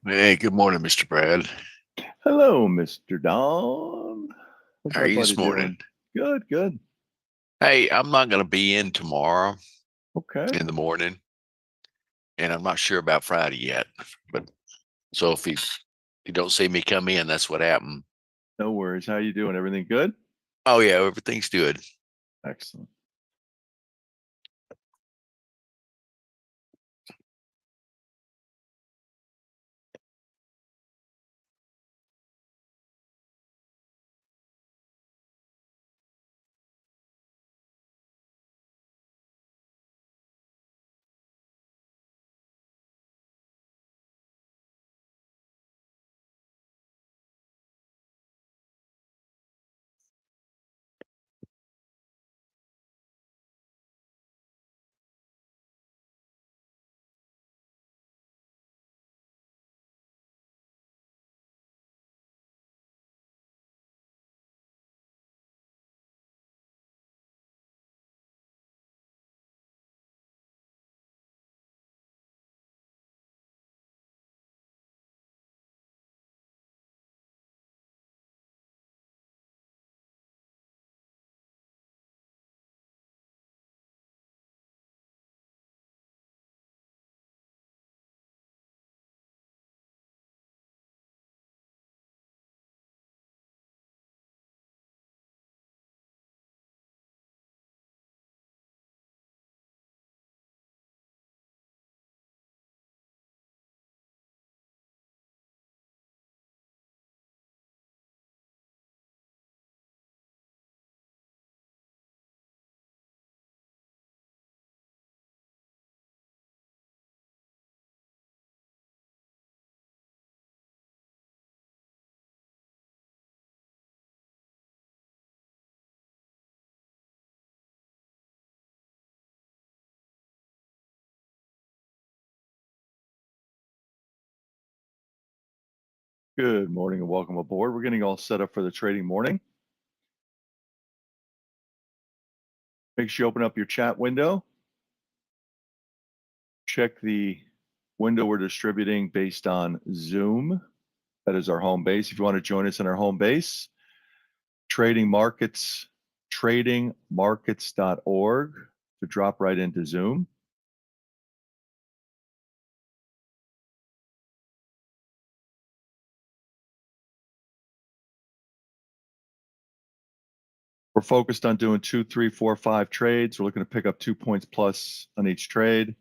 Hey, good morning, Mr. Brad. Hello, Mr. Don. How's How are you everybody this morning? doing? Good, good. Hey, I'm not going to be in tomorrow Okay. in the morning, and I'm not sure about Friday yet. But so if you don't see me come in, that's what happened. No worries. How you doing? Everything good? Oh yeah, everything's good. Excellent. Good morning and welcome aboard. We're getting all set up for the trading morning. Make sure you open up your chat window. Check the window we're distributing based on Zoom. That is our home base. If you want to join us in our home base, Trading Markets, tradingmarkets.org to drop right into Zoom. We're focused on doing 2, 3, 4, 5 trades. We're looking to pick up 2 points plus on each trade.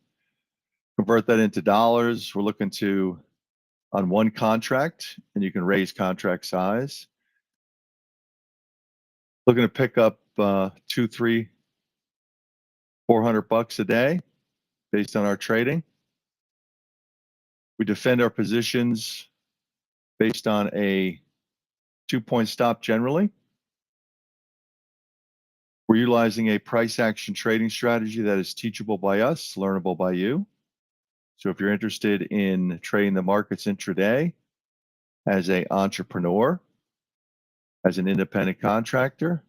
Convert that into dollars. We're looking to on one contract, and you can raise contract size. Looking to pick up 2, 3, 400 bucks a day based on our trading. We defend our positions based on a 2-point stop generally. We're utilizing a price action trading strategy that is teachable by us, learnable by you. So if you're interested in trading the markets intraday as an entrepreneur, as an independent contractor,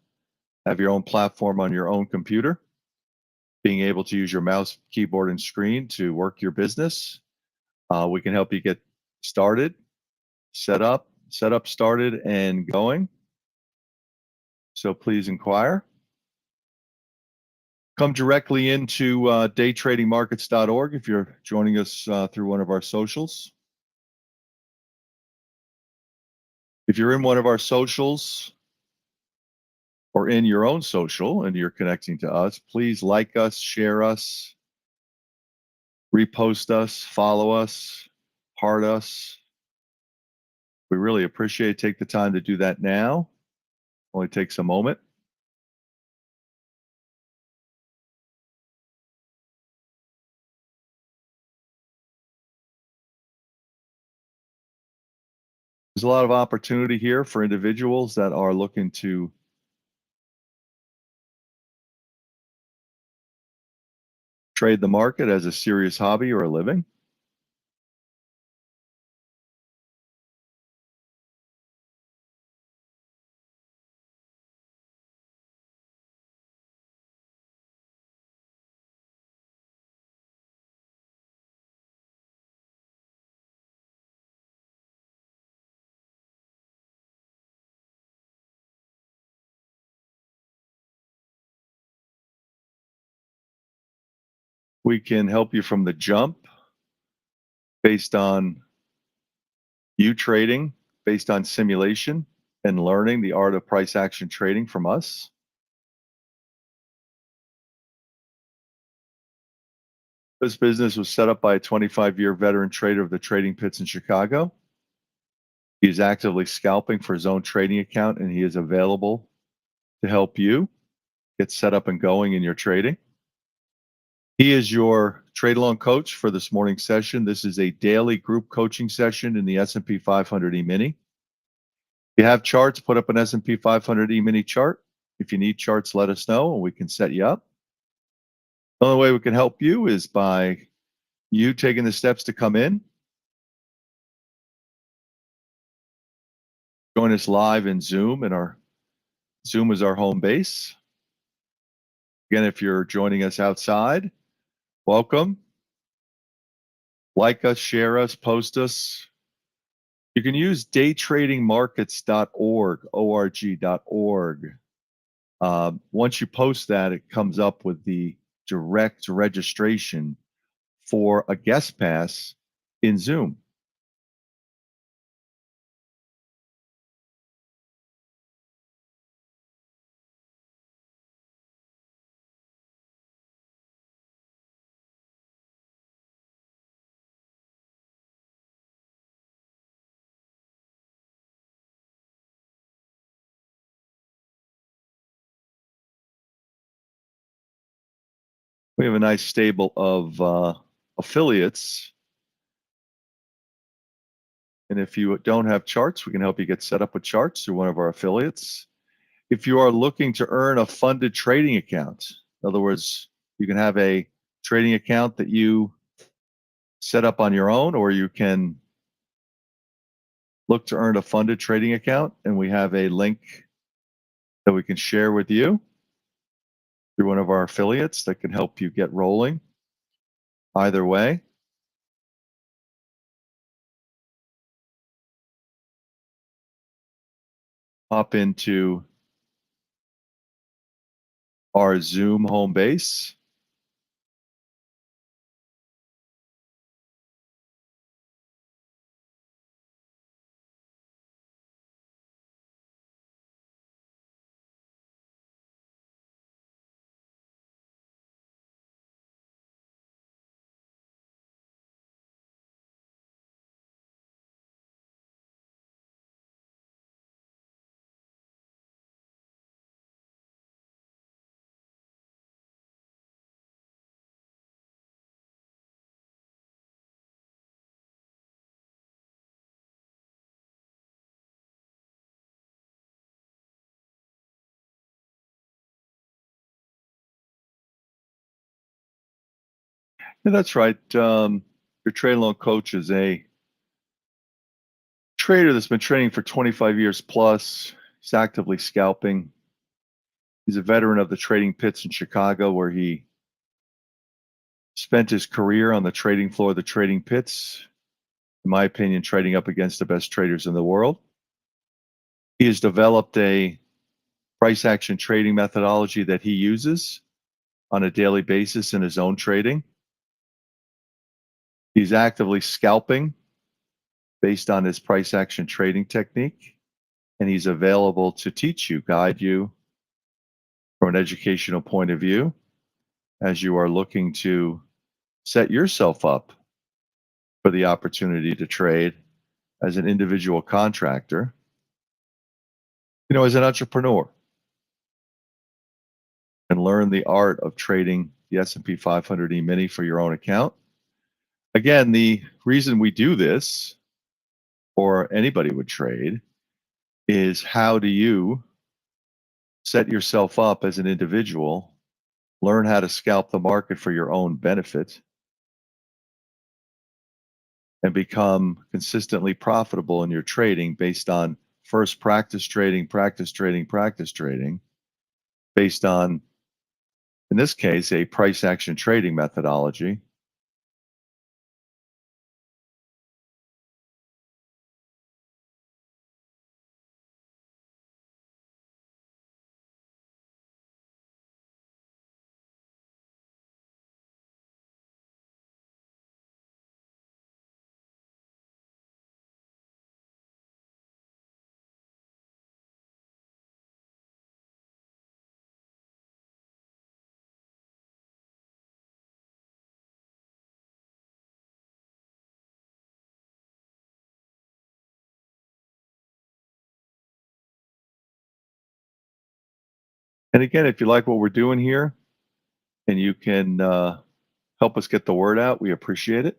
have your own platform on your own computer, being able to use your mouse, keyboard, and screen to work your business, we can help you get started, set up, started, and going. So please inquire. Come directly into DayTradingMarkets.org if you're joining us through one of our socials. If you're in one of our socials or in your own social and you're connecting to us, please like us, share us, repost us, follow us, heart us. We really appreciate it. Take the time to do that now. Only takes a moment. There's a lot of opportunity here for individuals that are looking to trade the market as a serious hobby or a living. We can help you from the jump based on you trading, based on simulation and learning the art of price action trading from us. This business was set up by a 25-year veteran trader of the trading pits in Chicago. He is actively scalping for his own trading account, and he is available to help you get set up and going in your trading. He is your trade along coach for this morning's session. This is a daily group coaching session in the S&P 500 E-mini. If you have charts, put up an S&P 500 E-mini chart. If you need charts, let us know and we can set you up. The only way we can help you is by you taking the steps to come in. Join us live in Zoom, and our Zoom is our home base. Again, if you're joining us outside, welcome. Like us, share us, post us. You can use DayTradingMarkets.org, org.org. Once you post that, it comes up with the direct registration for a guest pass in Zoom. We have a nice stable of affiliates. And if you don't have charts, we can help you get set up with charts through one of our affiliates. If you are looking to earn a funded trading account, in other words, you can have a trading account that you set up on your own, or you can look to earn a funded trading account, and we have a link that we can share with you through one of our affiliates that can help you get rolling either way. Hop into our Zoom home base. Yeah, that's right. Your trade along coach is a trader that's been trading for 25 years plus. He's actively scalping. He's a veteran of the trading pits in Chicago, where he spent his career on the trading floor of the trading pits, in my opinion, trading up against the best traders in the world. He has developed a price action trading methodology that he uses on a daily basis in his own trading. He's actively scalping based on his price action trading technique, and he's available to teach you, guide you from an educational point of view as you are looking to set yourself up for the opportunity to trade as an individual contractor, as an entrepreneur, and learn the art of trading the S&P 500 E-mini for your own account. Again, the reason we do this, or anybody would trade, is how do you set yourself up as an individual, learn how to scalp the market for your own benefit, and become consistently profitable in your trading based on first practice trading, based on, in this case, a price action trading methodology. And again, if you like what we're doing here and you can help us get the word out, we appreciate it.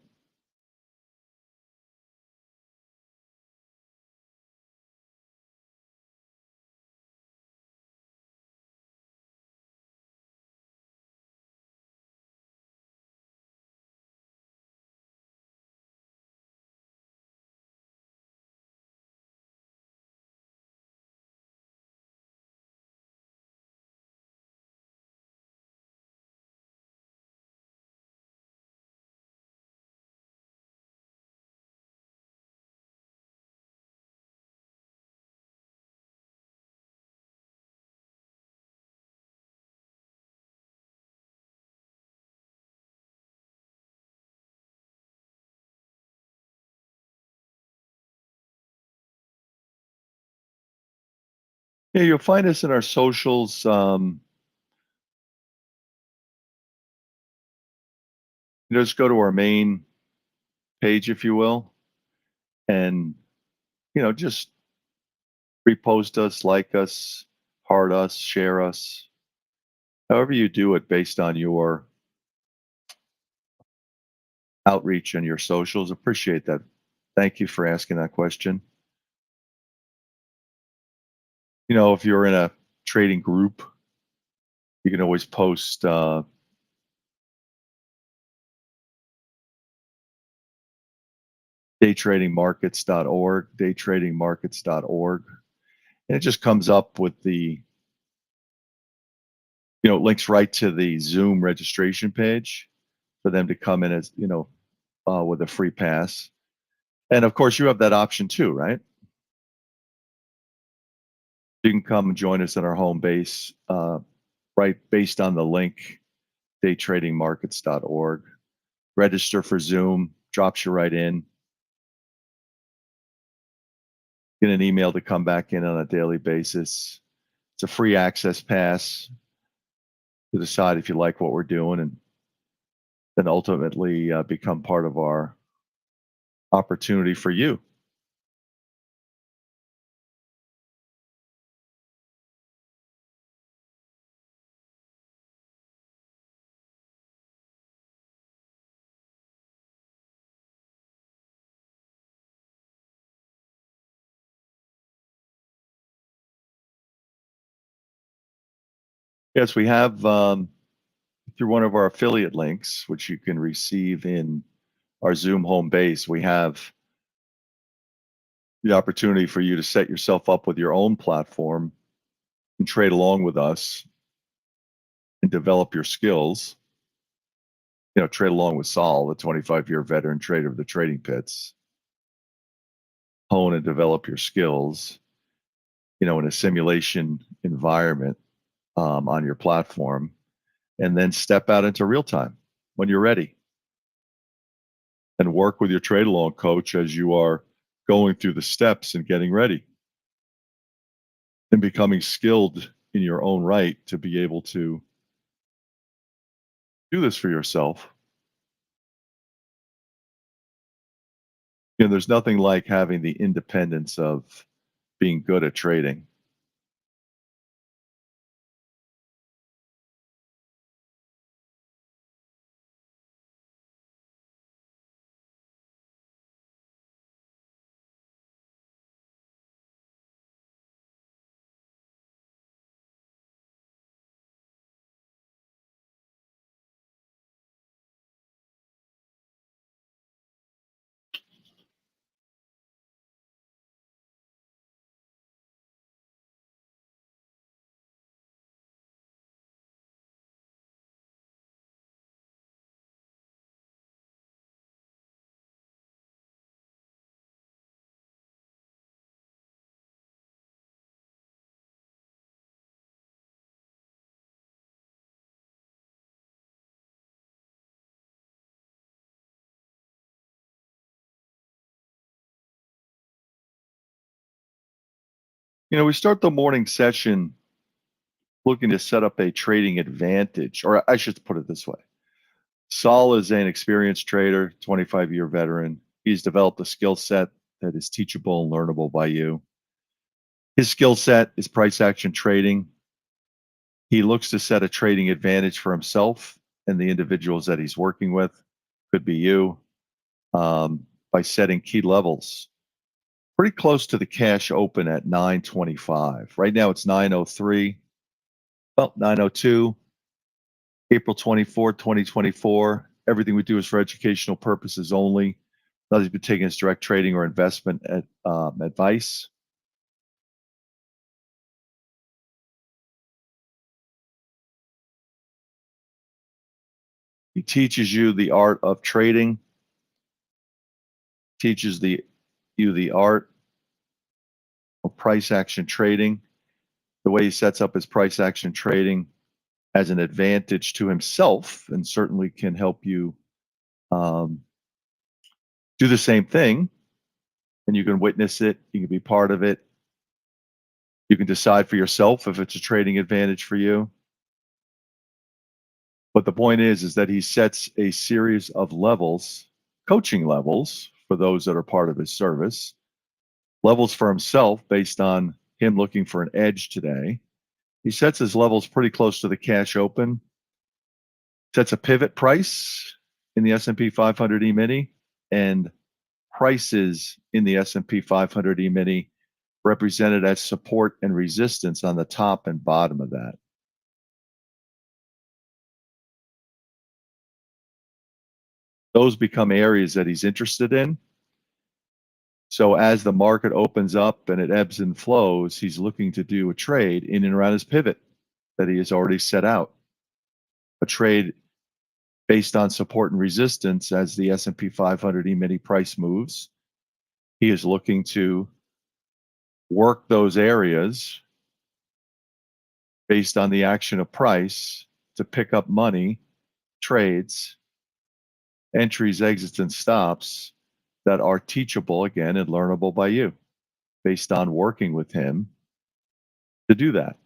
Yeah, you'll find us in our socials. Just go to our main page, if you will, and just repost us, like us, heart us, share us, however you do it based on your outreach and your socials. Appreciate that. Thank you for asking that question. If you're in a trading group, you can always post DayTradingMarkets.org, and it just comes up with the links right to the Zoom registration page for them to come in as with a free pass. And of course, you have that option too, right? You can come and join us at our home base, right based on the link, DayTradingMarkets.org. Register for Zoom, drops you right in. Get an email to come back in on a daily basis. It's a free access pass to decide if you like what we're doing, and then ultimately become part of our opportunity for you. Yes, we have through one of our affiliate links, which you can receive in our Zoom home base, we have the opportunity for you to set yourself up with your own platform and trade along with us and develop your skills. Trade along with Saul, the 25-year veteran trader of the trading pits. Hone and develop your skills, in a simulation environment on your platform, and then step out into real time when you're ready and work with your trade along coach as you are going through the steps and getting ready and becoming skilled in your own right to be able to do this for yourself. There's nothing like having the independence of being good at trading. We start the morning session looking to set up a trading advantage, or I should put it this way. Saul is an experienced trader, 25-year veteran. He's developed a skill set that is teachable and learnable by you. His skill set is price action trading. He looks to set a trading advantage for himself and the individuals that he's working with, could be you, by setting key levels pretty close to the cash open at 925. Right now it's 903. Well, 902, April 24, 2024. Everything we do is for educational purposes only. Nothing's been taken as direct trading or investment advice. He teaches you the art of trading, teaches you the art of price action trading. The way he sets up his price action trading as an advantage to himself, and certainly can help you um, do the same thing. And you can witness it, you can be part of it. You can decide for yourself if it's a trading advantage for you. But the point is that he sets a series of levels, coaching levels for those that are part of his service, levels for himself based on him looking for an edge today. He sets his levels pretty close to the cash open, sets a pivot price in the S&P 500 E-mini, and prices in the S&P 500 E-mini represented as support and resistance on the top and bottom of that. Those become areas that he's interested in. So as the market opens up and it ebbs and flows, he's looking to do a trade in and around his pivot that he has already set out. A trade based on support and resistance as the S&P 500 E-mini price moves. He is looking to work those areas based on the action of price to pick up money, trades, entries, exits, and stops that are teachable again and learnable by you based on working with him to do that.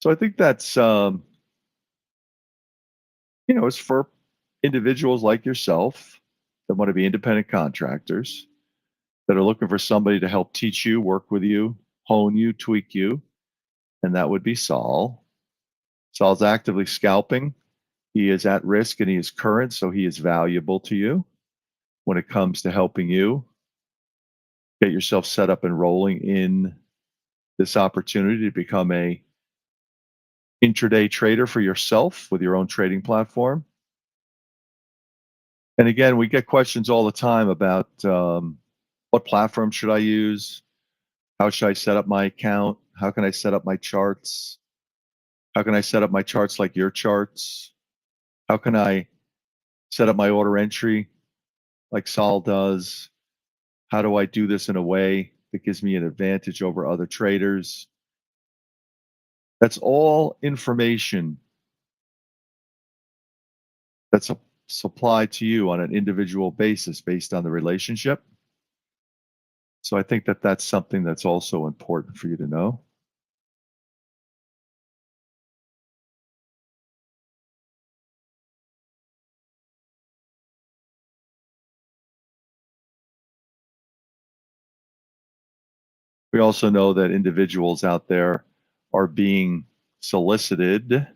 So I think that's it's for individuals like yourself that want to be independent contractors that are looking for somebody to help teach you, work with you, hone you, tweak you, and that would be Saul. Saul's actively scalping. He is at risk and he is current, so he is valuable to you when it comes to helping you get yourself set up and rolling in this opportunity to become a intraday trader for yourself with your own trading platform. And again, we get questions all the time about what platform should I use? How should I set up my account? How can I set up my charts? How can I set up my charts like your charts? How can I set up my order entry like Saul does? How do I do this in a way that gives me an advantage over other traders? That's all information that's supplied to you on an individual basis based on the relationship. So I think that that's something that's also important for you to know. We also know that individuals out there are being solicited to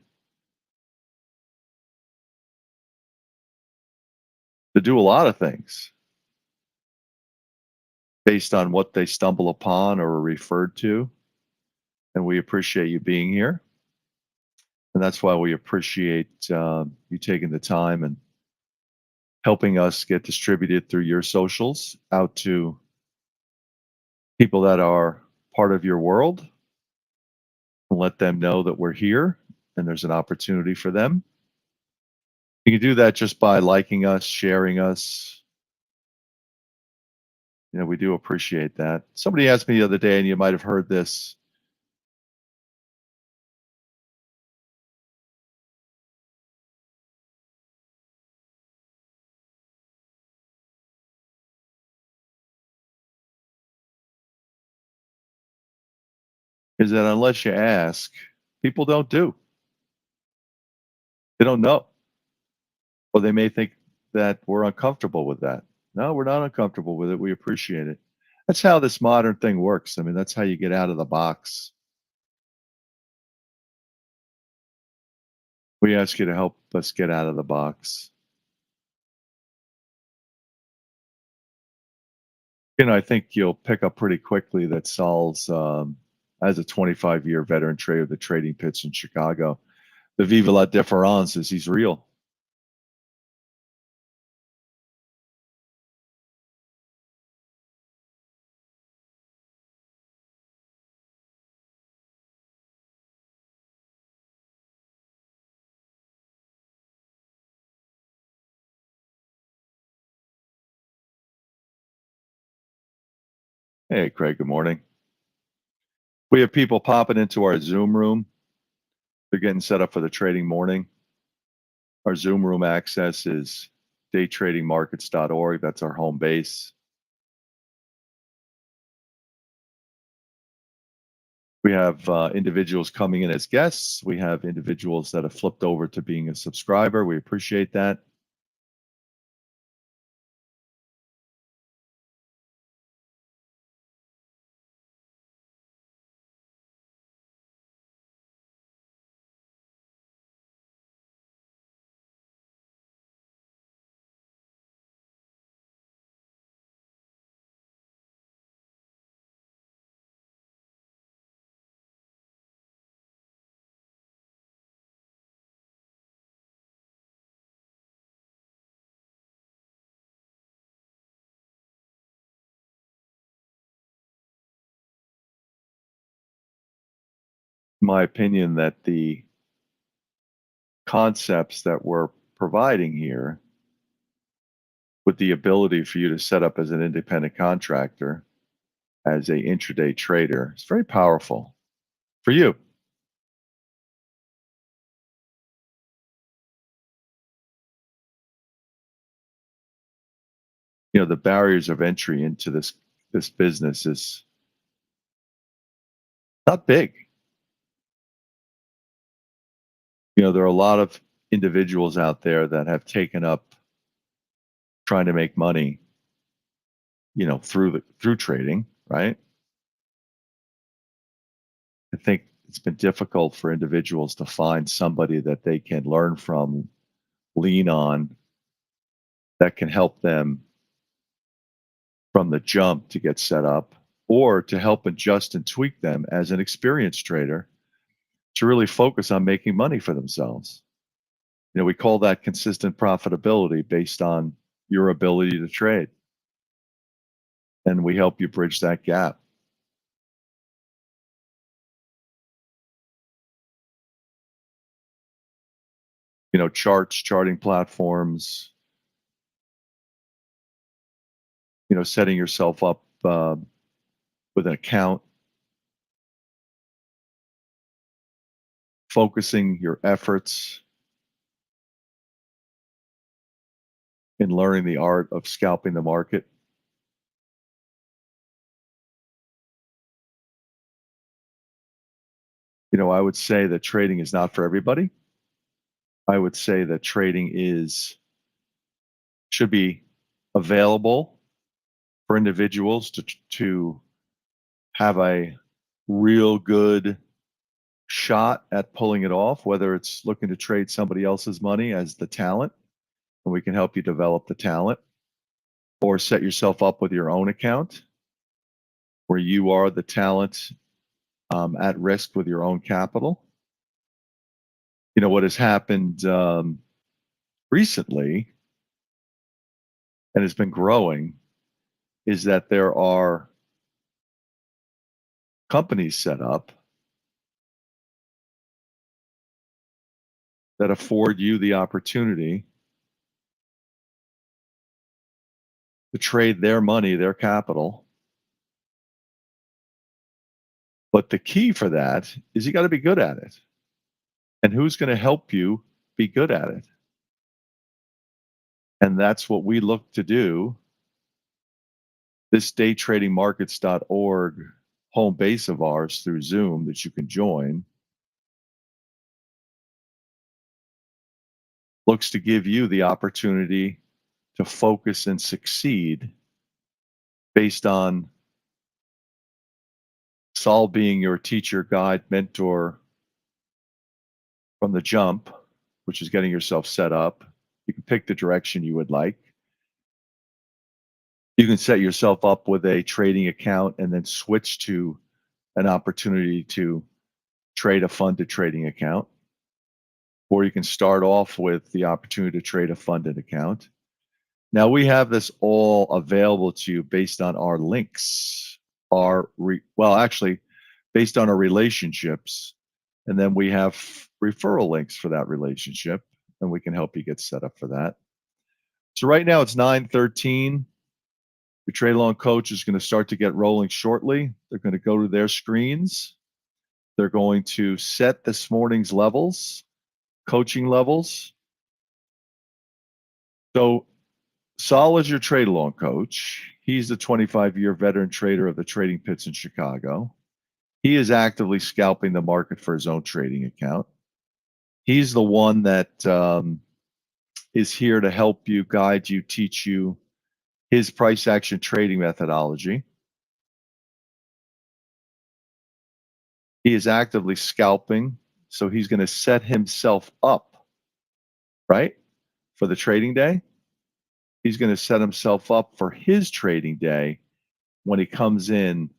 do a lot of things based on what they stumble upon or are referred to. And we appreciate you being here. And that's why we appreciate you taking the time and helping us get distributed through your socials out to people that are part of your world and let them know that we're here and there's an opportunity for them. You can do that just by liking us, sharing us. We do appreciate that. Somebody asked me the other day, and you might have heard this. is that unless you ask, people don't do. They don't know. Or they may think that we're uncomfortable with that. No, we're not uncomfortable with it. We appreciate it. That's how this modern thing works. I mean, that's how you get out of the box. We ask you to help us get out of the box. I think you'll pick up pretty quickly that Saul's, as a 25-year veteran trader of the trading pits in Chicago, the Viva la Difference is he's real. Hey, Craig, good morning. We have people popping into our Zoom room. They're getting set up for the trading morning. Our Zoom room access is DayTradingMarkets.org. That's our home base. We have individuals coming in as guests. We have individuals that have flipped over to being a subscriber. We appreciate that. My opinion that the concepts that we're providing here with the ability for you to set up as an independent contractor, as a intraday trader, is very powerful for you. The barriers of entry into this business is not big. There are a lot of individuals out there that have taken up trying to make money, through trading, right? I think it's been difficult for individuals to find somebody that they can learn from, lean on, that can help them from the jump to get set up, or to help adjust and tweak them as an experienced trader to really focus on making money for themselves. We call that consistent profitability based on your ability to trade. And we help you bridge that gap. Charting platforms, setting yourself up with an account, focusing your efforts in learning the art of scalping the market. I would say that trading is not for everybody. I would say that trading should be available for individuals to have a real good shot at pulling it off, whether it's looking to trade somebody else's money as the talent, and we can help you develop the talent, or set yourself up with your own account where you are the talent at risk with your own capital. What has happened recently and has been growing is that there are companies set up that afford you the opportunity to trade their money, their capital. But the key for that is you got to be good at it. And who's going to help you be good at it? And that's what we look to do. This DayTradingMarkets.org home base of ours through Zoom that you can join looks to give you the opportunity to focus and succeed based on Saul being your teacher, guide, mentor from the jump, which is getting yourself set up. You can pick the direction you would like. You can set yourself up with a trading account and then switch to an opportunity to trade a funded trading account. Or you can start off with the opportunity to trade a funded account. Now we have this all available to you based on our links, actually based on our relationships. And then we have referral links for that relationship, and we can help you get set up for that. So right now it's 9:13. Your trade along coach is going to start to get rolling shortly. They're going to go to their screens. They're going to set this morning's levels, coaching levels. So Saul is your trade along coach. He's the 25-year veteran trader of the trading pits in Chicago. He is actively scalping the market for his own trading account. He's the one that is here to help you, guide you, teach you his price action trading methodology. He is actively scalping, so he's going to set himself up, right, for the trading day. He's going to set himself up for his trading day. When he comes in,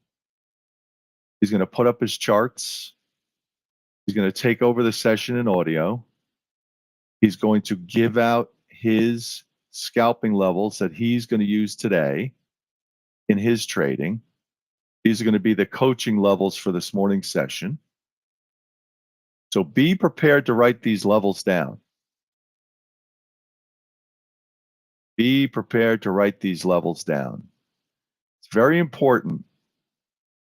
he's going to put up his charts. He's going to take over the session in audio. He's going to give out his scalping levels that he's going to use today in his trading. These are going to be the coaching levels for this morning's session. So be prepared to write these levels down. Be prepared to write these levels down. It's very important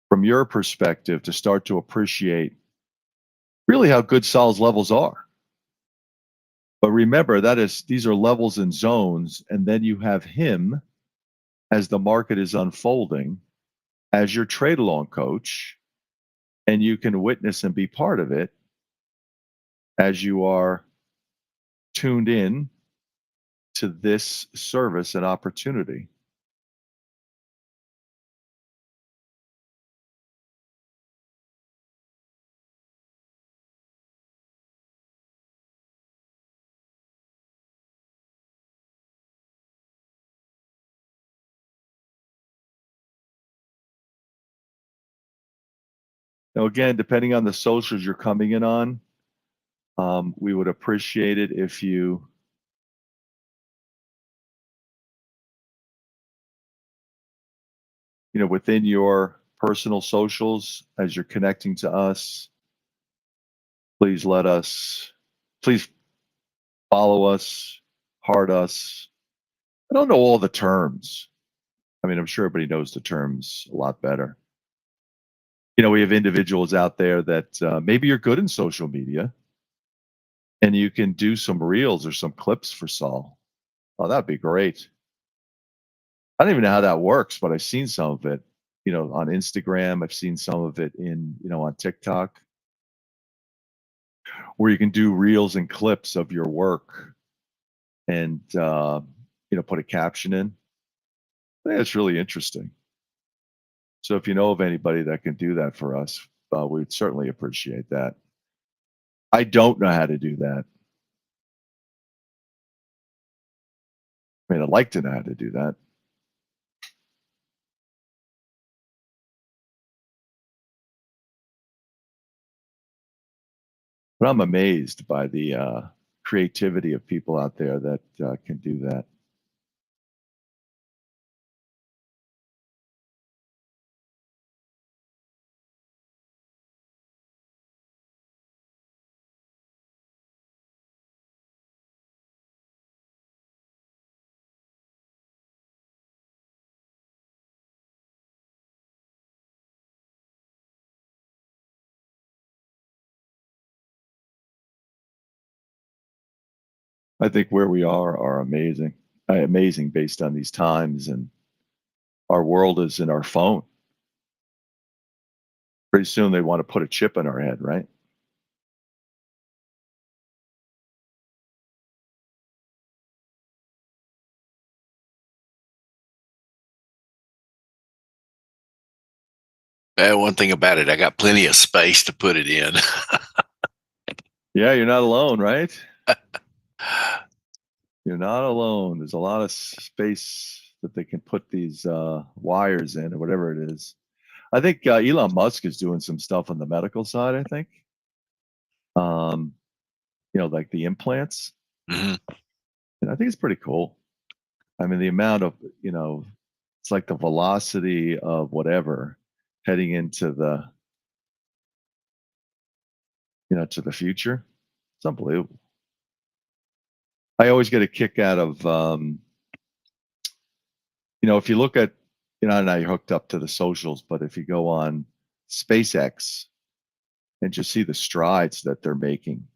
from your perspective to start to appreciate really how good Saul's levels are. But remember, these are levels and zones, and then you have him as the market is unfolding as your trade along coach, and you can witness and be part of it as you are tuned in to this service and opportunity. Now, again, depending on the socials you're coming in on, we would appreciate it if you within your personal socials, as you're connecting to us, please follow us, heart us. I don't know all the terms. I mean, I'm sure everybody knows the terms a lot better. We have individuals out there that maybe you're good in social media and you can do some reels or some clips for Saul. Oh, that'd be great. I don't even know how that works, but I've seen some of it, on Instagram. I've seen some of it on TikTok, where you can do reels and clips of your work and, put a caption in. I think that's really interesting. So if you know of anybody that can do that for us, we'd certainly appreciate that. I don't know how to do that. I mean, I'd like to know how to do that. But I'm amazed by the creativity of people out there that can do that. I think where we are amazing. Amazing based on these times, and our world is in our phone. Pretty soon they want to put a chip in our head, right? One thing about it, I got plenty of space to put it in. Yeah, you're not alone, right? You're not alone. There's a lot of space that they can put these wires in or whatever it is. I think Elon Musk is doing some stuff on the medical side, I think. Um, like the implants. Mhm. And I think it's pretty cool. I mean, the amount of, it's like the velocity of whatever heading into the, to the future. It's unbelievable. I always get a kick out of, if you look at, now you're hooked up to the socials, but if you go on SpaceX and just see the strides that they're making,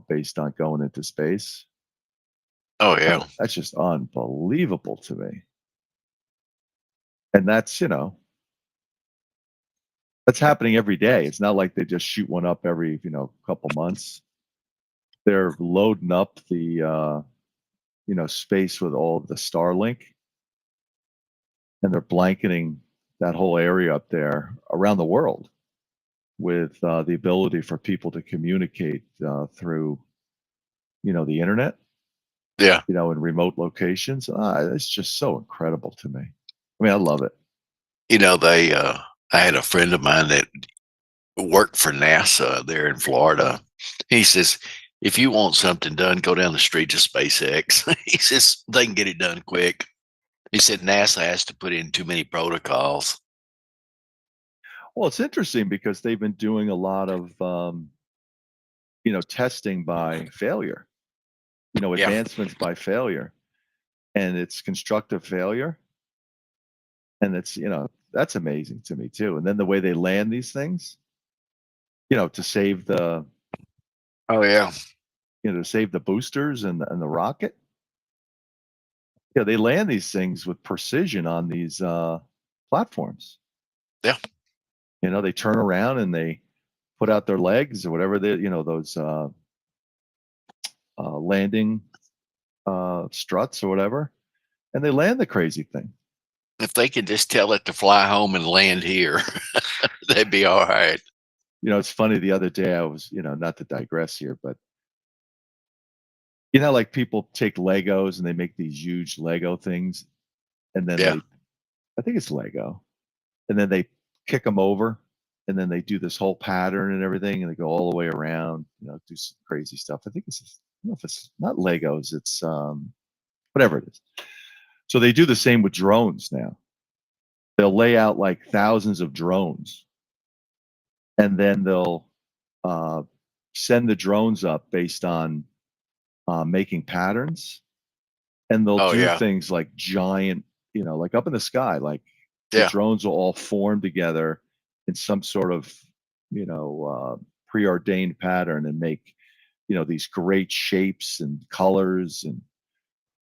based on going into space, Oh yeah. that's just unbelievable to me. And that's happening every day. It's not like they just shoot one up every, couple months. They're loading up the, space with all of the Starlink, and they're blanketing that whole area up there around the world with the ability for people to communicate through, the internet, Yeah. in remote locations. It's just so incredible to me. I mean, I love it. They I had a friend of mine that worked for NASA there in Florida. He says, if you want something done, go down the street to SpaceX. He says they can get it done quick. He said NASA has to put in too many protocols. Well, it's interesting because they've been doing a lot of, testing by failure, Yeah. advancements by failure, and it's constructive failure. And it's, that's amazing to me too. And then the way they land these things, to save the, Oh yeah. to save the boosters and the rocket. Yeah, they land these things with precision on these platforms. Yeah. They turn around and they put out their legs or whatever they, those landing struts or whatever, and they land the crazy thing. If they could just tell it to fly home and land here, they'd be all right. It's funny. The other day I was, not to digress here, but like people take Legos and they make these huge Lego things, and then Yeah. I think it's Lego, and then they kick them over, and then they do this whole pattern and everything, and they go all the way around, do some crazy stuff. I think I don't know if it's not Legos, it's whatever it is. So they do the same with drones now. They'll lay out like thousands of drones, and then they'll uh, send the drones up based on making patterns, and they'll Oh do yeah. things like giant, like up in the sky, like the Yeah. drones will all form together in some sort of, preordained pattern and make, these great shapes and colors, and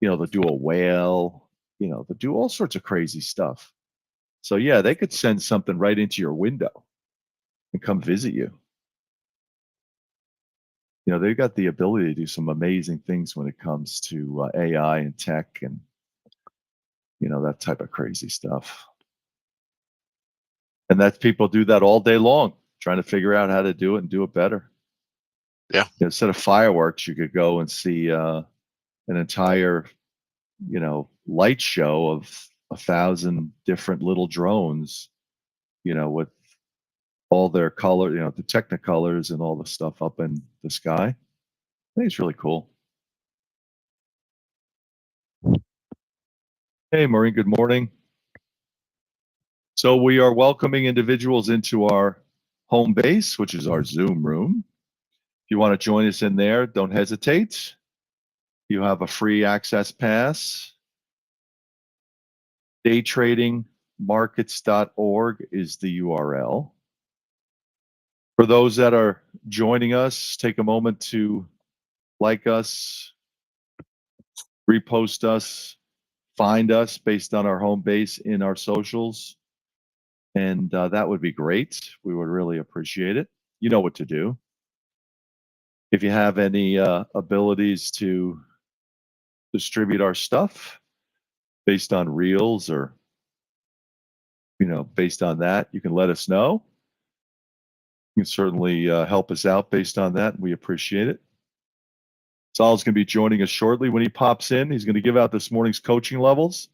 they'll do a whale, they'll do all sorts of crazy stuff. So yeah, they could send something right into your window and come visit you. They've got the ability to do some amazing things when it comes to AI and tech and that type of crazy stuff. And that people do that all day long, trying to figure out how to do it and do it better. Yeah. Instead of fireworks, you could go and see an entire, light show of 1,000 different little drones, with all their color, the technicolors and all the stuff up in the sky. I think it's really cool. Hey, Maureen, good morning. So we are welcoming individuals into our home base, which is our Zoom room. If you want to join us in there, don't hesitate. You have a free access pass. DayTradingMarkets.org is the URL. For those that are joining us, take a moment to like us, repost us, find us based on our home base in our socials, And that would be great. We would really appreciate it. You know what to do. If you have any abilities to distribute our stuff based on reels or, based on that, you can let us know. You can certainly help us out based on that. We appreciate it. Sal's going to be joining us shortly. When he pops in, he's going to give out this morning's coaching levels,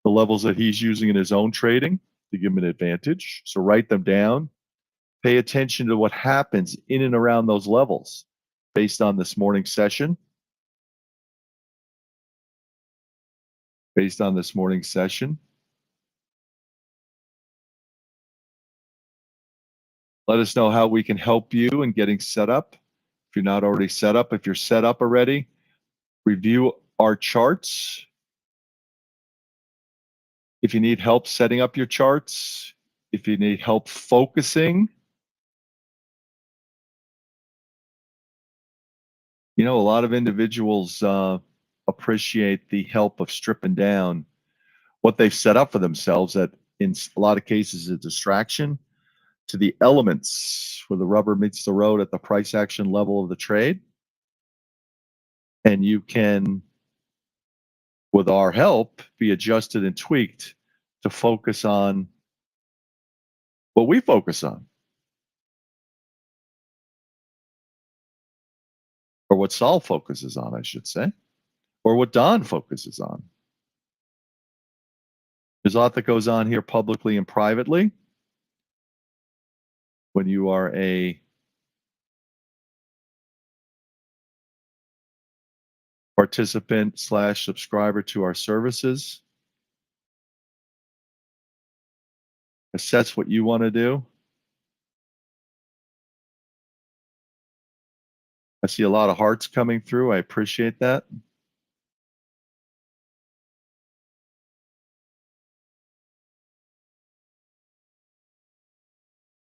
the levels that he's using in his own trading to give him an advantage. So write them down. Pay attention to what happens in and around those levels based on this morning's session. Based on this morning's session. Let us know how we can help you in getting set up. If you're not already set up, if you're set up already, review our charts. If you need help setting up your charts, if you need help focusing, a lot of individuals appreciate the help of stripping down what they've set up for themselves that in a lot of cases is a distraction to the elements where the rubber meets the road at the price action level of the trade. And you can, with our help, be adjusted and tweaked to focus on what we focus on. Or what Saul focuses on, I should say. Or what Don focuses on. There's a lot that goes on here publicly and privately. When you are a participant / subscriber to our services, assess what you want to do. I see a lot of hearts coming through. I appreciate that.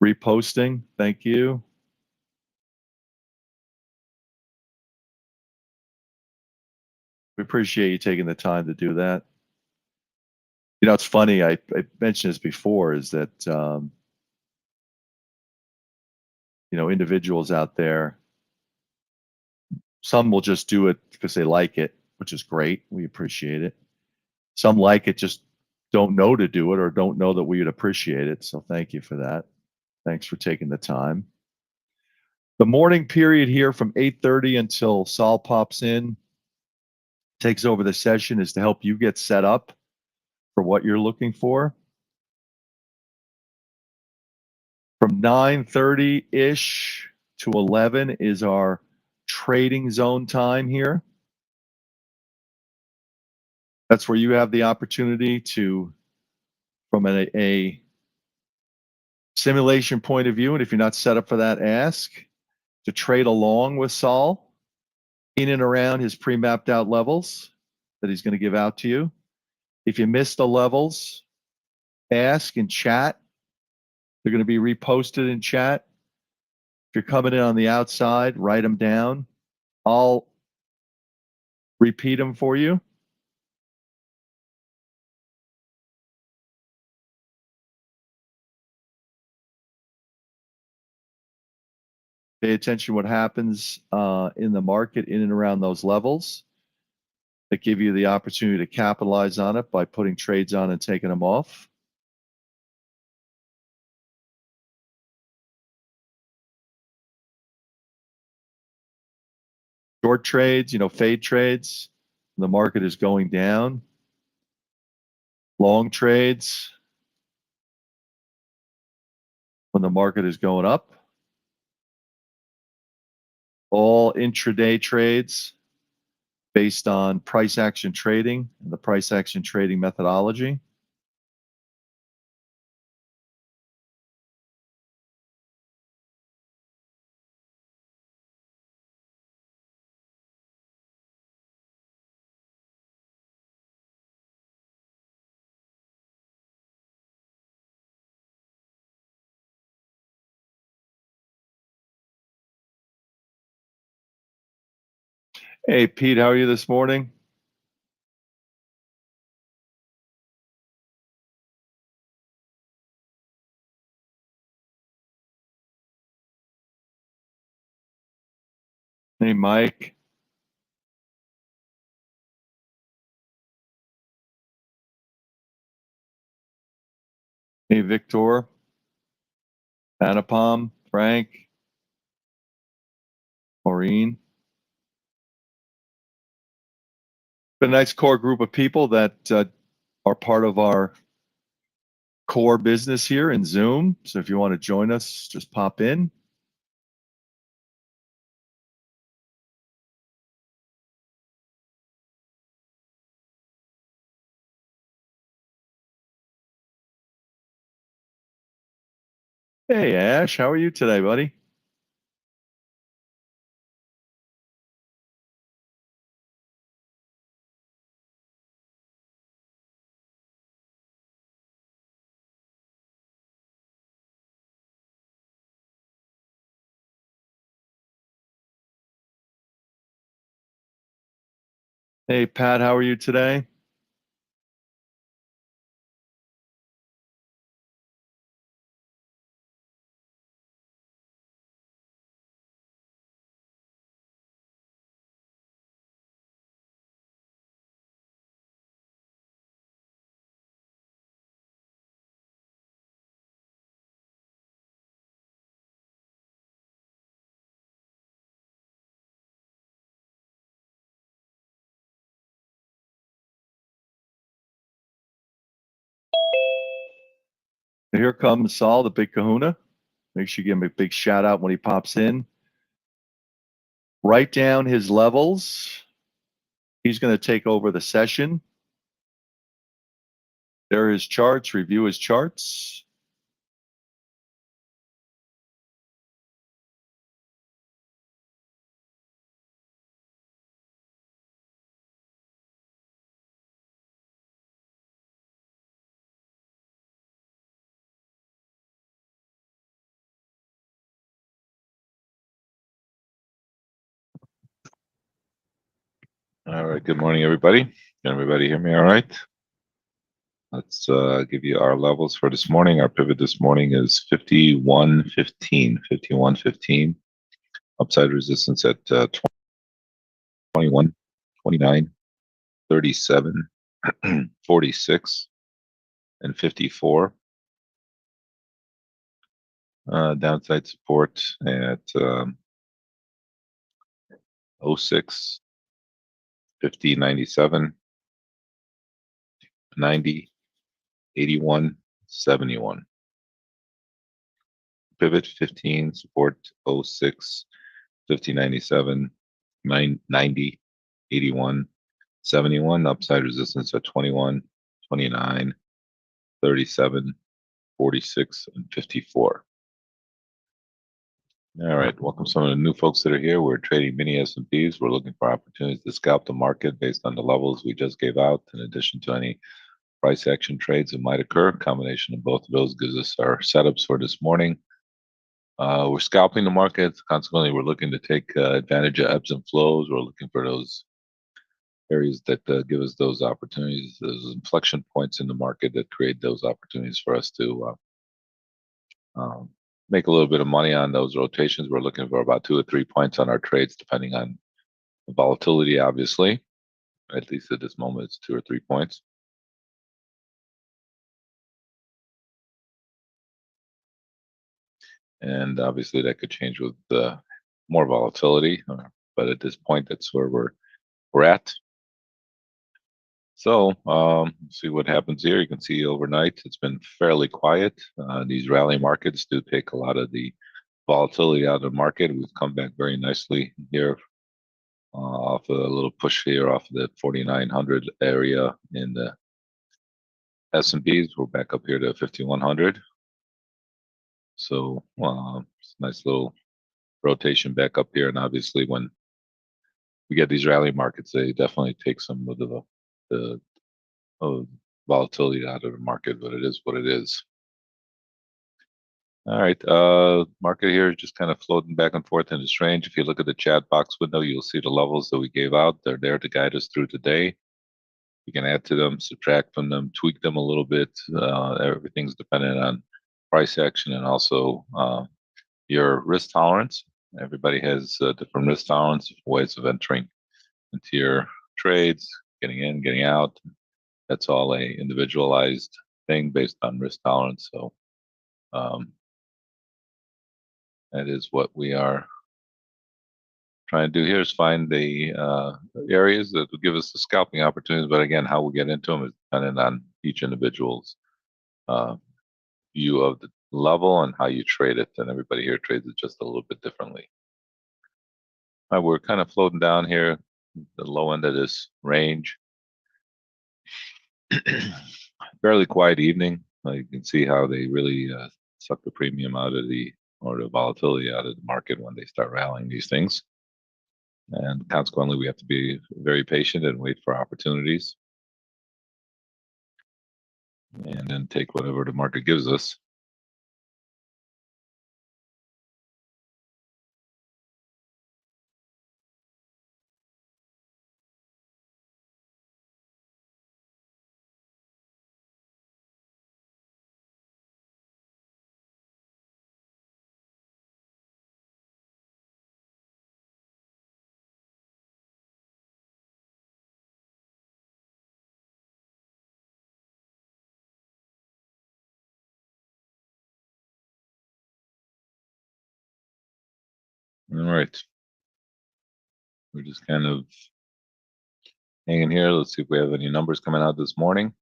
Reposting, thank you. We appreciate you taking the time to do that. It's funny, I mentioned this before, is that, individuals out there, some will just do it because they like it, which is great. We appreciate it. Some like it, just don't know to do it or don't know that we would appreciate it. So thank you for that. Thanks for taking the time. The morning period here from 8:30 until Saul pops in, takes over the session, is to help you get set up for what you're looking for. From 9:30-ish to 11 is our trading zone time here. That's where you have the opportunity to, from a simulation point of view, and if you're not set up for that, ask, to trade along with Saul in and around his pre-mapped out levels that he's going to give out to you. If you miss the levels, ask in chat. They're going to be reposted in chat. If you're coming in on the outside, write them down. I'll repeat them for you. Pay attention to what happens in the market in and around those levels that give you the opportunity to capitalize on it by putting trades on and taking them off. Short trades, fade trades, the market is going down. Long trades, when the market is going up. All intraday trades based on price action trading and the price action trading methodology. Hey, Pete, how are you this morning? Hey, Mike. Hey, Victor. Anupam, Frank, Maureen. A nice core group of people that are part of our core business here in Zoom. So if you want to join us, just pop in. Hey, Ash, how are you today, buddy? Hey, Pat, how are you today? Here comes Saul, the big kahuna. Make sure you give him a big shout out when he pops in. Write down his levels. He's going to take over the session. There are his charts. Review his charts. All right. Good morning, everybody. Can everybody hear me all right? Let's give you our levels for this morning. Our pivot this morning is 51.15. 51.15. Upside resistance at 21, 29, 37, 46, and 54. Downside support at 06, 50, 97, 90, 81, 71. Pivot 15, support 06, 50, 97, 90, 81, 71. Upside resistance at 21, 29, 37, 46, and 54. All right, welcome some of the new folks that are here. We're trading mini S&Ps. We're looking for opportunities to scalp the market based on the levels we just gave out, in addition to any price action trades that might occur. A combination of both of those gives us our setups for this morning. We're scalping the markets. Consequently, we're looking to take advantage of ebbs and flows. We're looking for those areas that give us those opportunities, those inflection points in the market that create those opportunities for us to make a little bit of money on those rotations. We're looking for about 2 or 3 points on our trades, depending on the volatility, obviously. At least at this moment, it's 2 or 3 points. And obviously, that could change with more volatility. But at this point, that's where we're at. So see what happens here. You can see overnight it's been fairly quiet. These rally markets do take a lot of the volatility out of the market. We've come back very nicely here off a little push here off the 4,900 area in the S&Ps. We're back up here to 5,100. So it's a nice little rotation back up here. And obviously, when we get these rally markets, they definitely take some of the volatility out of the market, but it is what it is. All right, market here is just kind of floating back and forth in this range. If you look at the chat box window, you'll see the levels that we gave out. They're there to guide us through today. You can add to them, subtract from them, tweak them a little bit. Everything's dependent on price action and also your risk tolerance. Everybody has different risk tolerance, ways of entering into your trades, getting in, getting out. That's all a individualized thing based on risk tolerance. So um, that is what we are trying to do here, is find the areas that will give us the scalping opportunities. But again, how we get into them is dependent on each individual's uh, view of the level and how you trade it. And everybody here trades it just a little bit differently. All right, we're kind of floating down here, the low end of this range. Fairly quiet evening. You can see how they really suck the premium out of the volatility out of the market when they start rallying these things. And consequently, we have to be very patient and wait for opportunities, and then take whatever the market gives us. All right. We're just kind of hanging here. Let's see if we have any numbers coming out this morning.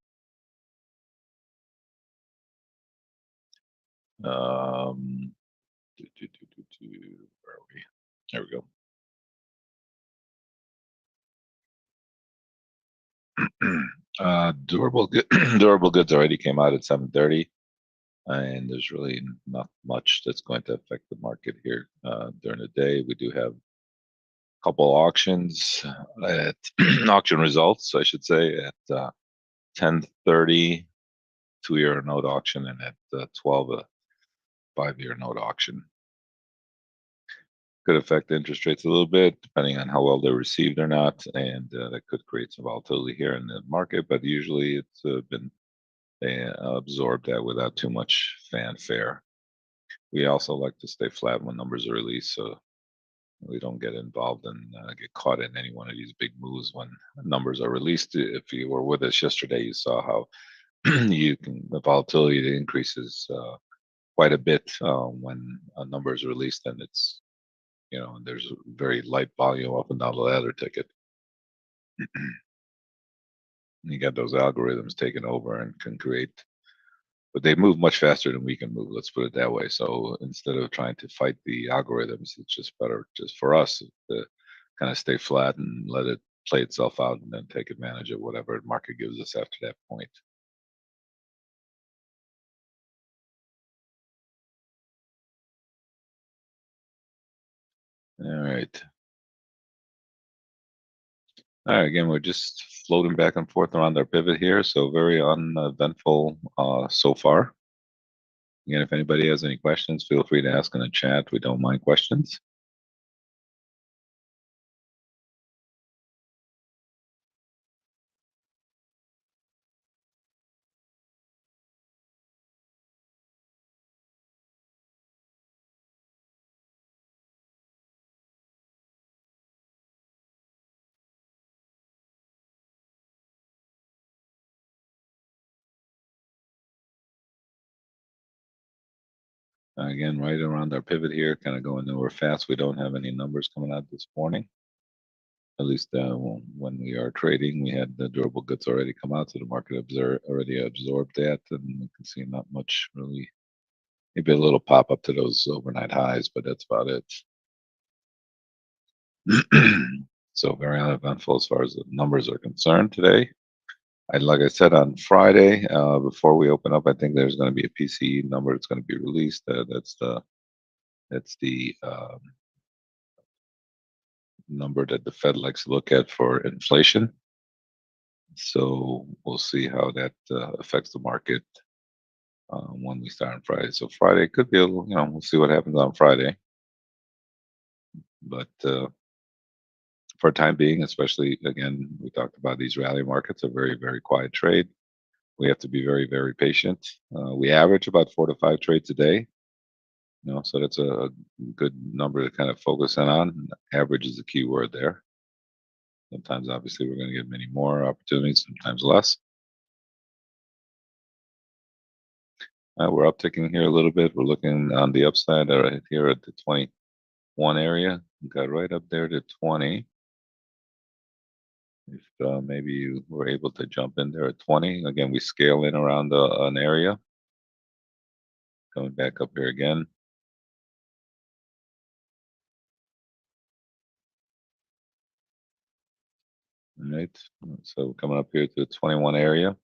Where are we? There we go. Durable goods already came out at 7:30, and there's really not much that's going to affect the market here during the day. We do have a couple auctions at auction results, I should say, at 10:30, 2-year note auction, and at 12, a 5-year note auction. Could affect interest rates a little bit, depending on how well they're received or not, and that could create some volatility here in the market. But usually, it's been absorbed that without too much fanfare. We also like to stay flat when numbers are released, so we don't get involved and get caught in any one of these big moves when numbers are released. If you were with us yesterday, you saw how the volatility increases quite a bit when a number is released, and it's there's a very light volume up and down the ladder ticket. You got those algorithms taking over and can create, but they move much faster than we can move. Let's put it that way. So instead of trying to fight the algorithms, it's just better just for us to kind of stay flat and let it play itself out, and then take advantage of whatever the market gives us after that point. All right. All right, again, we're just floating back and forth around our pivot here, so very uneventful so far. Again, if anybody has any questions, feel free to ask in the chat. We don't mind questions. Again, right around our pivot here, kind of going nowhere fast. We don't have any numbers coming out this morning. At least when we are trading, we had the durable goods already come out, so the market already absorbed that, and we can see not much really. Maybe a little pop up to those overnight highs, but that's about it. So very uneventful as far as the numbers are concerned today. Like I said on Friday, before we open up, I think there's going to be a PCE number that's going to be released. That's the number that the Fed likes to look at for inflation. So we'll see how that affects the market when we start on Friday. So Friday could be a little, we'll see what happens on Friday. But for time being, especially again, we talked about these rally markets, a very, very quiet trade. We have to be very, very patient. We average about 4 to 5 trades a day. So that's a good number to kind of focus in on. Average is the key word there. Sometimes, obviously, we're going to get many more opportunities, sometimes less. We're upticking here a little bit. We're looking on the upside right here at the 21 area. We got right up there to 20. If maybe you were able to jump in there at 20. Again, we scale in around an area. Coming back up here again. All right. So coming up here to the 21 area.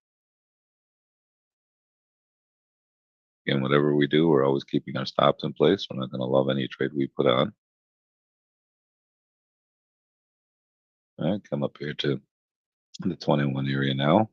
Again, whatever we do, we're always keeping our stops in place. We're not going to love any trade we put on. All right, come up here to the 21 area now.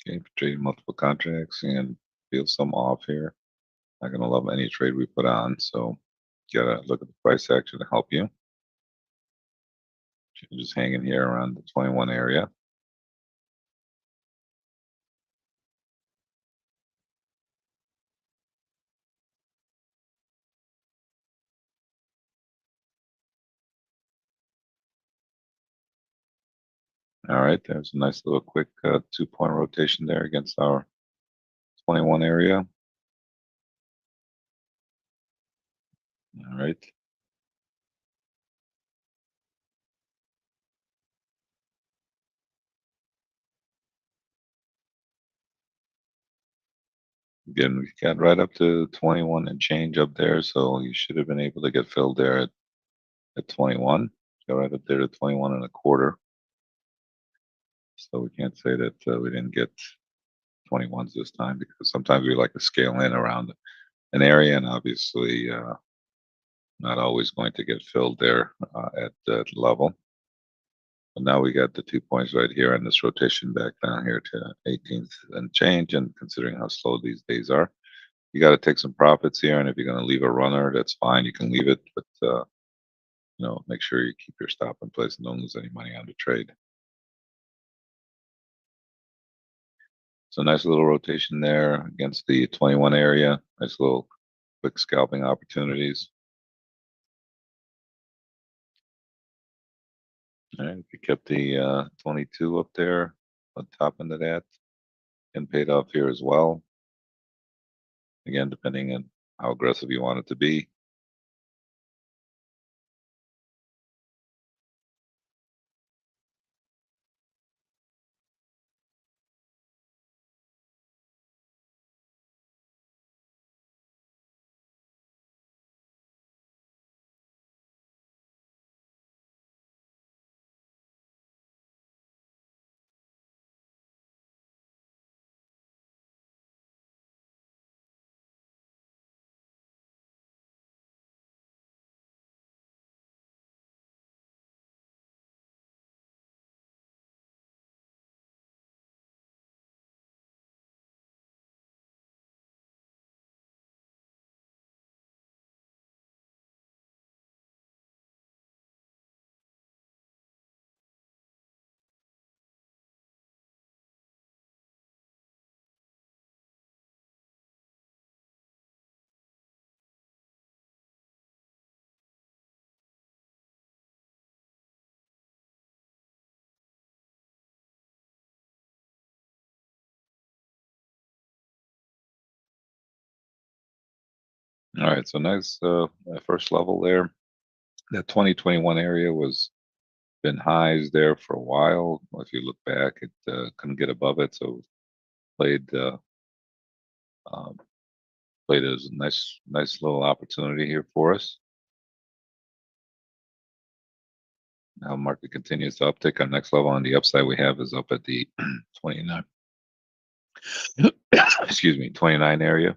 Okay, trading multiple contracts and feel some off here. Not going to love any trade we put on, so you got to look at the price action to help you. Just hanging here around the 21 area. All right, there's a nice little quick 2-point rotation there against our 21 area. All right. Again, we got right up to 21 and change up there, so you should have been able to get filled there at 21. Got right up there to 21 and a quarter. So we can't say that we didn't get 21s this time, because sometimes we like to scale in around an area, and obviously not always going to get filled there at that level. But now we got the 2 points right here and this rotation back down here to 18th and change. And considering how slow these days are, you got to take some profits here. And if you're going to leave a runner, that's fine. You can leave it, but make sure you keep your stop in place and don't lose any money on the trade. So nice little rotation there against the 21 area. Nice little quick scalping opportunities. All right, we kept the 22 up there on top end of that, and paid off here as well. Again, depending on how aggressive you want it to be. All right, so nice first level there. That 2021 area was been highs there for a while. If you look back, it couldn't get above it, so played um, played as a nice little opportunity here for us. Now market continues to uptick. Our next level on the upside we have is up at the 29. Excuse me, 29 area.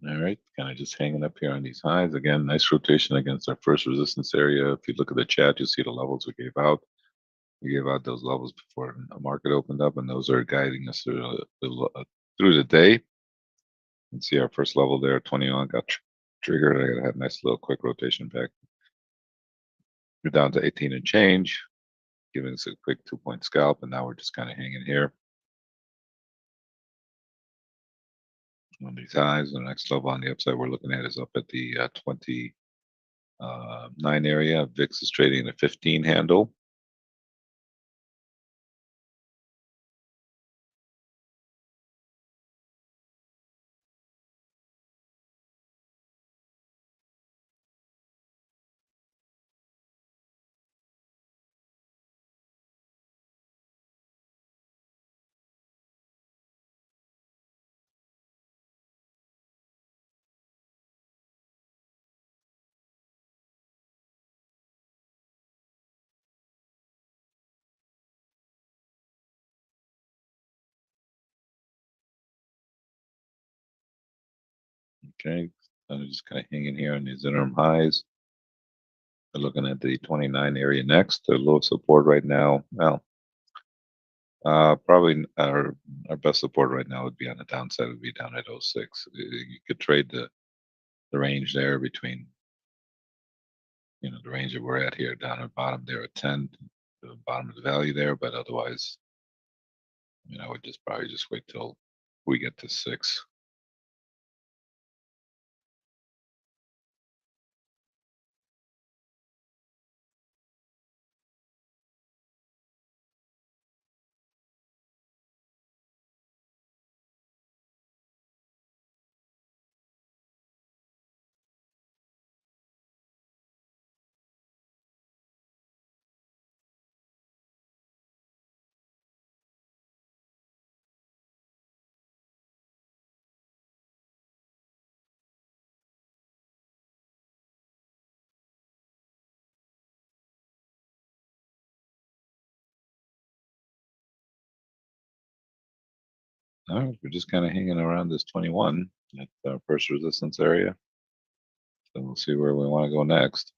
All right, kind of just hanging up here on these highs. Again, nice rotation against our first resistance area. If you look at the chat, you'll see the levels we gave out. We gave out those levels before the market opened up, and those are guiding us through the day. You can see our first level there, 21, got triggered. I got a nice little quick rotation back. We're down to 18 and change, giving us a quick 2-point scalp, and now we're just kind of hanging here on these highs. The next level on the upside we're looking at is up at the 29 area. VIX is trading at a 15 handle. Okay, so I'm just kind of hanging here on these interim highs. We're looking at the 29 area next. The low support right now. Well, probably our best support right now would be on the downside. Would be down at 06. You could trade the range there between, the range that we're at here down at bottom there at 10, the bottom of the value there. But otherwise, I would probably just wait till we get to 6. All right, we're just kind of hanging around this 21 at our first resistance area. So we'll see where we want to go next.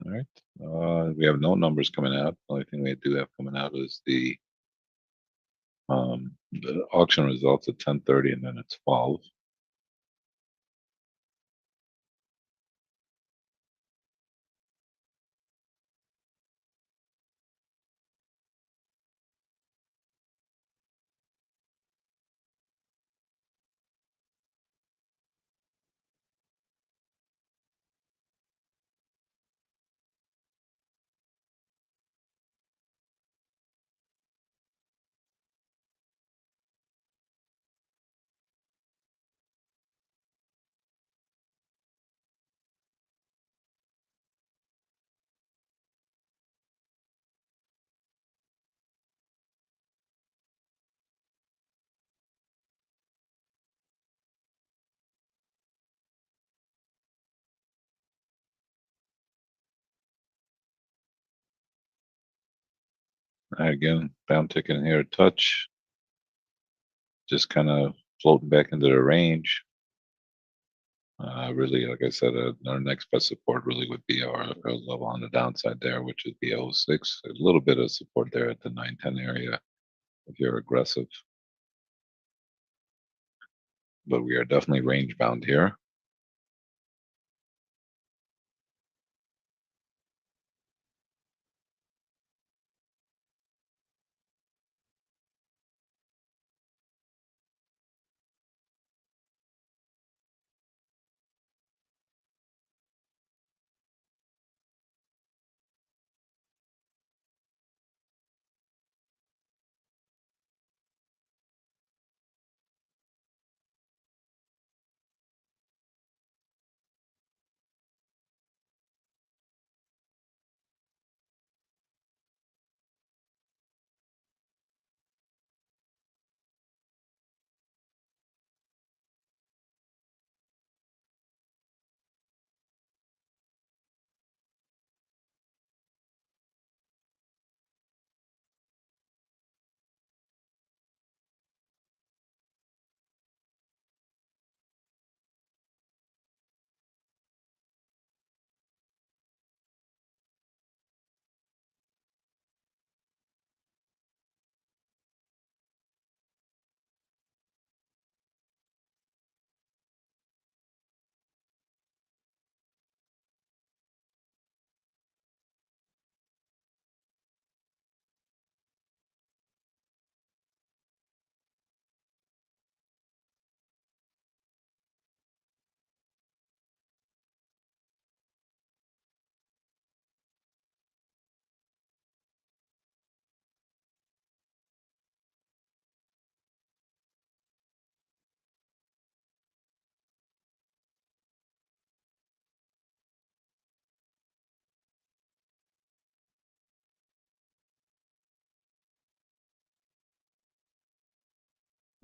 All right. We have no numbers coming out. The only thing we do have coming out is the auction results at 10:30, and then it's 12. Again, down ticking here a touch, just kind of floating back into the range. Really, like I said, our next best support really would be our level on the downside there, which would be 06. A little bit of support there at the 910 area if you're aggressive. but we are definitely range bound here.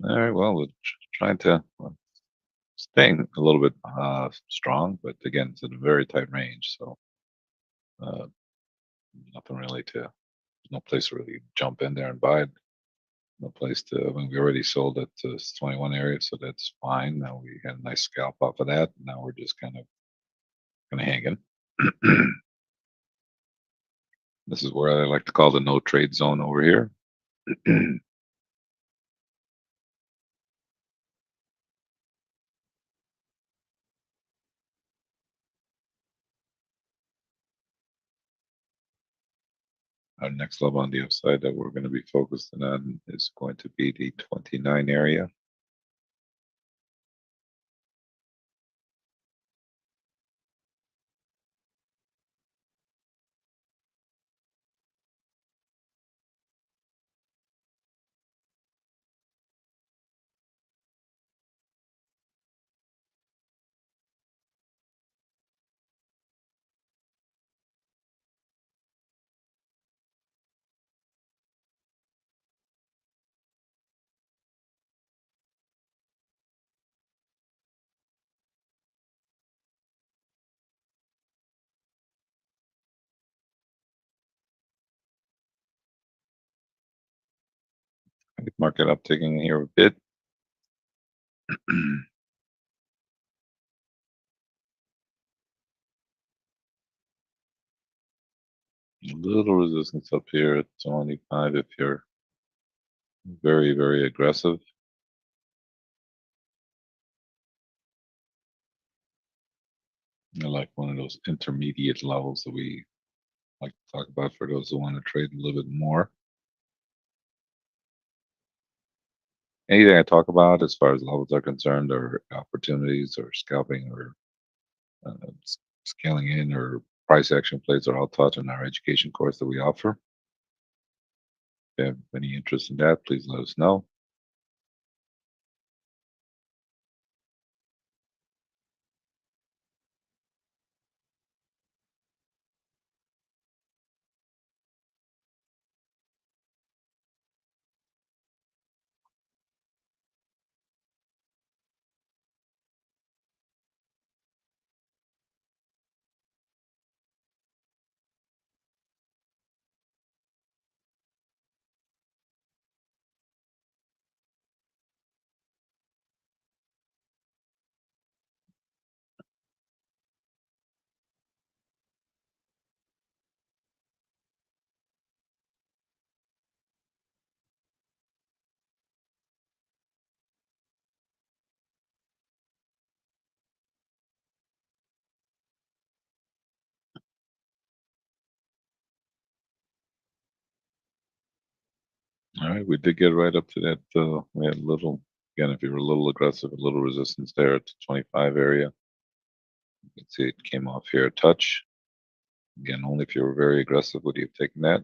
All right, well, we're trying to staying a little bit strong, but again, it's in a very tight range, so uh, nothing really to, no place to really jump in there and buy it. No place to, I mean, we already sold at the 21 area, so that's fine. Now we had a nice scalp off of that. Now we're just kind of hanging. This is where I like to call the no trade zone over here. Our next level on the upside that we're going to be focusing on is going to be the 29 area. Market upticking here a bit. A little resistance up here at 25 if you're very, very aggressive. I like one of those intermediate levels that we like to talk about for those who want to trade a little bit more. Anything I talk about as far as levels are concerned, or opportunities, or scalping, or scaling in, or price action plays, are all taught in our education course that we offer. If you have any interest in that, please let us know. All right, we did get right up to that. We had a little, again, if you were a little aggressive, a little resistance there at the 25 area. You can see it came off here a touch. Again, only if you were very aggressive would you have taken that.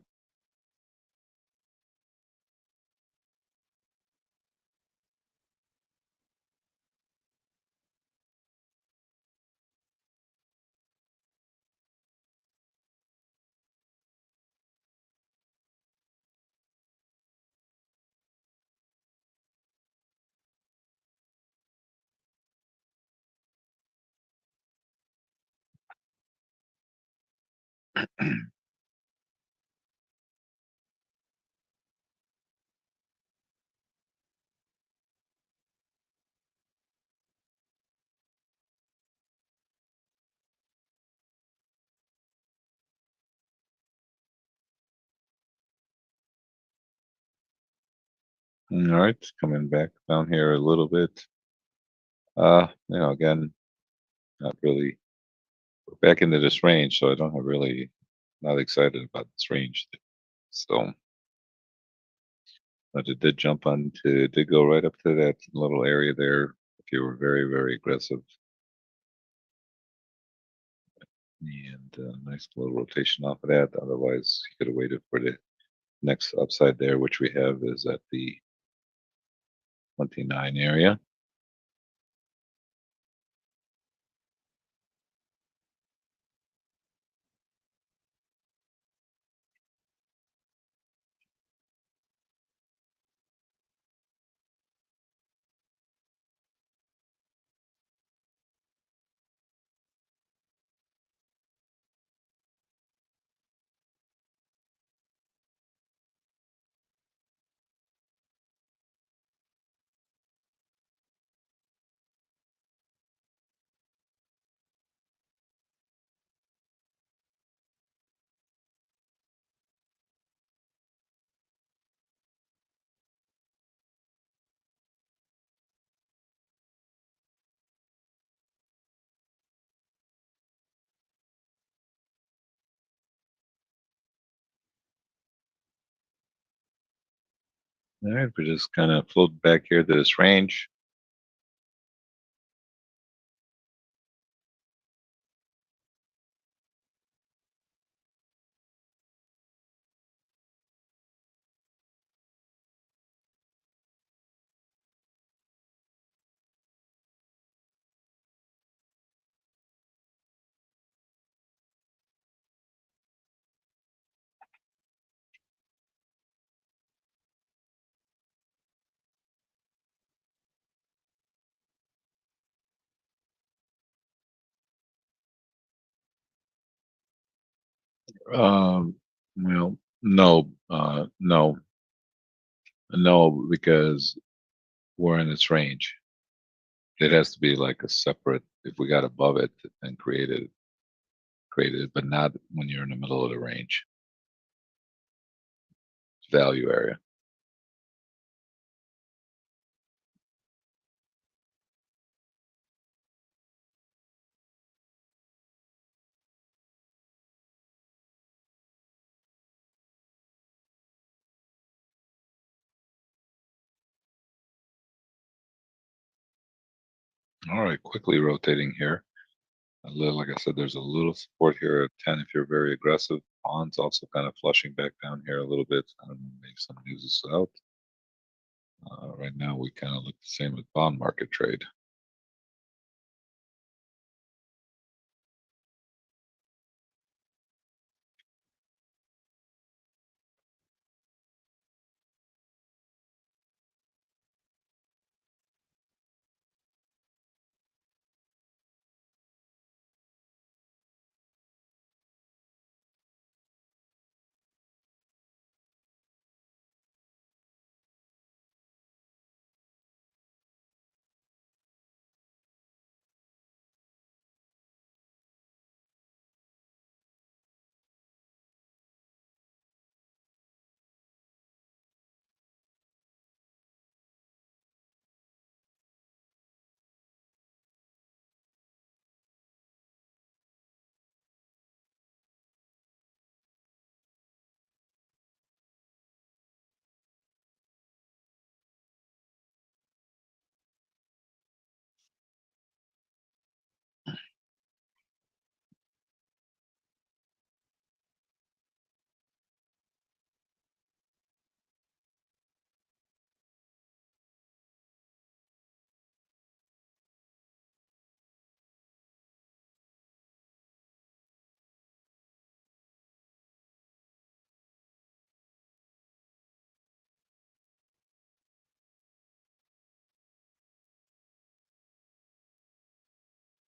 All right, coming back down here a little bit. Again, not really back into this range, so I don't have really not excited about this range. So, but it did jump onto, did go right up to that little area there. If you were very, very aggressive, and nice little rotation off of that. Otherwise, you could have waited for the next upside there, which we have is at the 29 area. All right, we just kind of float back here to this range. Um, well, no, no, because we're in its range. It has to be like a separate. If we got above it, then created, but not when you're in the middle of the range value area. All right, quickly rotating here. A little, like I said, there's a little support here at 10 if you're very aggressive. Bonds also kind of flushing back down here a little bit. I don't know, maybe some news is out. Right now, we kind of look the same with bond market trade.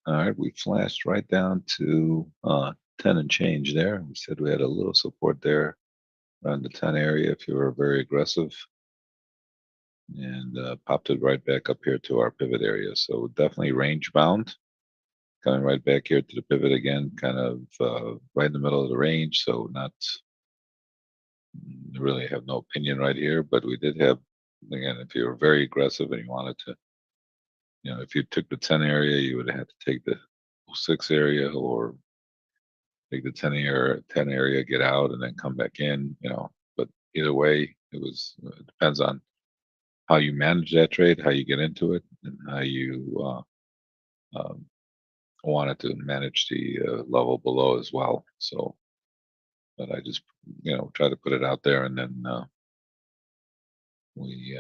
All right, we flashed right down to 10 and change there. We said we had a little support there around the 10 area if you were very aggressive, and popped it right back up here to our pivot area. So definitely range bound. Coming right back here to the pivot again, kind of right in the middle of the range. So not really have no opinion right here, but we did have, again, if you were very aggressive and you wanted to, if you took the 10 area, you would have to take the 6 area or take the 10 area, get out, and then come back in. But either way, it depends on how you manage that trade, how you get into it, and how you um, wanted to manage the level below as well. So, but I just try to put it out there, and then we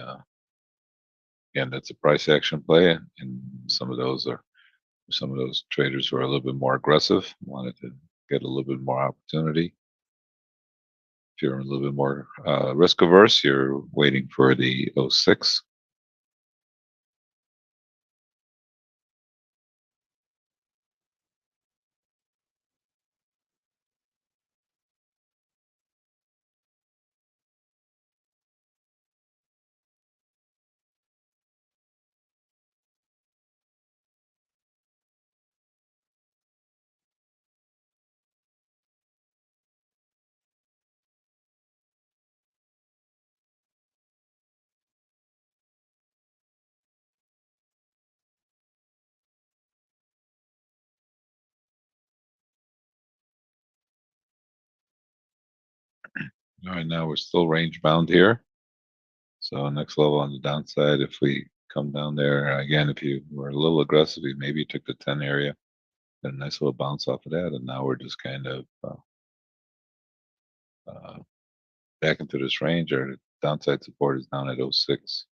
again, that's a price action play, and some of those traders who are a little bit more aggressive, wanted to get a little bit more opportunity. If you're a little bit more risk averse, you're waiting for the '06. All right, now we're still range bound here. So next level on the downside, if we come down there again, if you were a little aggressive, you maybe took the 10 area, got a nice little bounce off of that, and now we're just kind of uh, back into this range. Our downside support is down at '06.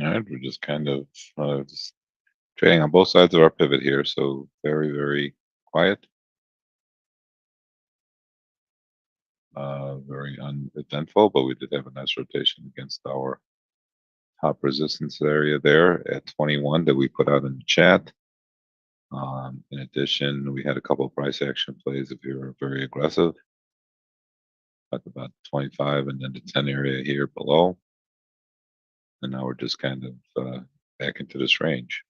All right, we're just kind of just trading on both sides of our pivot here, so very, very quiet, very uneventful, but we did have a nice rotation against our top resistance area there at 21 that we put out in the chat. In addition, we had a couple of price action plays if you were very aggressive at about 25 and then the 10 area here below. And now we're just kind of back into this range.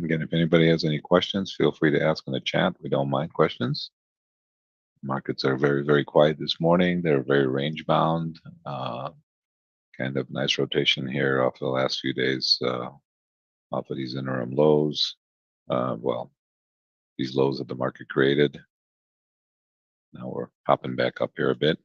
Again, if anybody has any questions, feel free to ask in the chat. We don't mind questions. Markets are very, very quiet this morning. They're very range bound. Kind of nice rotation here off the last few days, off of these interim lows. Well, these lows that the market created. Now we're popping back up here a bit.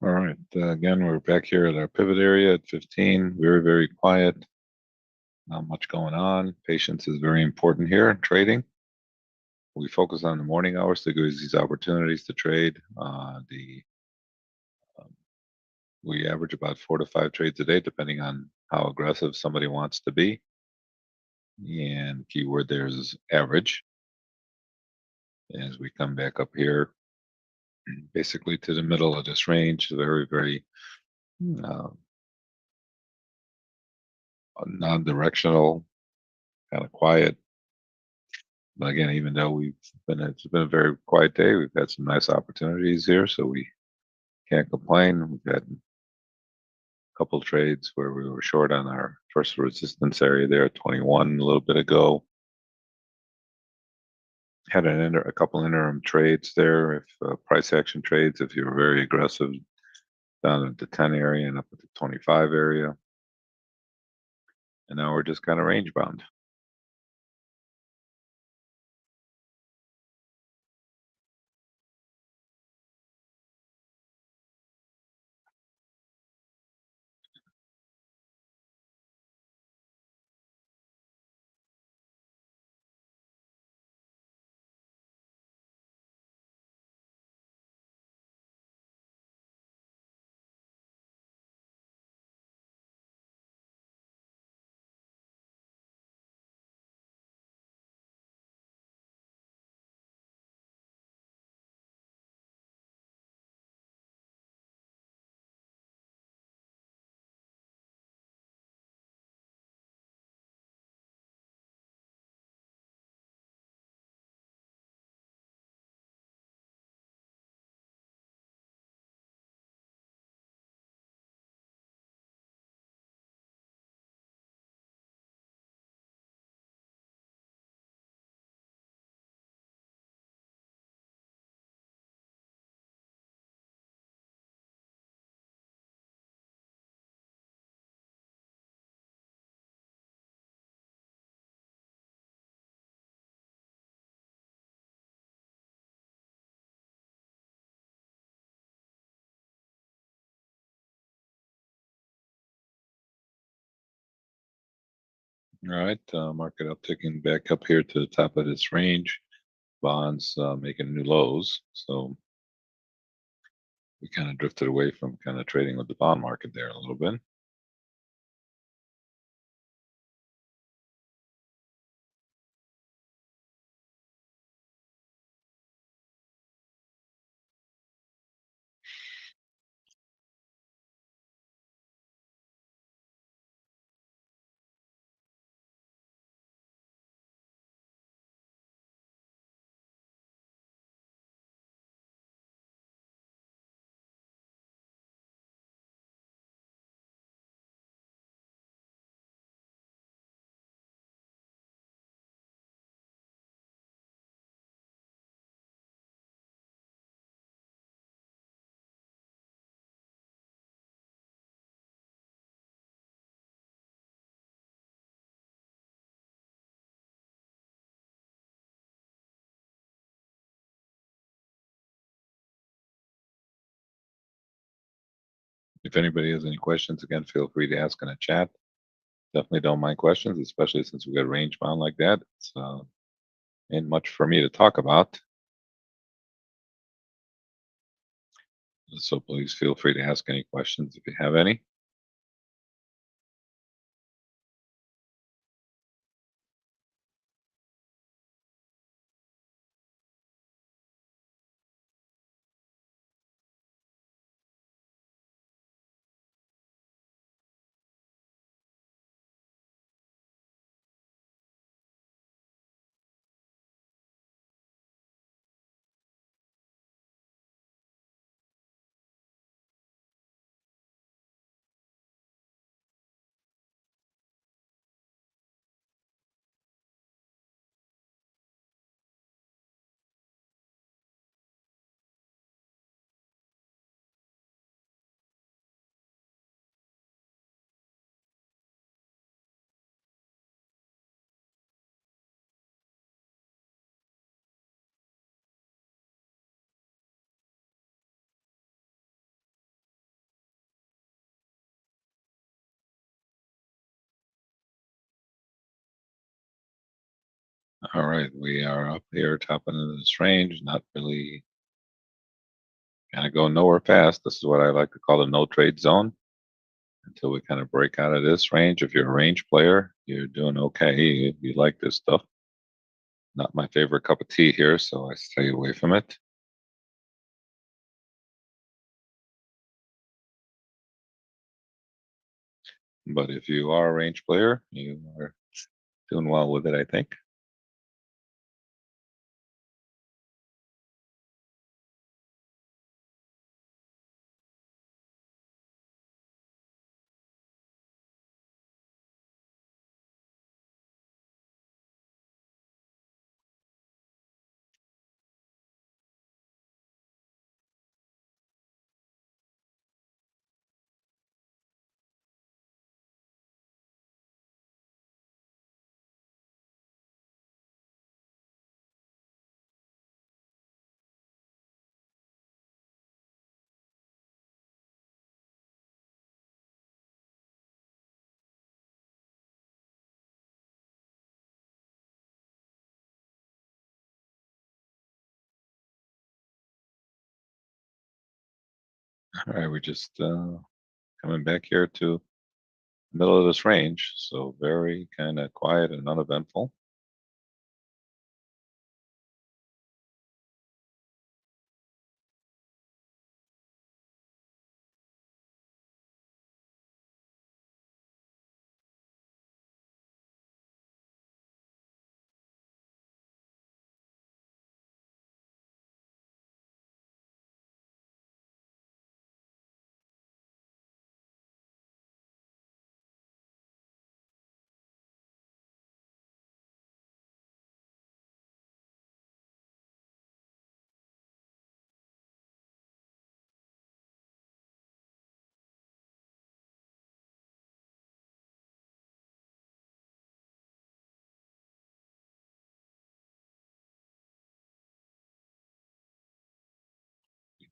All right. Again, we're back here at our pivot area at 15. Very, very quiet. Not much going on. Patience is very important here in trading. We focus on the morning hours to give us these opportunities to trade. We average about 4 to 5 trades a day, depending on how aggressive somebody wants to be. And keyword there is average. As we come back up here, basically to the middle of this range, very, very uh, non-directional, kind of quiet. But again, even though it's been a very quiet day, we've had some nice opportunities here, so we can't complain. We've had a couple trades where we were short on our first resistance area there at 21 a little bit ago. Had a couple interim trades there. If price action trades, if you were very aggressive down at the 10 area and up at the 25 area. And now we're just kind of range bound. All right, market upticking back up here to the top of this range. Bonds making new lows. So we kind of drifted away from kind of trading with the bond market there a little bit. If anybody has any questions, again, feel free to ask in the chat. Definitely don't mind questions, especially since we got range bound like that. It's ain't much for me to talk about. So please feel free to ask any questions if you have any. All right, we are up here topping into this range, not really kind of going nowhere fast. This is what I like to call the no trade zone until we kind of break out of this range. If you're a range player, you're doing okay. You like this stuff. Not my favorite cup of tea here, so I stay away from it. But if you are a range player, you are doing well with it, I think. All right, we're just coming back here to the middle of this range, so very kind of quiet and uneventful.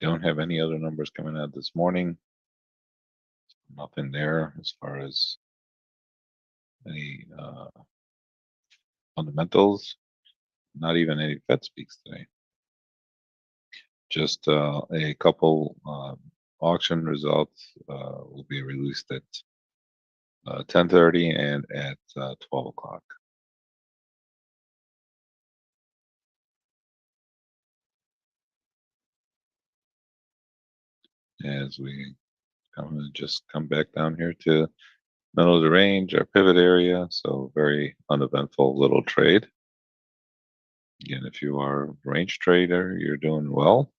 We don't have any other numbers coming out this morning. Nothing there as far as any fundamentals. Not even any Fed speaks today. Just a couple auction results will be released at 10:30 and at 12 o'clock. As we just come back down here to middle of the range, our pivot area. So very uneventful little trade. Again, if you are a range trader, you're doing well.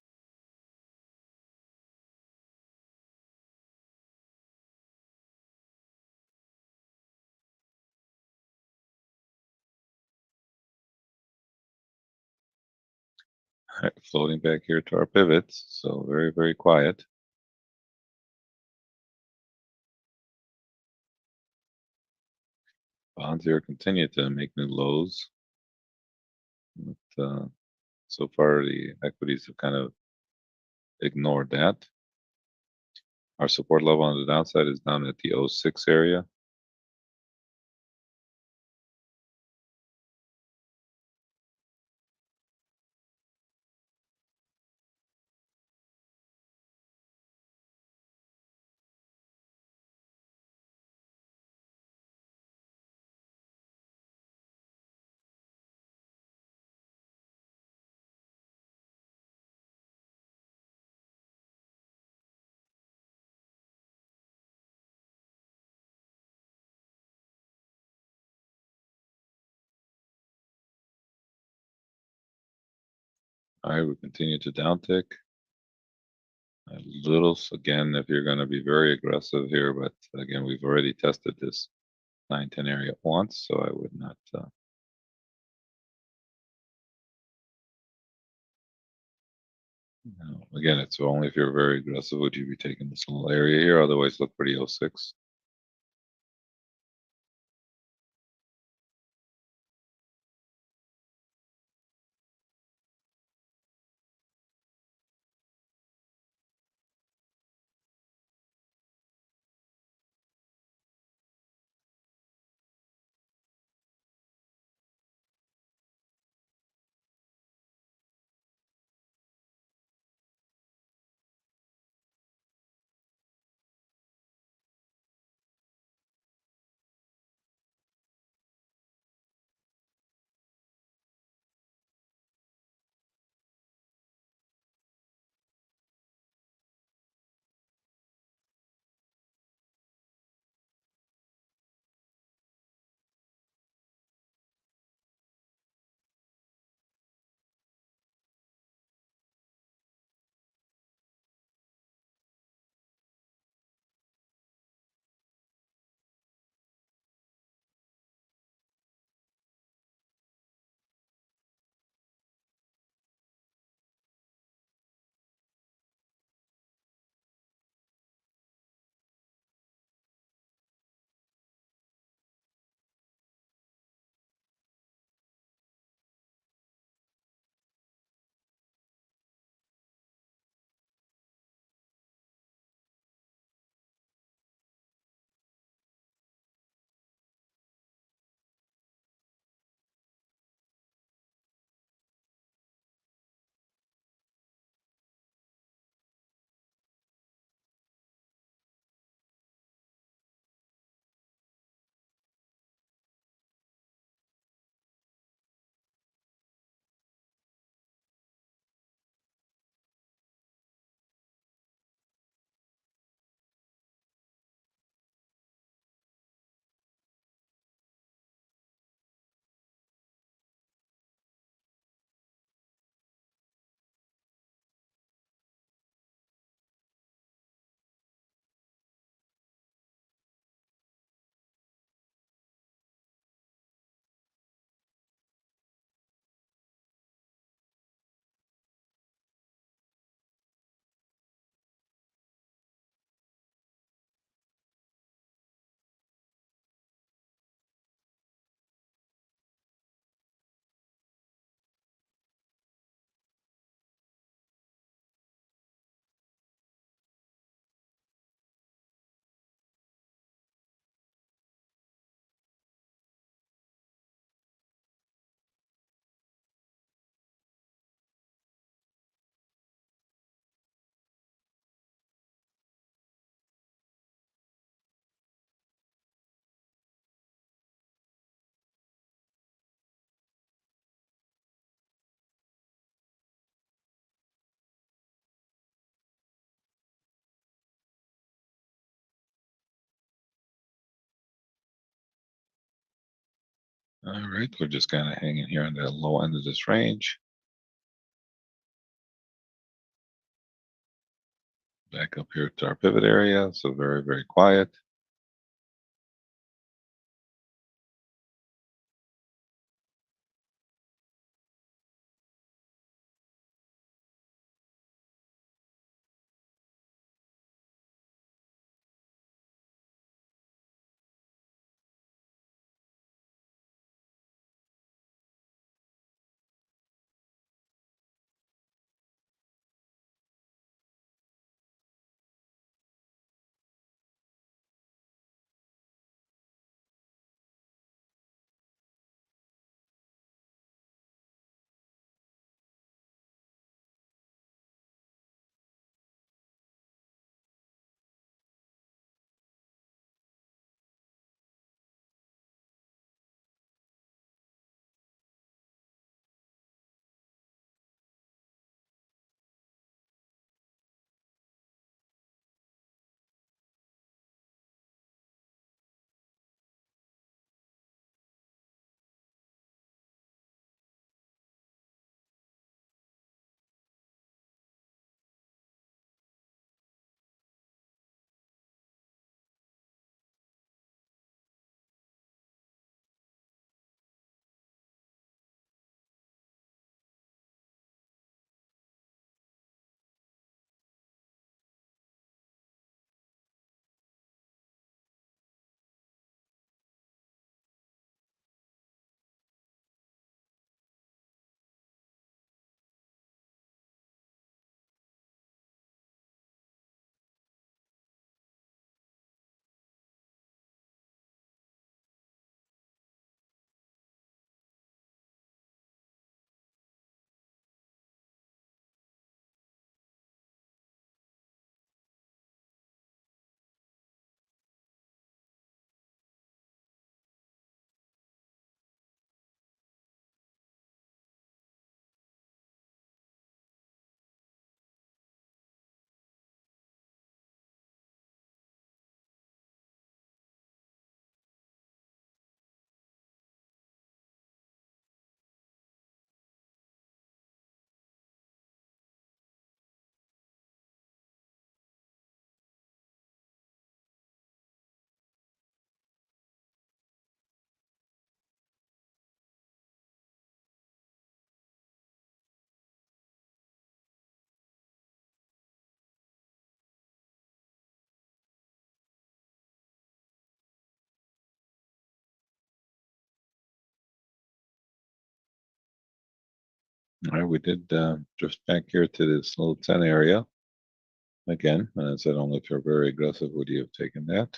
All right, floating back here to our pivots. So very, very quiet. Bonds here continue to make new lows. But, so far, the equities have kind of ignored that. Our support level on the downside is down at the 06 area. All right, we continue to downtick. A little, again, if you're going to be very aggressive here, but again, we've already tested this 9-10 area once, so I would not. Again, it's only if you're very aggressive would you be taking this little area here. Otherwise, look for the 06. All right, we're just kind of hanging here on the low end of this range. Back up here to our pivot area, so very, very quiet. All right, we did drift back here to this little 10 area again. And I said, only if you're very aggressive would you have taken that.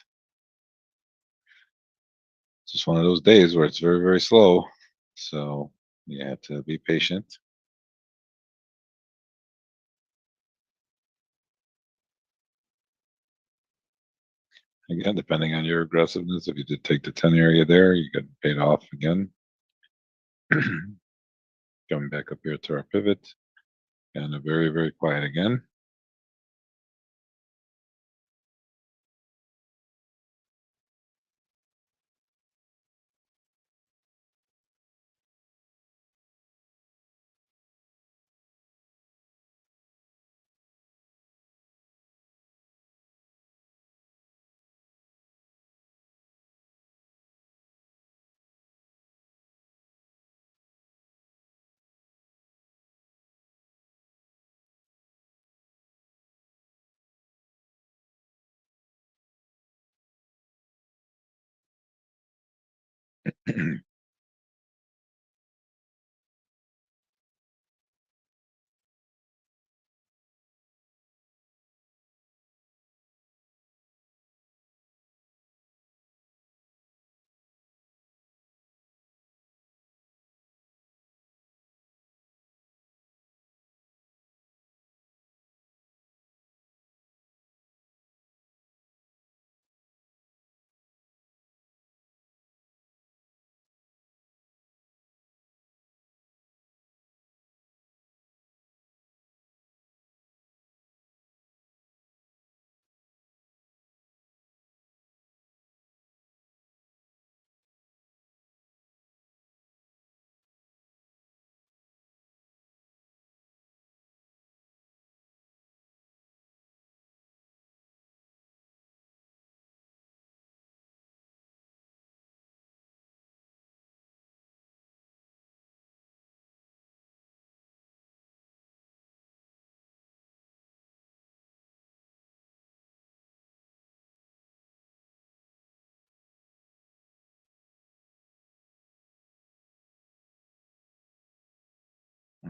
It's just one of those days where it's very, very slow. So you have to be patient. Again, depending on your aggressiveness, if you did take the 10 area there, you get paid off again. Coming back up here to our pivot. And a very, very quiet again.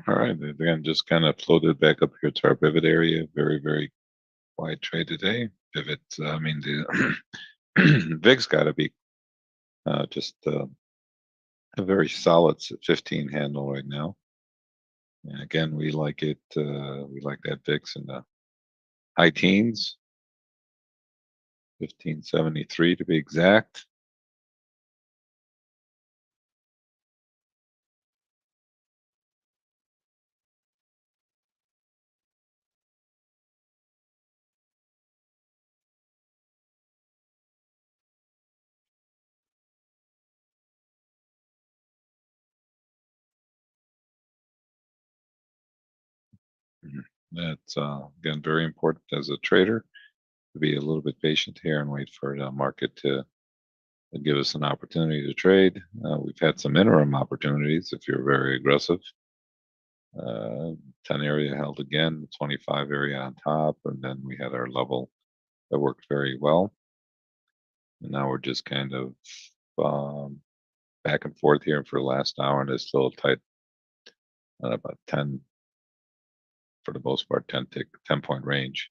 All right, again, just kind of floated back up here to our pivot area. Very, very quiet trade today. Pivot, I mean, the VIX got to be just a very solid 15 handle right now. And again, we like it. We like that VIX in the high teens, 1573 to be exact. That's again very important as a trader to be a little bit patient here and wait for the market to give us an opportunity to trade. We've had some interim opportunities if you're very aggressive. 10 area held again, 25 area on top, and then we had our level that worked very well. And now we're just kind of back and forth here for the last hour, and it's still tight at about 10, for the most part, 10 tick, 10-point range.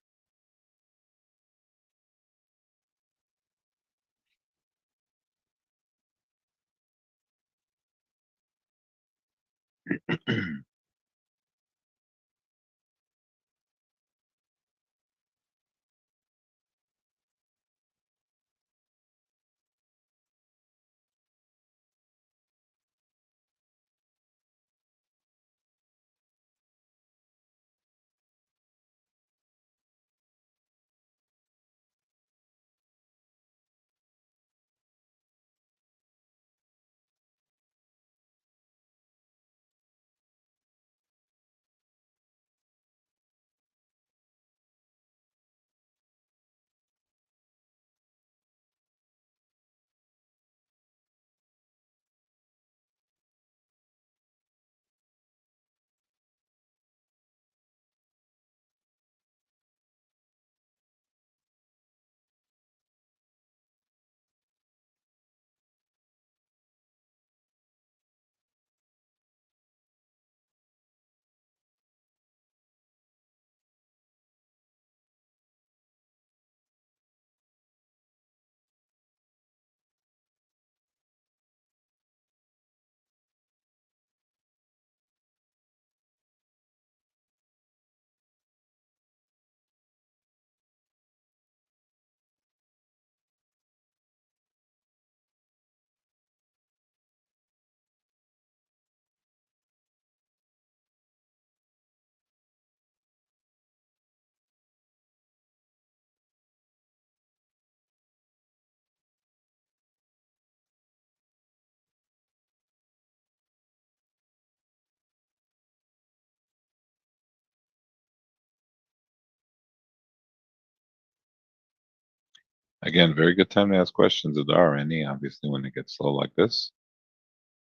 Again, very good time to ask questions if there are any. Obviously, when it gets slow like this,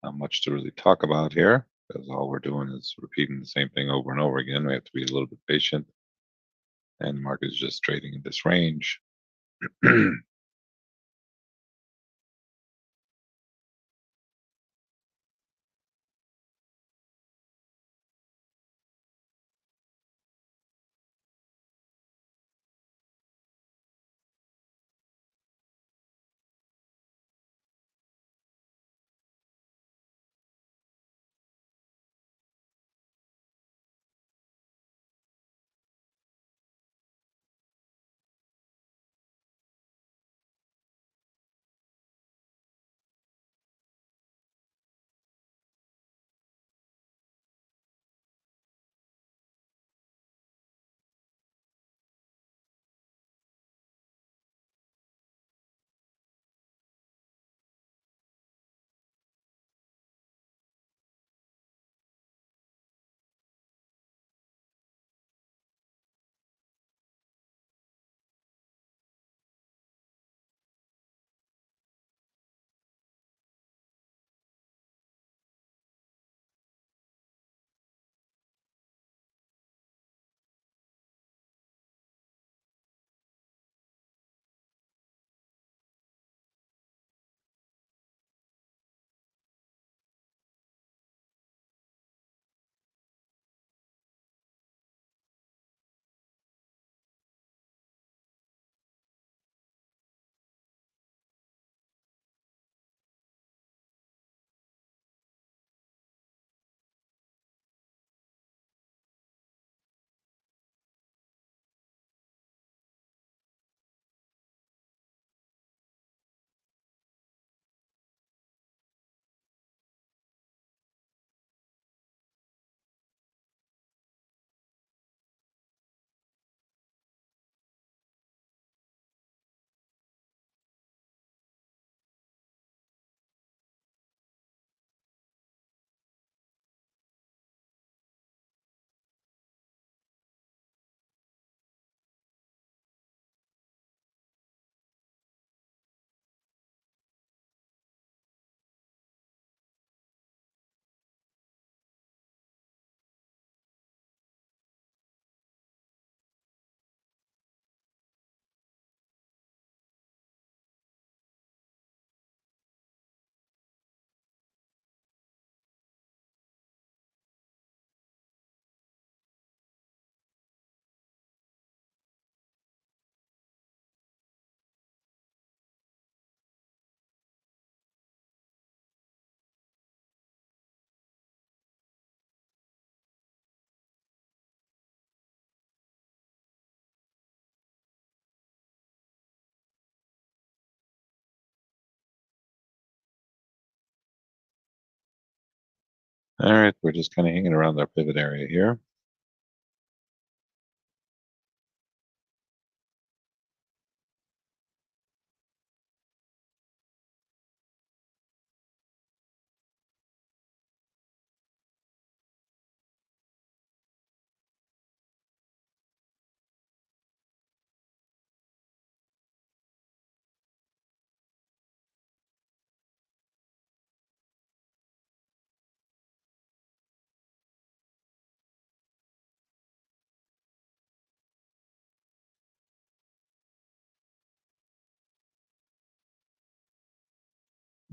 not much to really talk about here because all we're doing is repeating the same thing over and over again. We have to be a little bit patient, and the market is just trading in this range. All right, we're just kind of hanging around our pivot area here.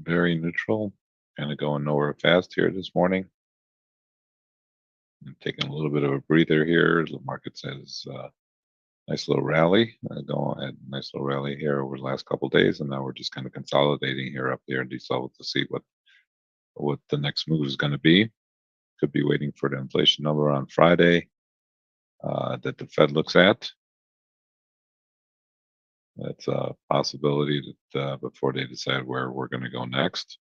Very neutral, kind of going nowhere fast here this morning. I'm taking a little bit of a breather here. The market says nice little rally, going at nice little rally here over the last couple of days, and now we're just kind of consolidating here up there in these levels to see what the next move is going to be. Could be waiting for the inflation number on Friday that the Fed looks at. That's a possibility that before they decide where we're going to go next.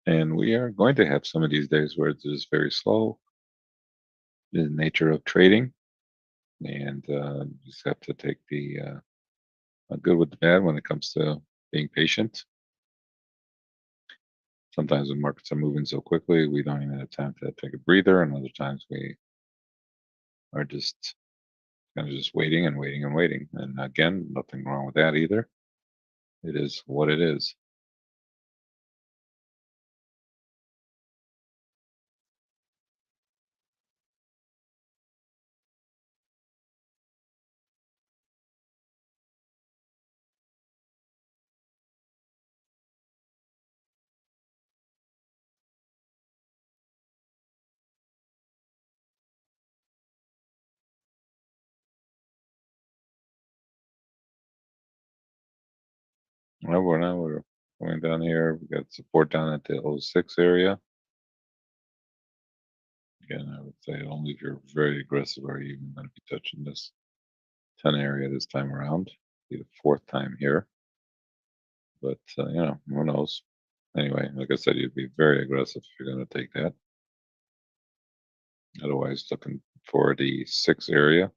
And we are going to have some of these days where it's just very slow, the nature of trading. And you just have to take the good with the bad when it comes to being patient. Sometimes when markets are moving so quickly, we don't even have time to take a breather. And other times we are just kind of just waiting and waiting and waiting. And again, nothing wrong with that either. It is what it is. Well, we're going down here. We got support down at the '06 area. Again, I would say only if you're very aggressive are you even going to be touching this 10 area this time around. Be the fourth time here, but who knows? Anyway, like I said, you'd be very aggressive if you're going to take that. Otherwise, looking for the 6 area.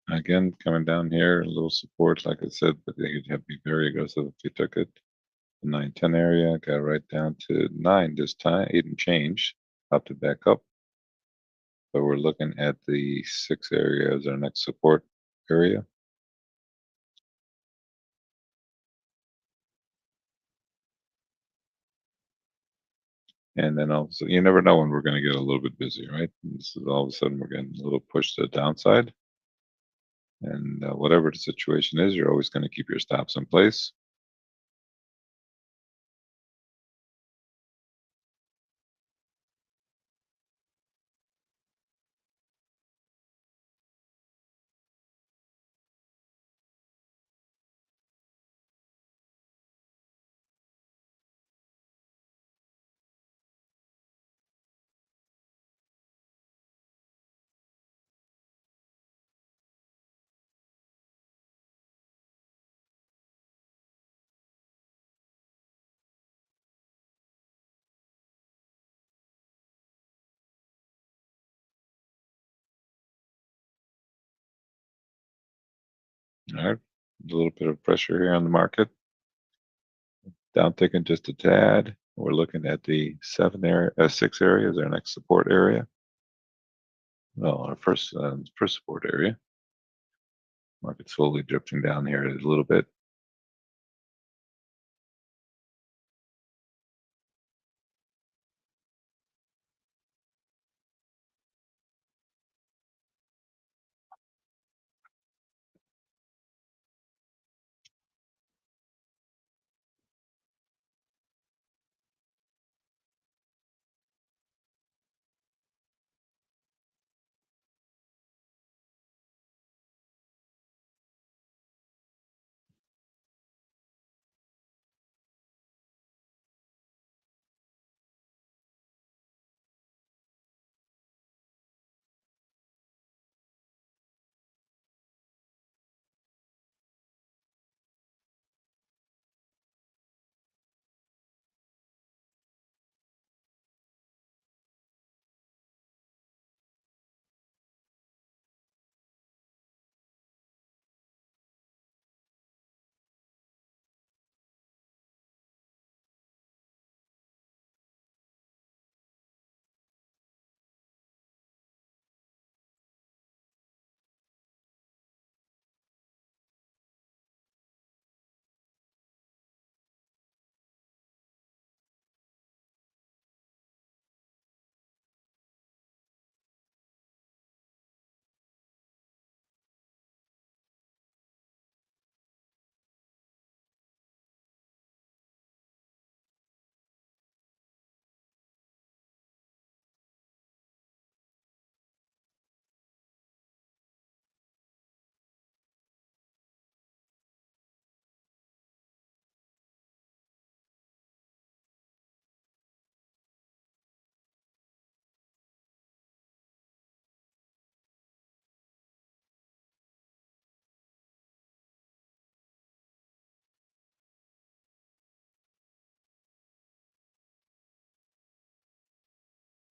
Again, coming down here, a little support, like I said, but you'd have to be very aggressive if you took it. The 9-10 area got right down to 9 this time, 8 and change, popped it back up. But we're looking at the 6 area as our next support area. And then all of a sudden, you never know when we're going to get a little bit busy, right? This is all of a sudden we're getting a little push to the downside. And whatever the situation is, you're always going to keep your stops in place. All right, a little bit of pressure here on the market. Down ticking just a tad. We're looking at the 6 area as our next support area. Well, our first support area. Market slowly drifting down here a little bit.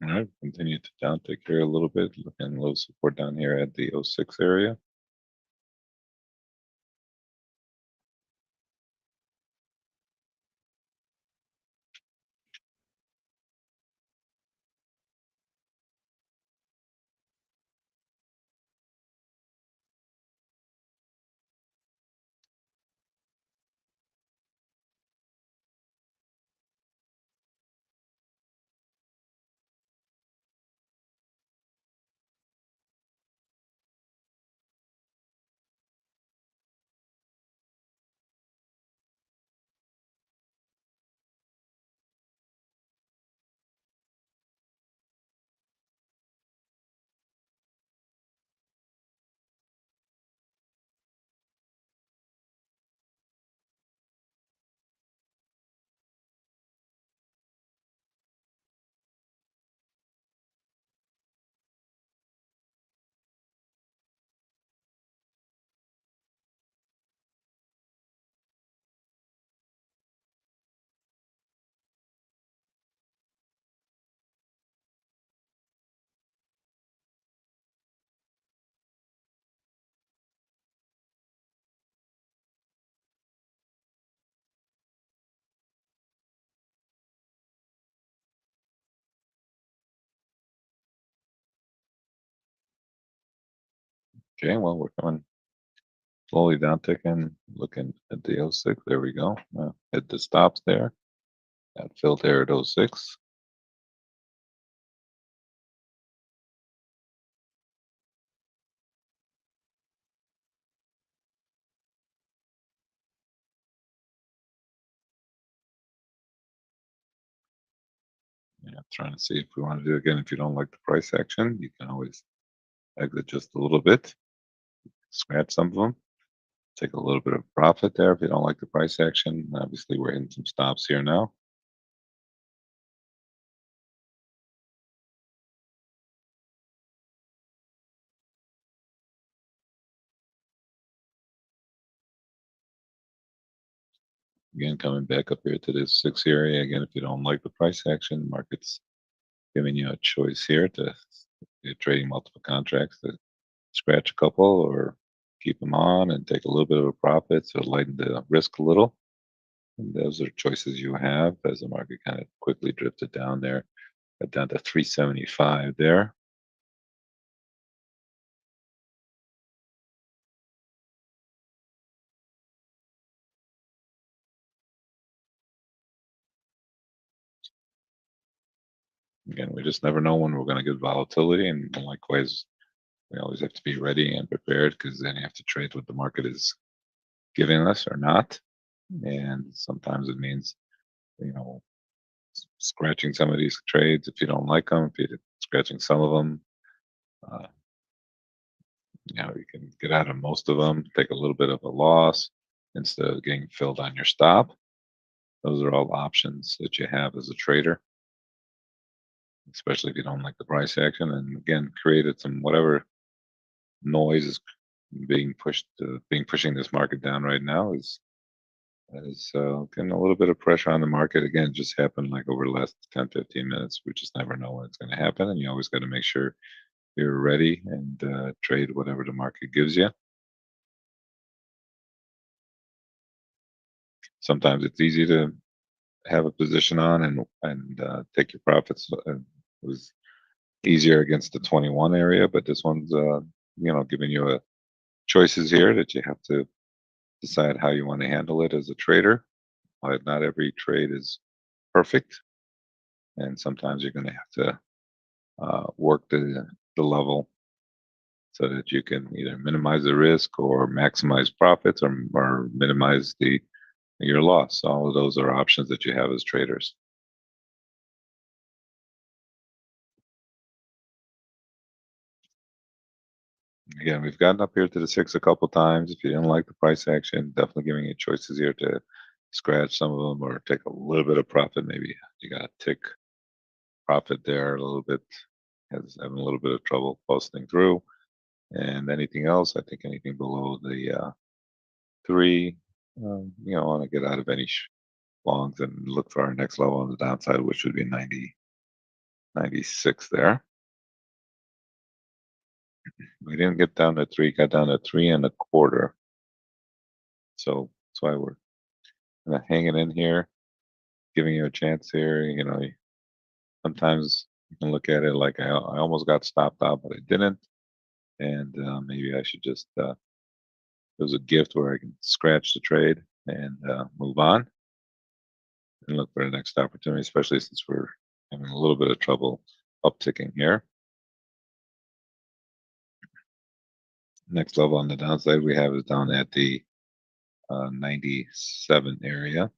All right, continue to down tick here a little bit, looking low support down here at the 06 area. Okay, well, we're coming slowly down ticking, looking at the 06. There we go. Hit the stops there. Got filled there at 06. Yeah, trying to see if we want to do it again. If you don't like the price action, you can always exit just a little bit, scratch some of them, take a little bit of profit there if you don't like the price action. Obviously, we're hitting some stops here now. Again, coming back up here to this 6 area. Again, if you don't like the price action, market's giving you a choice here to you're trading multiple contracts to scratch a couple or keep them on and take a little bit of a profit to lighten the risk a little. And those are choices you have as the market kind of quickly drifted down there, got down to 375 there. Again, we just never know when we're going to get volatility, and likewise, we always have to be ready and prepared because then you have to trade what the market is giving us or not. And sometimes it means, you know, scratching some of these trades if you don't like them, if you're scratching some of them. Uh, you can get out of most of them, take a little bit of a loss instead of getting filled on your stop. Those are all options that you have as a trader, especially if you don't like the price action. And again, created some whatever noise is being pushing this market down right now is getting a little bit of pressure on the market. Again, it just happened like over the last 10, 15 minutes. We just never know when it's going to happen. And you always got to make sure you're ready and trade whatever the market gives you. Sometimes it's easy to have a position on and take your profits. It was easier against the 21 area, but this one's giving you a choices here that you have to decide how you want to handle it as a trader. Not every trade is perfect, and sometimes you're going to have to work the level so that you can either minimize the risk or maximize profits or minimize your loss. All of those are options that you have as traders. Again, we've gotten up here to the 6 a couple times. If you didn't like the price action, definitely giving you choices here to scratch some of them or take a little bit of profit. Maybe you got a tick profit there a little bit, having a little bit of trouble posting through. And anything else, I think anything below the 3, I want to get out of any longs and look for our next level on the downside, which would be 90 96 there. We didn't get down to 3, got down to 3.25. So that's why we're kind of hanging in here, giving you a chance here. Sometimes you can look at it like I almost got stopped out, but I didn't. And maybe I should just, it was a gift where I can scratch the trade and move on and look for the next opportunity, especially since we're having a little bit of trouble upticking here. Next level on the downside we have is down at the 97 area.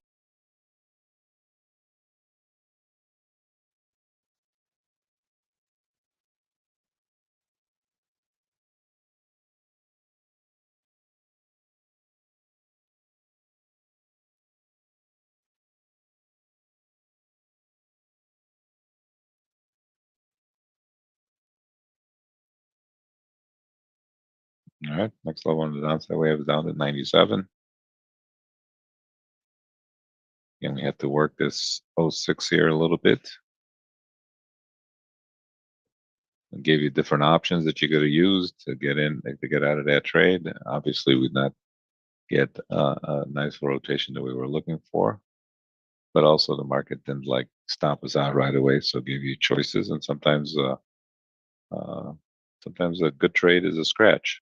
All right, next level on the downside we have is down at 97. Again, we have to work this 06 here a little bit. And gave you different options that you could have used to get in, to get out of that trade. Obviously, we'd not get a nice rotation that we were looking for, but also the market didn't like stomp us out right away, so give you choices. And uh, sometimes a good trade is a scratch.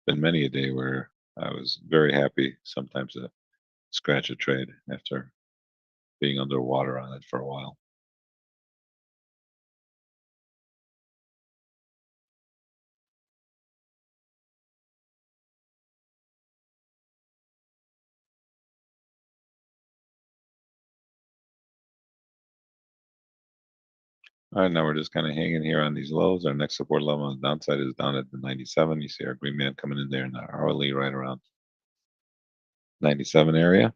Been many a day where I was very happy sometimes to scratch a trade after being underwater on it for a while. All right, now we're just kind of hanging here on these lows. Our next support level on the downside is down at the 97. You see our green man coming in there in the hourly right around 97 area.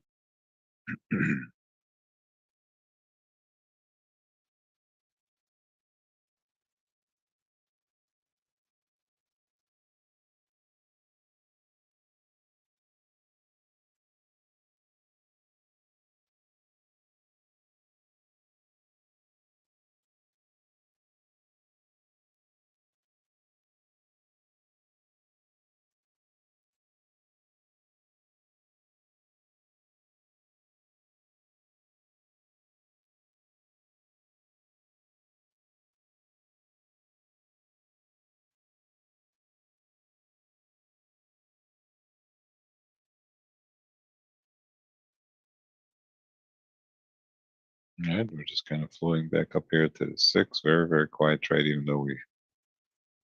All right, we're just kind of floating back up here to the 6. Very, very quiet trade, even though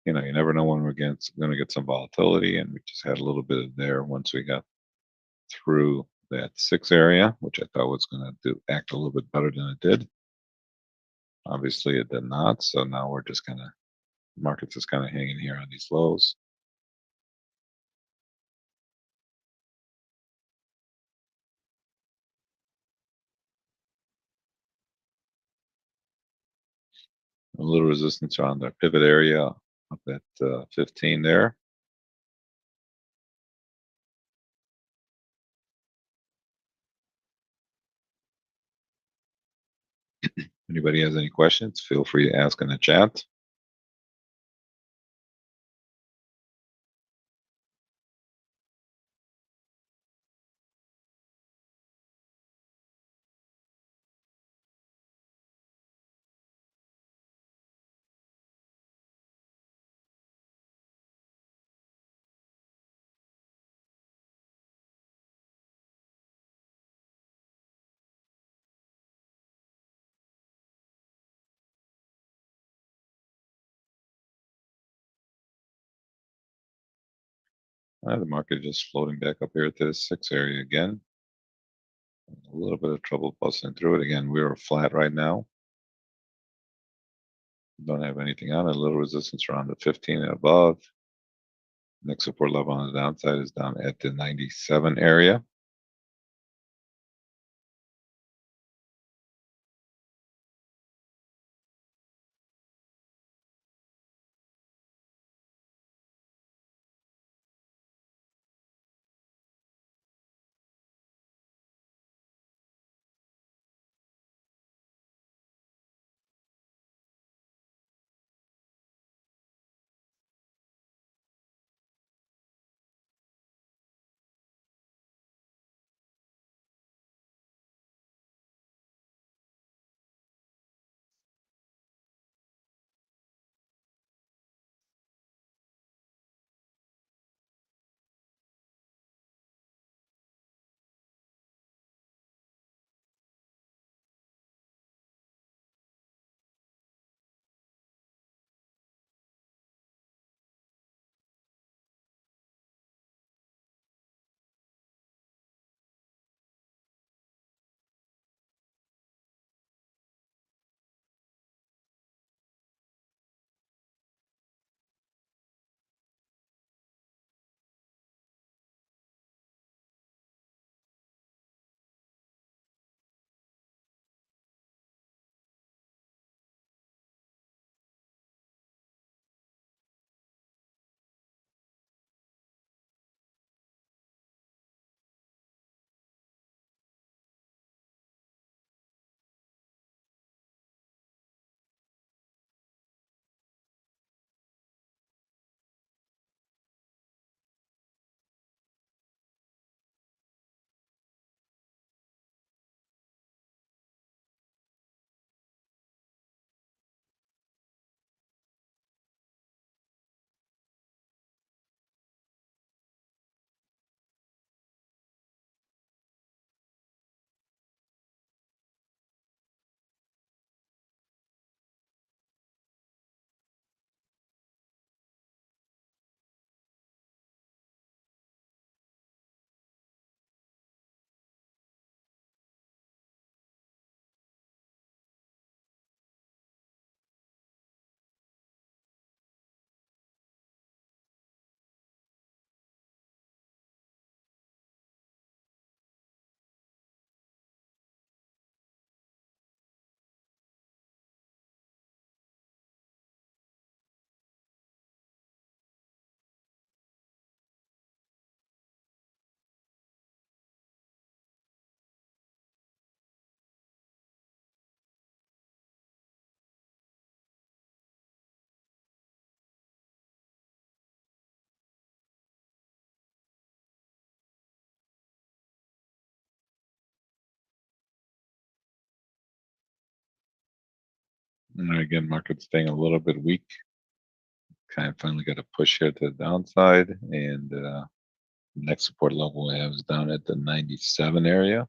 you never know when we're going to get some volatility, and we just had a little bit of there once we got through that 6 area, which I thought was going to act a little bit better than it did. Obviously, it did not. So now we're just kind of markets is kind of hanging here on these lows. A little resistance around the pivot area up at 15 there. Anybody has any questions, feel free to ask in the chat. The market just floating back up here to the 6 area again. A little bit of trouble busting through it. Again, we're flat right now. Don't have anything on it. A little resistance around the 15 and above. Next support level on the downside is down at the 97 area. And again, market staying a little bit weak. Kind of finally got a push here to the downside, and next support level we have is down at the 97 area.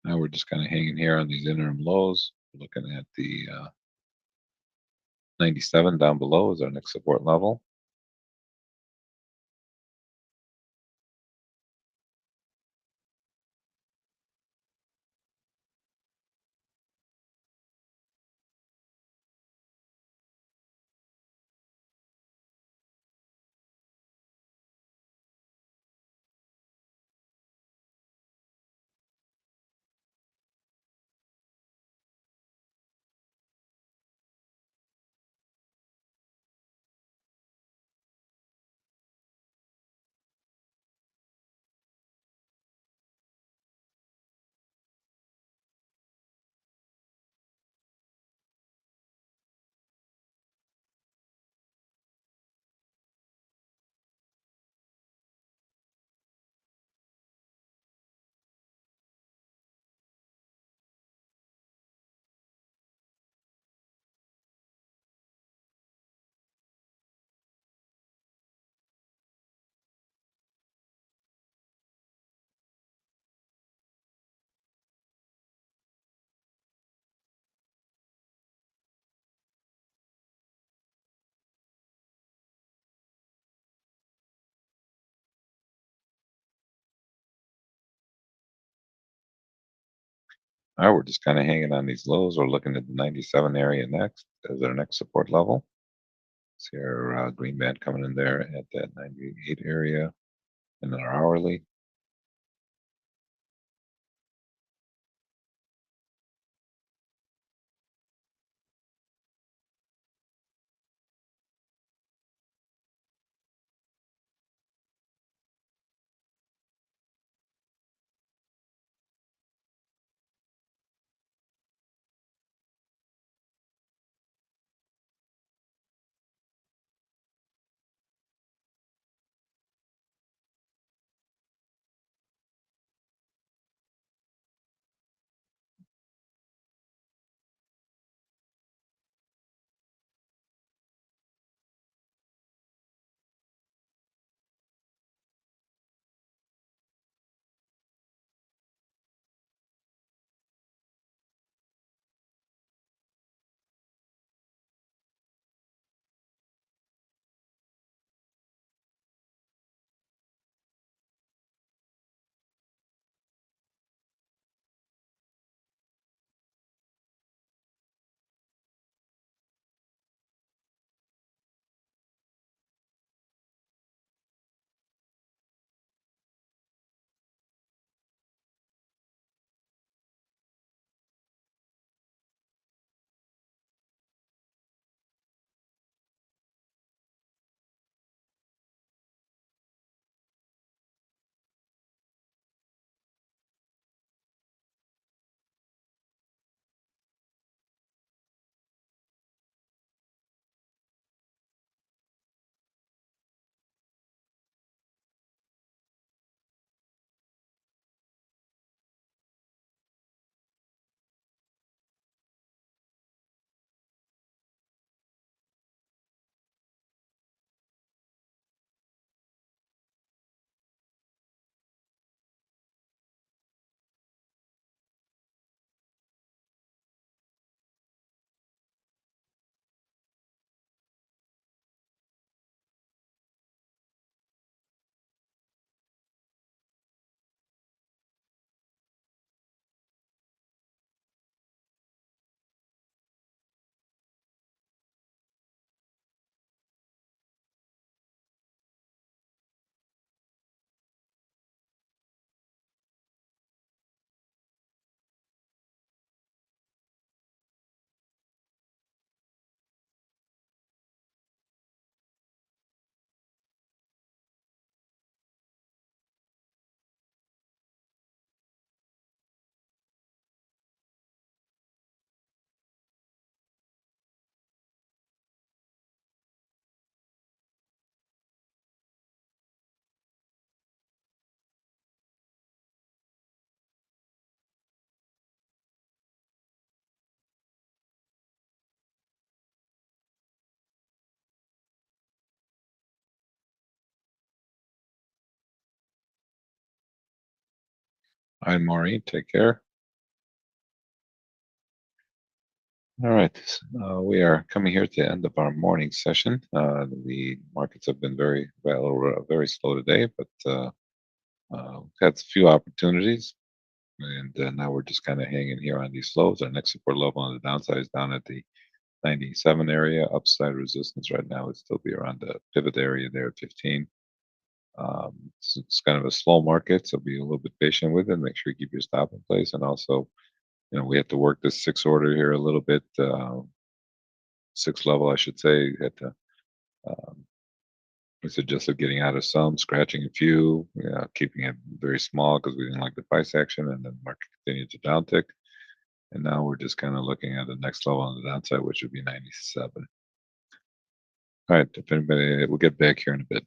Now we're just kind of hanging here on these interim lows. Looking at the 97 down below is our next support level. All right, we're just kind of hanging on these lows. We're looking at the 97 area next as our next support level. See our green band coming in there at that 98 area, and then our hourly. Hi, Maureen. Take care. All right. We are coming here to the end of our morning session. The markets have been very slow today, but we've had a few opportunities. And now we're just kind of hanging here on these lows. Our next support level on the downside is down at the 97 area. Upside resistance right now would still be around the pivot area there at 15. It's kind of a slow market, so be a little bit patient with it. Make sure you keep your stop in place, and also, we have to work this six order here a little bit. Six level, I should say. Had to. Um, we suggested getting out of some, scratching a few, keeping it very small because we didn't like the price action, and then the market continued to downtick. And now we're just kind of looking at the next level on the downside, which would be 97. All right, if anybody, we'll get back here in a bit.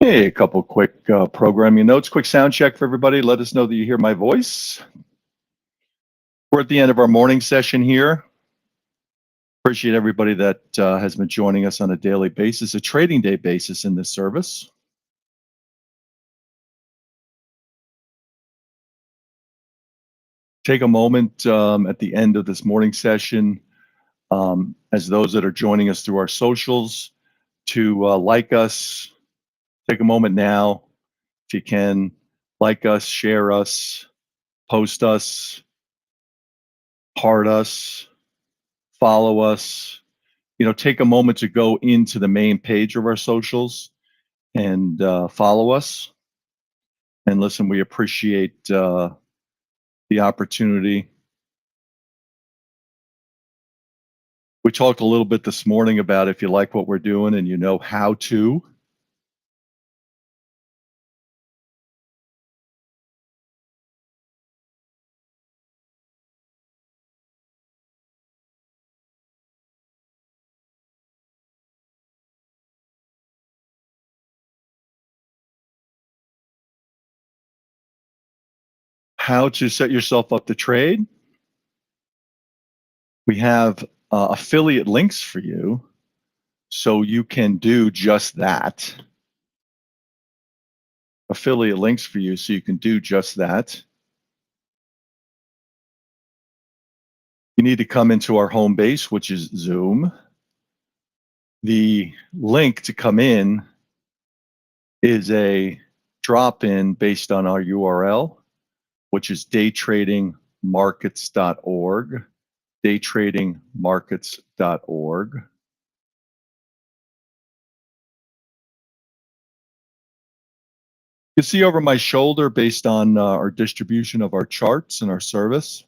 Hey, a couple quick programming notes, quick sound check for everybody. Let us know that you hear my voice. We're at the end of our morning session here. Appreciate everybody that has been joining us on a daily basis, a trading day basis in this service. Take a moment at the end of this morning session, as those that are joining us through our socials, to like us. Take a moment now, if you can, like us, share us, post us, heart us, follow us. Take a moment to go into the main page of our socials and follow us. And listen, we appreciate the opportunity. We talked a little bit this morning about if you like what we're doing and you know how to. How to set yourself up to trade. We have affiliate links for you so you can do just that. Affiliate links for you so you can do just that. You need to come into our home base, which is Zoom. The link to come in is a drop-in based on our URL, which is DayTradingMarkets.org. DayTradingMarkets.org. You can see over my shoulder, based on our distribution of our charts and our service,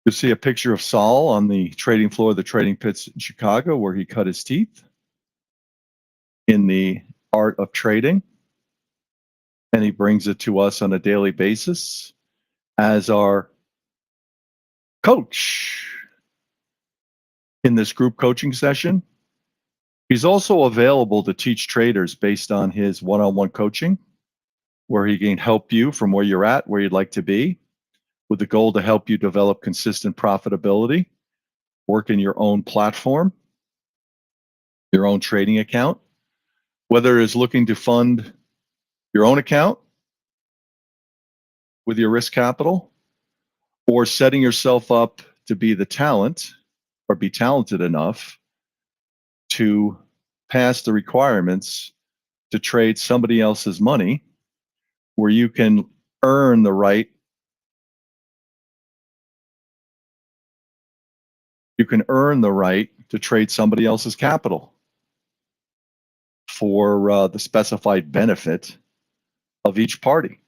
you'll see a picture of Saul on the trading floor of the trading pits in Chicago, where he cut his teeth in the art of trading. And he brings it to us on a daily basis as our coach in this group coaching session. He's also available to teach traders based on his one-on-one coaching, where he can help you from where you're at, where you'd like to be, with the goal to help you develop consistent profitability, work in your own platform, your own trading account, whether it's looking to fund your own account with your risk capital, or setting yourself up to be the talent or be talented enough to pass the requirements to trade somebody else's money, where you can earn the right. You can earn the right to trade somebody else's capital for the specified benefit of each party.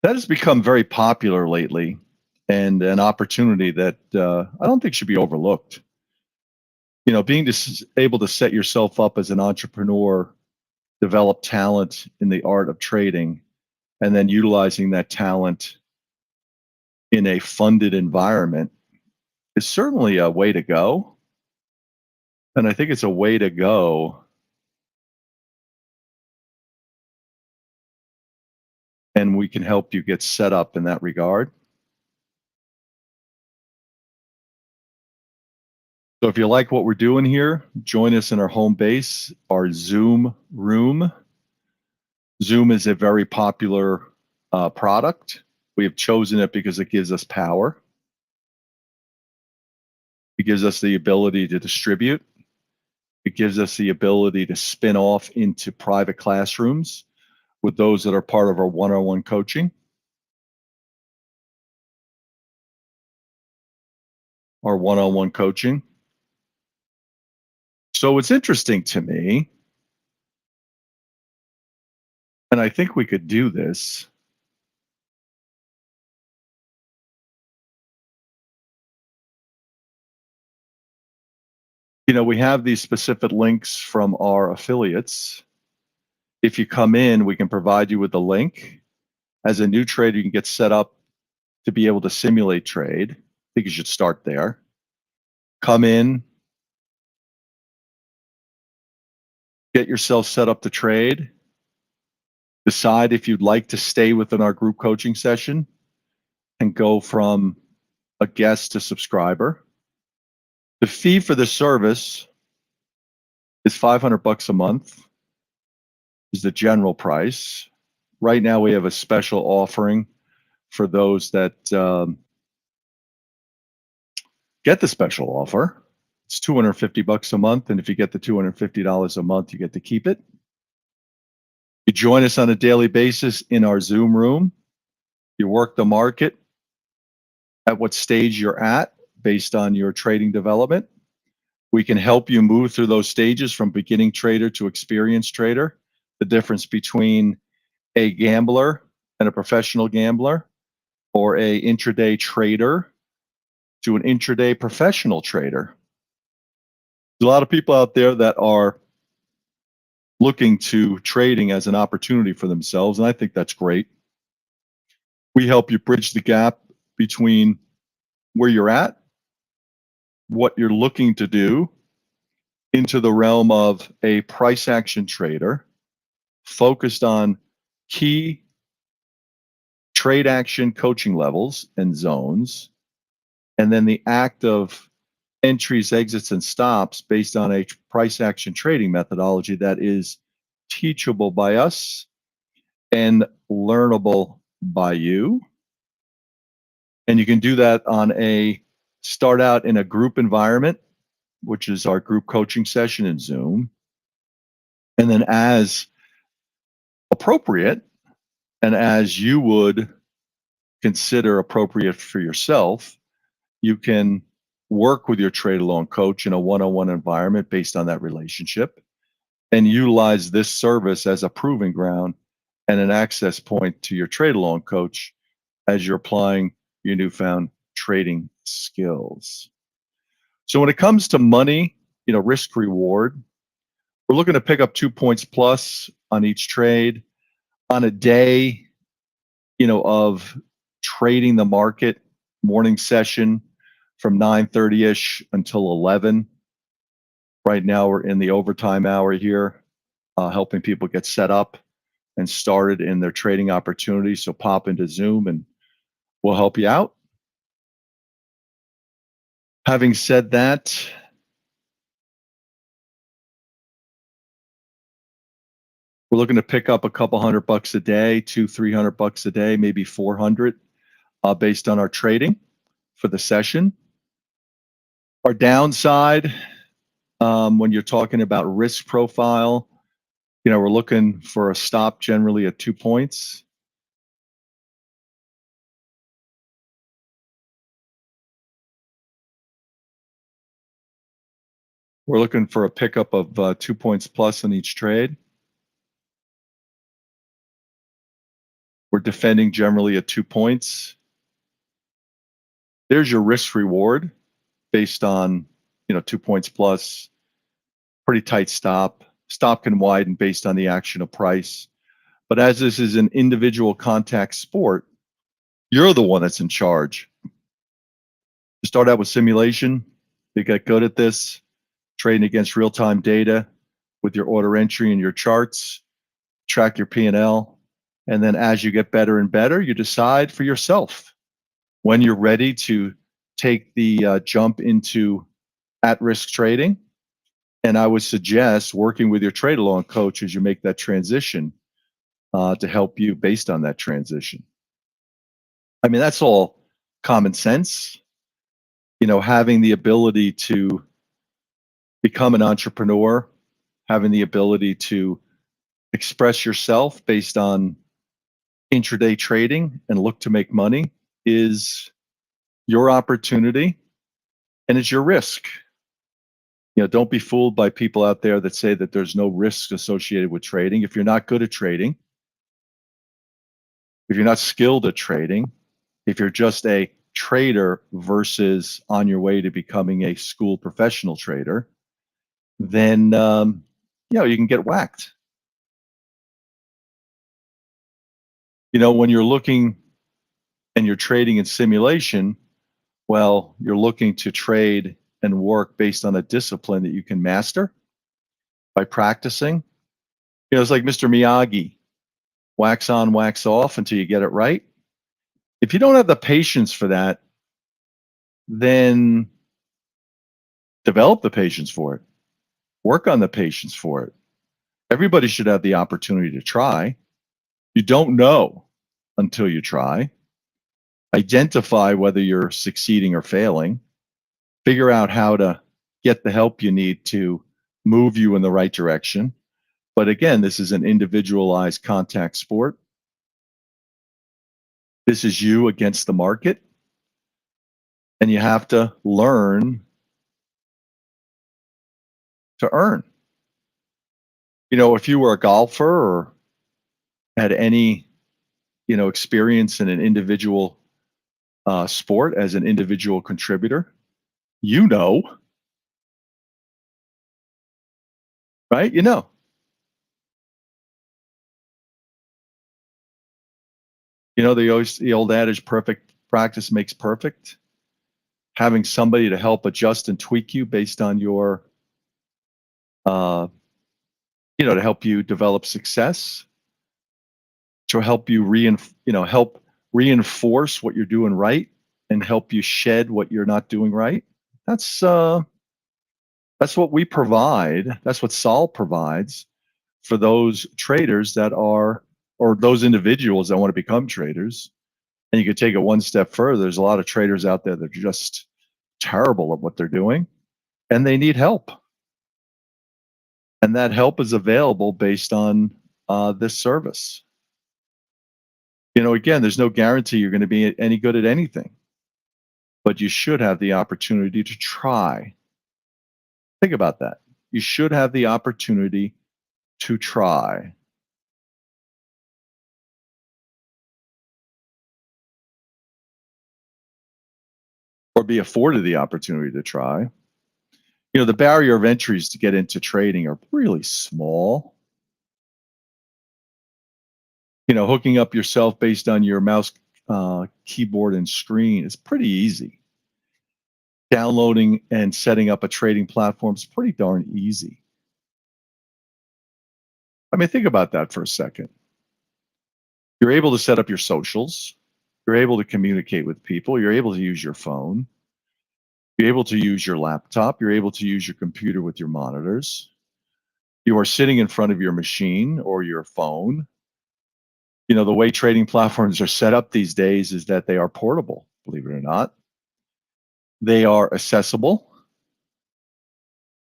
That has become very popular lately, and an opportunity that I don't think should be overlooked. Being able to set yourself up as an entrepreneur, develop talent in the art of trading, and then utilizing that talent in a funded environment is certainly a way to go. And I think it's a way to go and we can help you get set up in that regard. So if you like what we're doing here, join us in our home base, our Zoom room. Zoom is a very popular product. We have chosen it because it gives us power. It gives us the ability to distribute. It gives us the ability to spin off into private classrooms with those that are part of our one-on-one coaching. Our one-on-one coaching. So it's interesting to me, and I think we could do this. We have these specific links from our affiliates. If you come in, we can provide you with the link. As a new trader, you can get set up to be able to simulate trade. I think you should start there. Come in, get yourself set up to trade, decide if you'd like to stay within our group coaching session and go from a guest to subscriber. The fee for the service is $500 a month, is the general price. Right now we have a special offering for those that get the special offer. It's $250 a month, and if you get the $250 a month, you get to keep it. You join us on a daily basis in our Zoom room. You work the market at what stage you're at based on your trading development. We can help you move through those stages from beginning trader to experienced trader, the difference between a gambler and a professional gambler, or a intraday trader to an intraday professional trader. There's a lot of people out there that are looking to trading as an opportunity for themselves, and I think that's great. We help you bridge the gap between where you're at, what you're looking to do, into the realm of a price action trader focused on key trade action coaching levels and zones, and then the act of entries, exits, and stops based on a price action trading methodology that is teachable by us and learnable by you. And you can do that on start out in a group environment, which is our group coaching session in Zoom. And then as appropriate, and as you would consider appropriate for yourself, you can work with your trade along coach in a one-on-one environment based on that relationship and utilize this service as a proving ground and an access point to your trade along coach as you're applying your newfound trading skills. So when it comes to money, risk reward, we're looking to pick up 2 points plus on each trade on a day, of trading the market, morning session from 9:30ish until 11. Right now we're in the overtime hour here, helping people get set up and started in their trading opportunities. So pop into Zoom and we'll help you out. Having said that, we're looking to pick up a couple $100 a day, $200-300 a day, maybe 400, based on our trading for the session. Our downside, when you're talking about risk profile, we're looking for a stop generally at 2 points. We're looking for a pickup of 2 points plus on each trade. We're defending generally at 2 points. There's your risk reward based on 2 points plus, pretty tight stop. Stop can widen based on the action of price. But as this is an individual contact sport, you're the one that's in charge. You start out with simulation, you get good at this, trading against real-time data with your order entry and your charts, track your P&L, and then as you get better and better, you decide for yourself when you're ready to take the jump into at-risk trading. And I would suggest working with your trade along coach as you make that transition to help you based on that transition. I mean, that's all common sense. Having the ability to become an entrepreneur, having the ability to express yourself based on intraday trading and look to make money is your opportunity and it's your risk. Don't be fooled by people out there that say that there's no risk associated with trading. If you're not good at trading, if you're not skilled at trading, if you're just a trader versus on your way to becoming a school professional trader, then you can get whacked. When you're looking and you're trading in simulation, well, you're looking to trade and work based on a discipline that you can master. by practicing. It's like Mr. Miyagi, wax on, wax off until you get it right. If you don't have the patience for that, then develop the patience for it. Work on the patience for it. Everybody should have the opportunity to try. You don't know until you try. Identify whether you're succeeding or failing. Figure out how to get the help you need to move you in the right direction. But again, this is an individualized contact sport. This is you against the market. And you have to learn to earn. If you were a golfer or had any, experience in an individual sport as an individual contributor, right? The old adage, perfect practice makes perfect. Having somebody to help adjust and tweak you based on your, to help you develop success, to help you help reinforce what you're doing right and help you shed what you're not doing right. That's what we provide. That's what Sol provides for those traders or those individuals that want to become traders. And you could take it one step further. There's a lot of traders out there that are just terrible at what they're doing, and they need help. And that help is available based on this service. Again, there's no guarantee you're going to be any good at anything, but you should have the opportunity to try. Think about that. You should have the opportunity to try. Or be afforded the opportunity to try. The barrier of entries to get into trading are really small. Hooking up yourself based on your mouse, keyboard, and screen is pretty easy. Downloading and setting up a trading platform is pretty darn easy. Think about that for a second. You're able to set up your socials. You're able to communicate with people. You're able to use your phone. You're able to use your laptop. You're able to use your computer with your monitors. You are sitting in front of your machine or your phone. The way trading platforms are set up these days is that they are portable, believe it or not. They are accessible.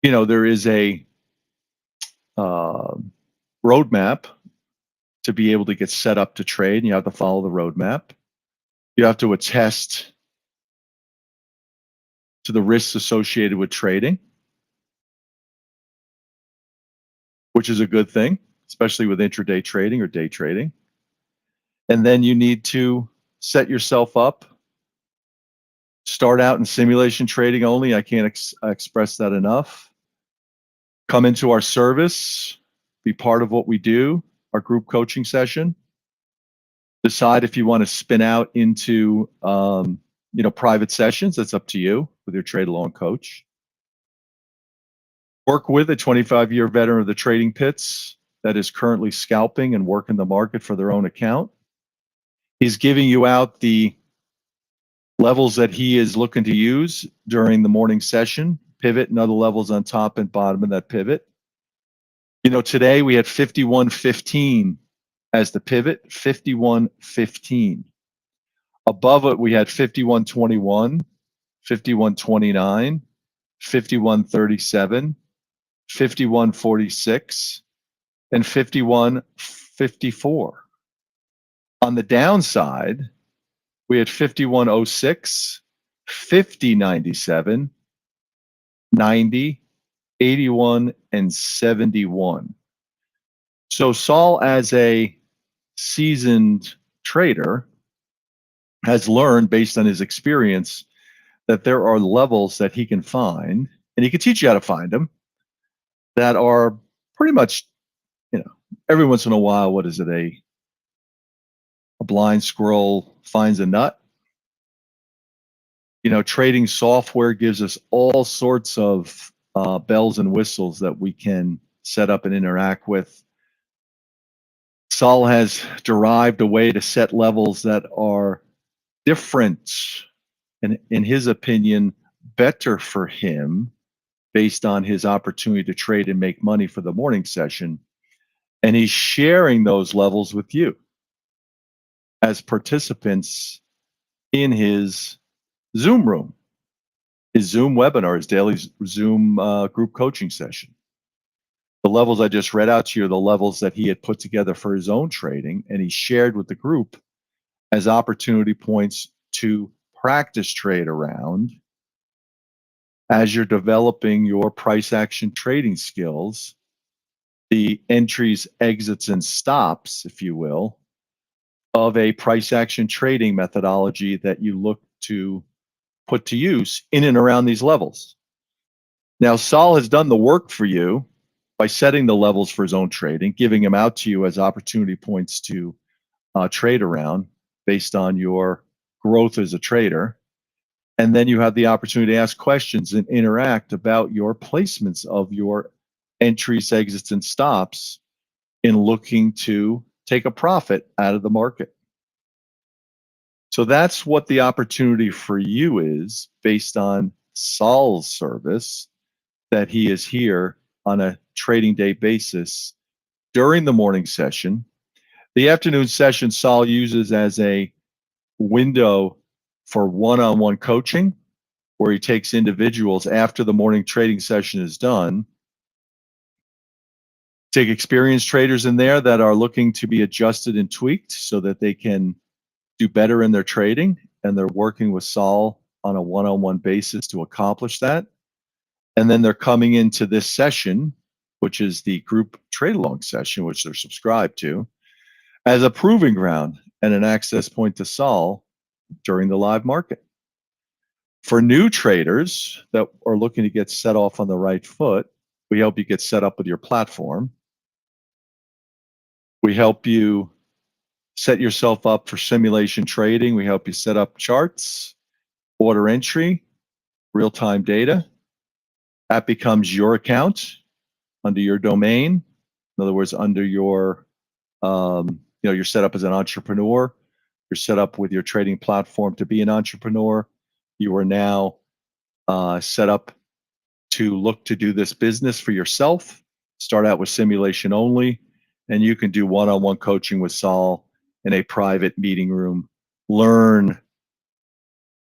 There is a roadmap to be able to get set up to trade, and you have to follow the roadmap. You have to attest to the risks associated with trading, which is a good thing, especially with intraday trading or day trading. And then you need to set yourself up. Start out in simulation trading only. I can't express that enough. Come into our service, be part of what we do, our group coaching session. Decide if you want to spin out into private sessions. That's up to you with your trade along coach. Work with a 25-year veteran of the trading pits that is currently scalping and working the market for their own account. He's giving you out the levels that he is looking to use during the morning session, pivot and other levels on top and bottom of that pivot. Today we had 51.15 as the pivot, 51.15. Above it, we had 51.21, 51.29, 51.37, 51.46, and 51.54. On the downside, we had 51.06, 50.97, 90, 81, and 71. So Saul, as a seasoned trader, has learned based on his experience that there are levels that he can find, and he can teach you how to find them, that are pretty much, every once in a while, what is it, a blind squirrel finds a nut? Trading software gives us all sorts of bells and whistles that we can set up and interact with. Saul has derived a way to set levels that are different and, in his opinion, better for him based on his opportunity to trade and make money for the morning session. And he's sharing those levels with you as participants in his Zoom room, his Zoom webinar, his daily Zoom group coaching session. The levels I just read out to you are the levels that he had put together for his own trading, and he shared with the group as opportunity points to practice trade around as you're developing your price action trading skills, the entries, exits, and stops, if you will, of a price action trading methodology that you look to put to use in and around these levels. Now, Saul has done the work for you by setting the levels for his own trading, giving them out to you as opportunity points to trade around based on your growth as a trader. And then you have the opportunity to ask questions and interact about your placements of your entries, exits, and stops in looking to take a profit out of the market. So that's what the opportunity for you is based on Saul's service, that he is here on a trading day basis during the morning session. The afternoon session Saul uses as a window for one-on-one coaching, where he takes individuals after the morning trading session is done, take experienced traders in there that are looking to be adjusted and tweaked so that they can do better in their trading, and they're working with Saul on a one-on-one basis to accomplish that. And then they're coming into this session, which is the group trade along session, which they're subscribed to, as a proving ground and an access point to Saul during the live market. For new traders that are looking to get set off on the right foot, we help you get set up with your platform. We help you set yourself up for simulation trading. We help you set up charts, order entry, real-time data. That becomes your account under your domain. In other words, under your, you're set up as an entrepreneur. You're set up with your trading platform to be an entrepreneur. You are now set up to look to do this business for yourself. Start out with simulation only, and you can do one-on-one coaching with Saul in a private meeting room. Learn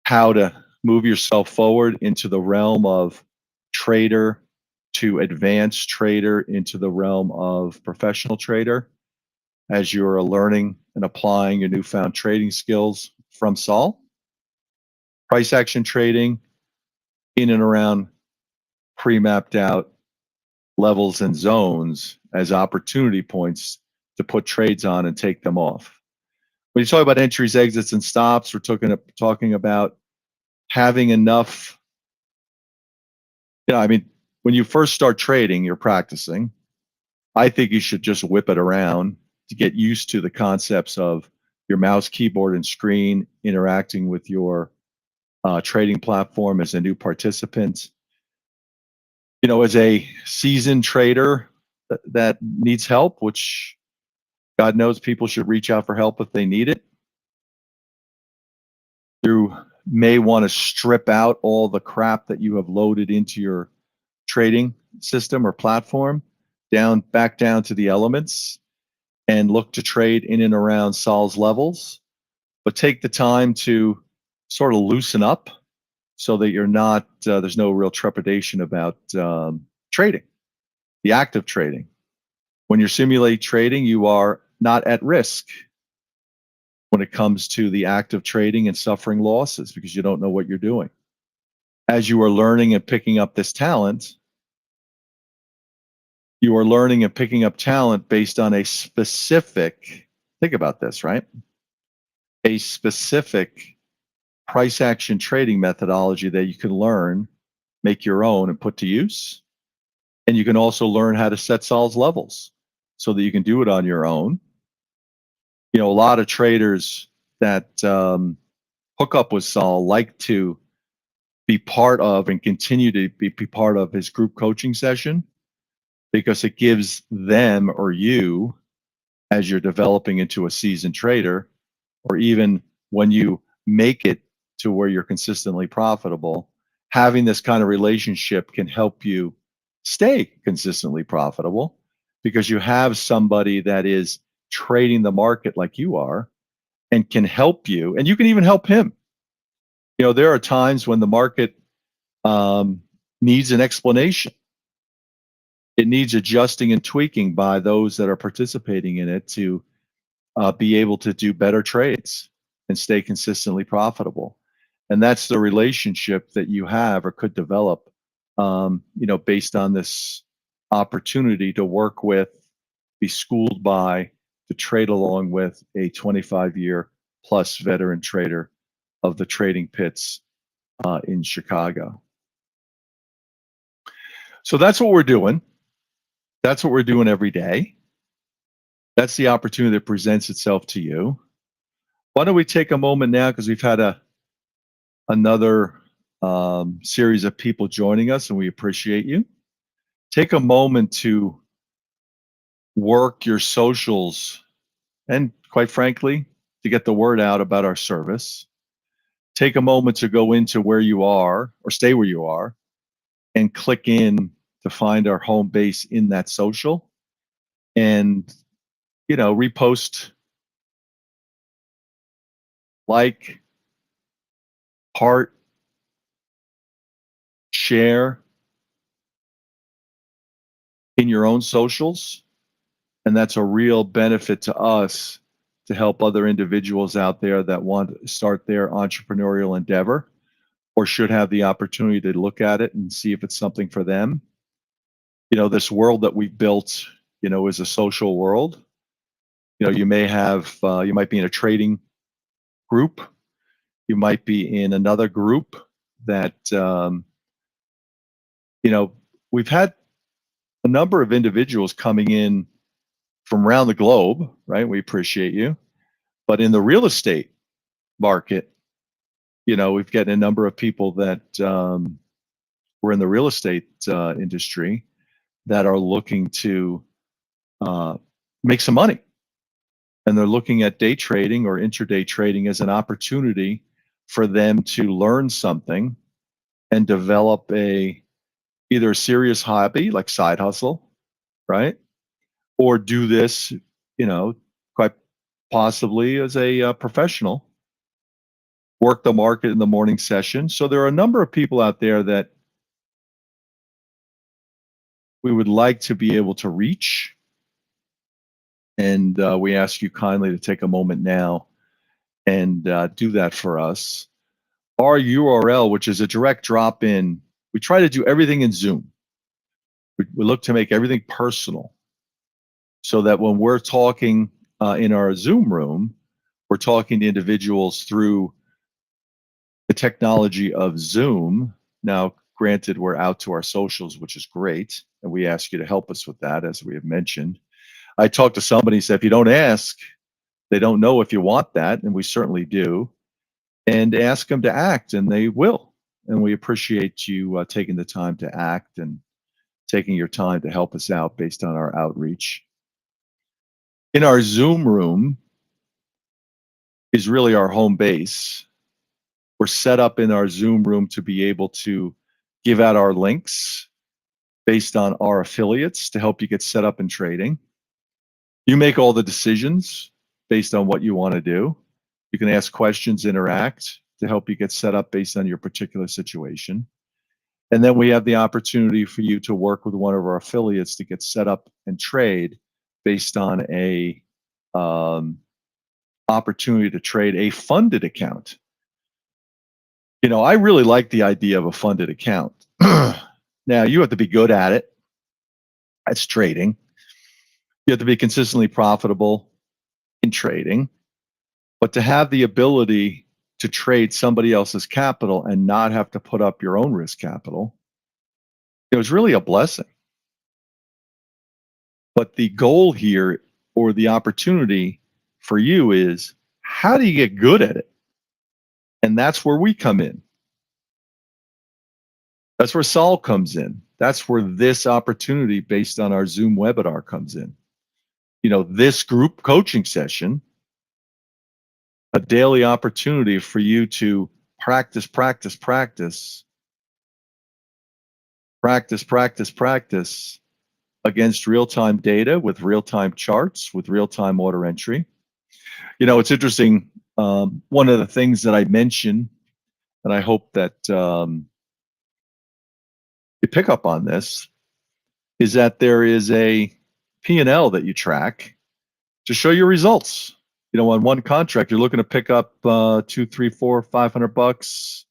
how to move yourself forward into the realm of trader to advanced trader into the realm of professional trader as you're learning and applying your newfound trading skills from Saul. Price action trading in and around pre-mapped out levels and zones as opportunity points to put trades on and take them off. When you talk about entries, exits, and stops, we're talking about having enough. When you first start trading, you're practicing. I think you should just whip it around to get used to the concepts of your mouse, keyboard, and screen interacting with your trading platform as a new participant. As a seasoned trader that needs help, which God knows people should reach out for help if they need it. You may want to strip out all the crap that you have loaded into your trading system or platform, back down to the elements, and look to trade in and around Saul's levels. But take the time to sort of loosen up so that you're not, there's no real trepidation about trading, the act of trading. When you simulate trading, you are not at risk when it comes to the act of trading and suffering losses because you don't know what you're doing. As you are learning and picking up this talent, you are learning and picking up talent based on a specific, think about this, right? A specific price action trading methodology that you can learn, make your own, and put to use. And you can also learn how to set Saul's levels so that you can do it on your own. A lot of traders that hook up with Saul like to be part of and continue to be part of his group coaching session because it gives them or you, as you're developing into a seasoned trader, or even when you make it to where you're consistently profitable, having this kind of relationship can help you stay consistently profitable because you have somebody that is trading the market like you are and can help you, and you can even help him. There are times when the market needs an explanation. It needs adjusting and tweaking by those that are participating in it to be able to do better trades and stay consistently profitable. And that's the relationship that you have or could develop, based on this opportunity to work with, be schooled by, to trade along with a 25-year plus veteran trader of the trading pits in Chicago. So that's what we're doing. That's what we're doing every day. That's the opportunity that presents itself to you. Why don't we take a moment now, because we've had another series of people joining us, and we appreciate you. Take a moment to work your socials and, quite frankly, to get the word out about our service. Take a moment to go into where you are or stay where you are and click in to find our home base in that social and, repost, like, heart, share in your own socials. And that's a real benefit to us to help other individuals out there that want to start their entrepreneurial endeavor or should have the opportunity to look at it and see if it's something for them. This world that we've built, is a social world. You might be in a trading group. You might be in another group that, we've had a number of individuals coming in from around the globe, right? We appreciate you. But in the real estate market, we've got a number of people that were in the real estate industry that are looking to make some money. And they're looking at day trading or intraday trading as an opportunity for them to learn something and develop either a serious hobby like side hustle, right? Or do this, quite possibly as a professional, work the market in the morning session. So there are a number of people out there that we would like to be able to reach. And we ask you kindly to take a moment now and do that for us. Our URL, which is a direct drop in, we try to do everything in Zoom. We look to make everything personal so that when we're talking in our Zoom room, we're talking to individuals through the technology of Zoom. Now, granted, we're out to our socials, which is great, and we ask you to help us with that, as we have mentioned. I talked to somebody who said, if you don't ask, they don't know if you want that, and we certainly do. And ask them to act, and they will. And we appreciate you taking the time to act and taking your time to help us out based on our outreach. In our Zoom room is really our home base. We're set up in our Zoom room to be able to give out our links based on our affiliates to help you get set up in trading. You make all the decisions based on what you want to do. You can ask questions, interact to help you get set up based on your particular situation. And then we have the opportunity for you to work with one of our affiliates to get set up and trade based on a opportunity to trade a funded account. I really like the idea of a funded account. Now, you have to be good at it. That's trading. You have to be consistently profitable in trading. But to have the ability to trade somebody else's capital and not have to put up your own risk capital, it was really a blessing. But the goal here, or the opportunity for you, is how do you get good at it? And that's where we come in. That's where Saul comes in. That's where this opportunity based on our Zoom webinar comes in. This group coaching session, a daily opportunity for you to practice against real-time data with real-time charts, with real-time order entry. It's interesting. One of the things that I mentioned, and I hope that you pick up on this, is that there is a P&L that you track to show your results. On one contract, you're looking to pick up $200, $300, $400,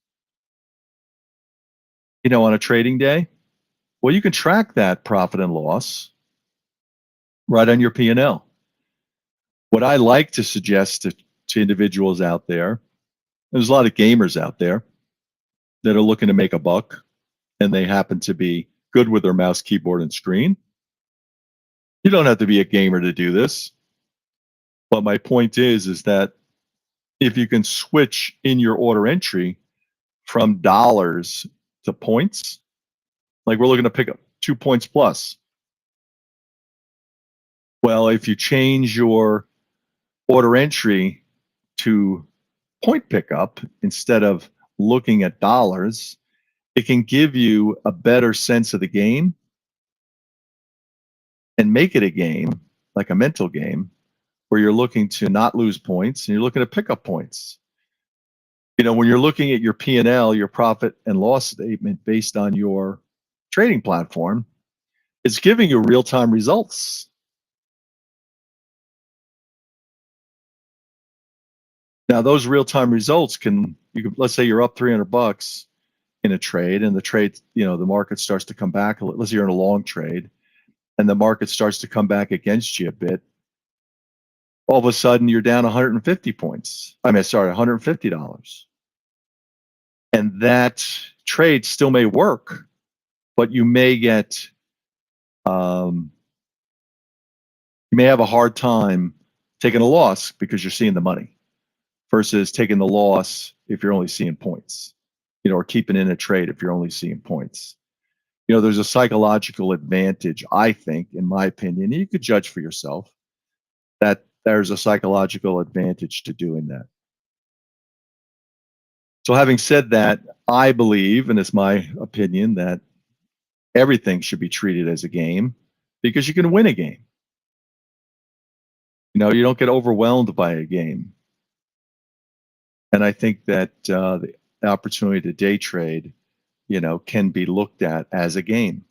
$500, on a trading day. Well, you can track that profit and loss right on your P&L. What I like to suggest to individuals out there's a lot of gamers out there that are looking to make a buck, and they happen to be good with their mouse, keyboard, and screen. You don't have to be a gamer to do this. But my point is that if you can switch in your order entry from dollars to points, like we're looking to pick up 2 points plus. Well, if you change your order entry to point pickup instead of looking at dollars, it can give you a better sense of the game and make it a game, like a mental game, where you're looking to not lose points and you're looking to pick up points. When you're looking at your P&L, your profit and loss statement based on your trading platform, it's giving you real-time results. Now, those real-time results let's say you're up $300 in a trade, and the trade, the market starts to come back. Let's say you're in a long trade, and the market starts to come back against you a bit. All of a sudden, you're down 150 points. $150. And that trade still may work, but you may get, you may have a hard time taking a loss because you're seeing the money versus taking the loss if you're only seeing points, or keeping in a trade if you're only seeing points. There's a psychological advantage, I think, in my opinion, and you could judge for yourself, that there's a psychological advantage to doing that. So having said that, I believe, and it's my opinion, that everything should be treated as a game because you can win a game. You don't get overwhelmed by a game. And I think that the opportunity to day trade, can be looked at as a game.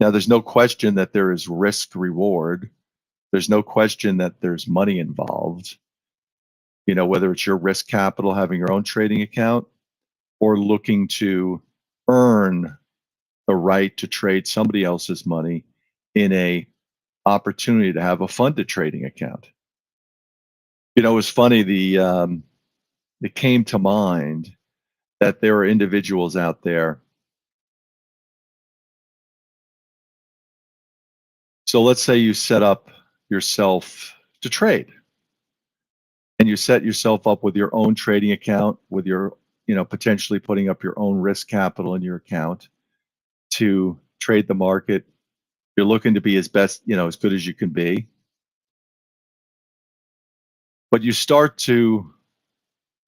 Now, there's no question that there is risk reward. There's no question that there's money involved. Whether it's your risk capital, having your own trading account, or looking to earn the right to trade somebody else's money in a opportunity to have a funded trading account. It was funny, it came to mind that there are individuals out there. So let's say you set up yourself to trade, and you set yourself up with your own trading account, with your, potentially putting up your own risk capital in your account to trade the market. You're looking to be as good as you can be. But you start to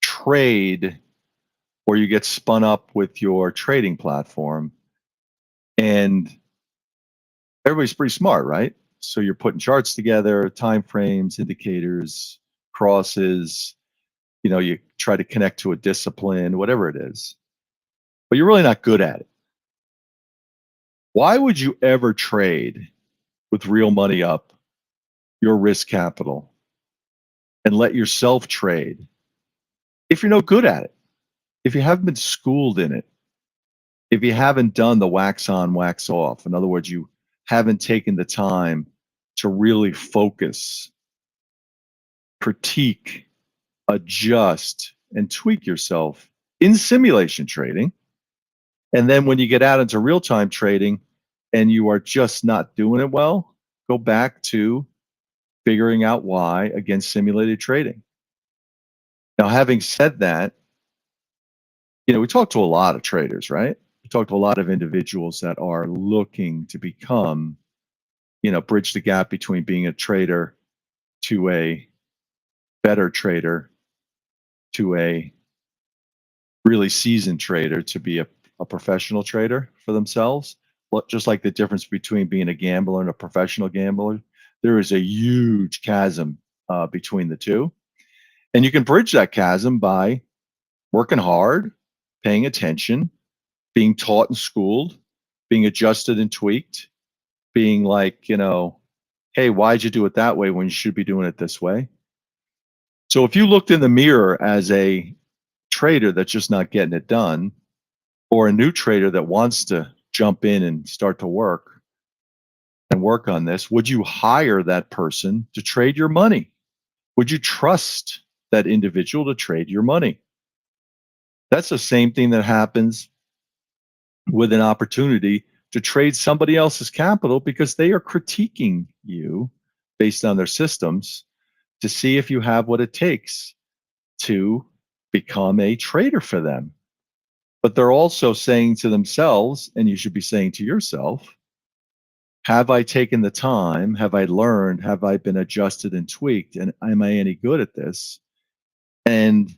trade, or you get spun up with your trading platform, and everybody's pretty smart, right? So you're putting charts together, time frames, indicators, crosses, you try to connect to a discipline, whatever it is, but you're really not good at it. Why would you ever trade with real money up, your risk capital, and let yourself trade if you're no good at it? If you haven't been schooled in it, if you haven't done the wax on, wax off, in other words, you haven't taken the time to really focus, critique, adjust, and tweak yourself in simulation trading. And then when you get out into real-time trading and you are just not doing it well, go back to figuring out why against simulated trading. Now, having said that, we talk to a lot of traders, right? We We talk to a lot of individuals that are looking to become, bridge the gap between being a trader to a better trader to a really seasoned trader, to be a professional trader for themselves. Just like the difference between being a gambler and a professional gambler, there is a huge chasm between the two. And you can bridge that chasm by working hard, paying attention, being taught and schooled, being adjusted and tweaked, being like, hey, why'd you do it that way when you should be doing it this way? So if you looked in the mirror as a trader that's just not getting it done, or a new trader that wants to jump in and start to work on this, would you hire that person to trade your money? Would you trust that individual to trade your money? That's the same thing that happens with an opportunity to trade somebody else's capital, because they are critiquing you based on their systems to see if you have what it takes to become a trader for them. But they're also saying to themselves, and you should be saying to yourself, have I taken the time? Have I learned? Have I been adjusted and tweaked? And am I any good at this? And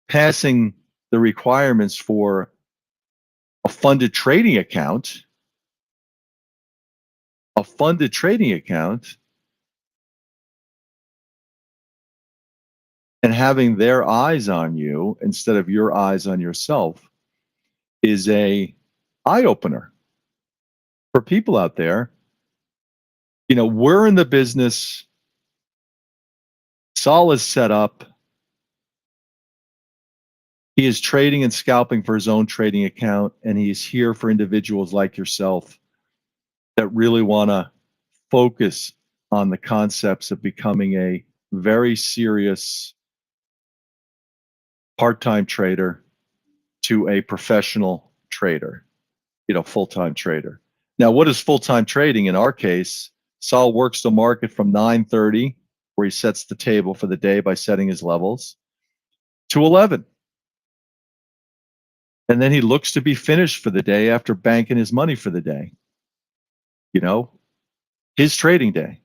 passing the requirements for a funded trading account, and having their eyes on you instead of your eyes on yourself is a eye-opener for people out there. We're in the business. Saul is set up. He is trading and scalping for his own trading account, and he is here for individuals like yourself that really want to focus on the concepts of becoming a very serious part-time trader to a professional trader, full-time trader. Now, what is full-time trading? In our case, Saul works the market from 9:30, where he sets the table for the day by setting his levels, to 11. And then he looks to be finished for the day after banking his money for the day. His trading day.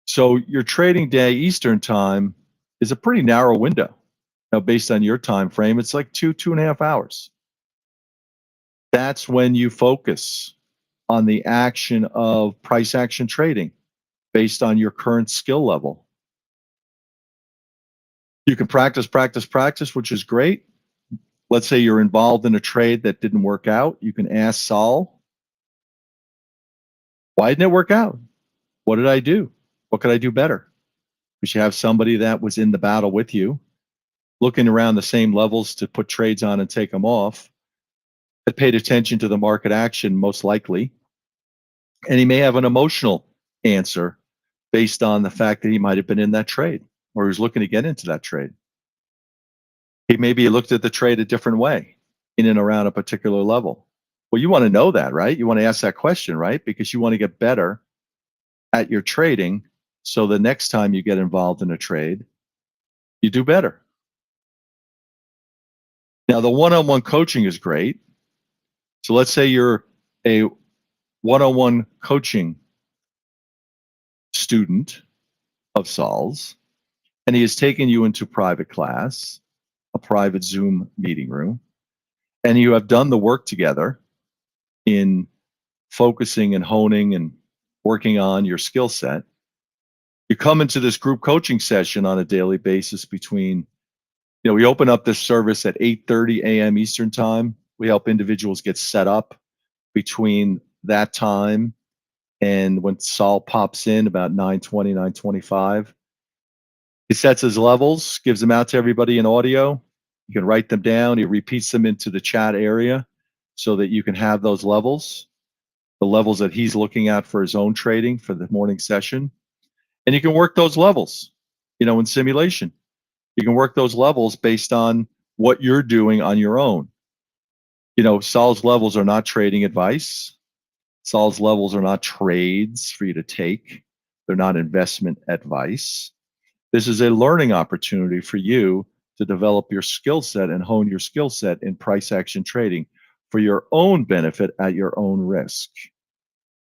So your trading day Eastern time is a pretty narrow window. Now, based on your time frame, it's like 2.5 hours. That's when you focus on the action of price action trading based on your current skill level. You can practice, which is great. Let's say you're involved in a trade that didn't work out. You can ask Saul, why didn't it work out? What did I do? What could I do better? Because you have somebody that was in the battle with you, looking around the same levels to put trades on and take them off, that paid attention to the market action most likely. And he may have an emotional answer based on the fact that he might have been in that trade, or he was looking to get into that trade. He maybe looked at the trade a different way in and around a particular level. Well, you want to know that, right? You want to ask that question, right? Because you want to get better at your trading, so the next time you get involved in a trade, you do better. Now, the one-on-one coaching is great. So let's say you're a one-on-one coaching student of Saul's, and he has taken you into private class, a private Zoom meeting room, and you have done the work together in focusing and honing and working on your skill set. You come into this group coaching session on a daily basis between, we open up this service at 8:30 a.m. Eastern time. We help individuals get set up between that time and when Saul pops in about 9:20, 9:25. He sets his levels, gives them out to everybody in audio. You can write them down. He repeats them into the chat area so that you can have those levels, the levels that he's looking at for his own trading for the morning session. And you can work those levels, in simulation. You can work those levels based on what you're doing on your own. Saul's levels are not trading advice. Saul's levels are not trades for you to take. They're not investment advice. This is a learning opportunity for you to develop your skill set and hone your skill set in price action trading for your own benefit at your own risk.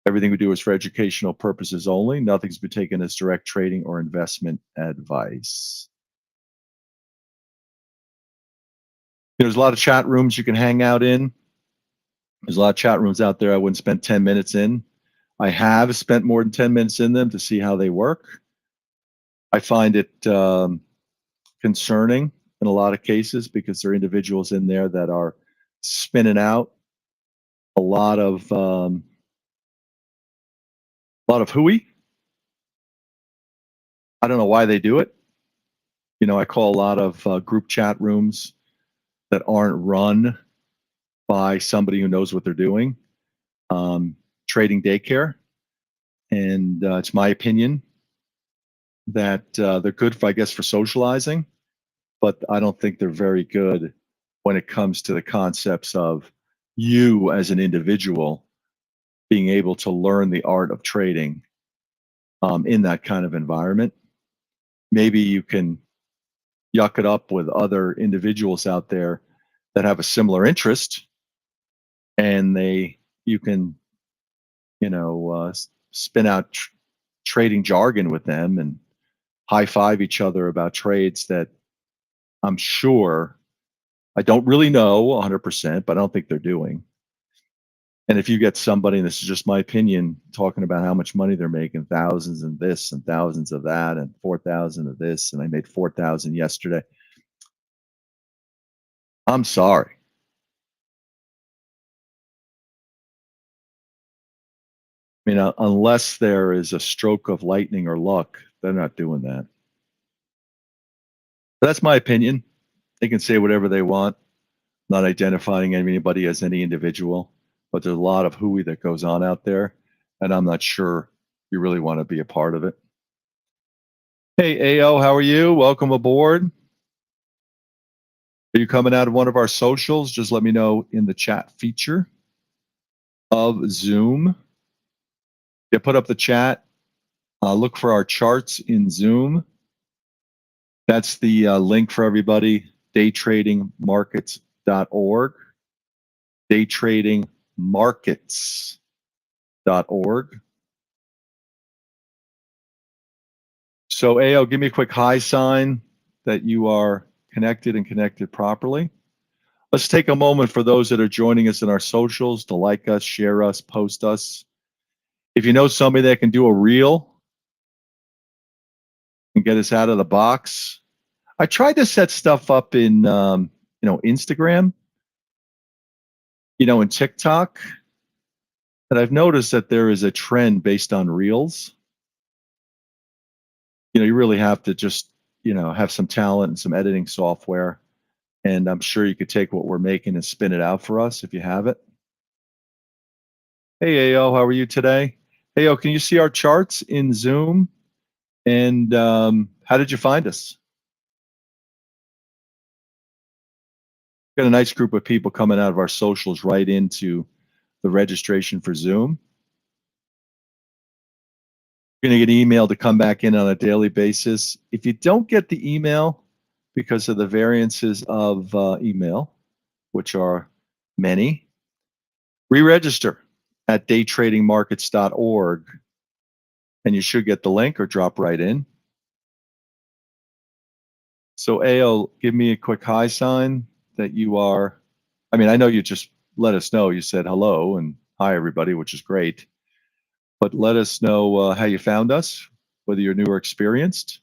Everything we do is for educational purposes only. Nothing's been taken as direct trading or investment advice. There's a lot of chat rooms you can hang out in. There's a lot of chat rooms out there I wouldn't spend 10 minutes in. I have spent more than 10 minutes in them to see how they work. I find it concerning in a lot of cases because there are individuals in there that are spinning out a lot of hooey. I don't know why they do it. I call a lot of group chat rooms that aren't run by somebody who knows what they're doing, trading daycare. And it's my opinion that they're good for, I guess, for socializing, but I don't think they're very good when it comes to the concepts of you as an individual being able to learn the art of trading in that kind of environment. Maybe you can yuck it up with other individuals out there that have a similar interest, and you can spin out trading jargon with them and high five each other about trades that I'm sure, I don't really know 100%, but I don't think they're doing. And if you get somebody, and this is just my opinion, talking about how much money they're making, thousands and this and thousands of that and 4,000 of this, and I made 4,000 yesterday, I'm sorry. Unless there is a stroke of lightning or luck, they're not doing that. But that's my opinion. They can say whatever they want, not identifying anybody as any individual, but there's a lot of hooey that goes on out there, and I'm not sure you really want to be a part of it. Hey, AO, how are you? Welcome aboard. Are you coming out of one of our socials? Just let me know in the chat feature of Zoom. Yeah, put up the chat. Look for our charts in Zoom. That's the link for everybody, DayTradingMarkets.org. DayTradingMarkets.org. So AO, give me a quick high sign that you are connected and connected properly. Let's take a moment for those that are joining us in our socials to like us, share us, post us. If you know somebody that can do a reel and get us out of the box, I tried to set stuff up in Instagram, and TikTok, and I've noticed that there is a trend based on reels. You really have to just have some talent and some editing software, and I'm sure you could take what we're making and spin it out for us if you have it. Hey AO, how are you today? AO, can you see our charts in Zoom? And how did you find us? Got a nice group of people coming out of our socials right into the registration for Zoom. You're going to get an email to come back in on a daily basis. If you don't get the email because of the variances of email, which are many, re-register at DayTradingMarkets.org, and you should get the link or drop right in. So AO, give me a quick high sign that you are, I know you just let us know. You said hello and hi everybody, which is great. But let us know how you found us, whether you're new or experienced.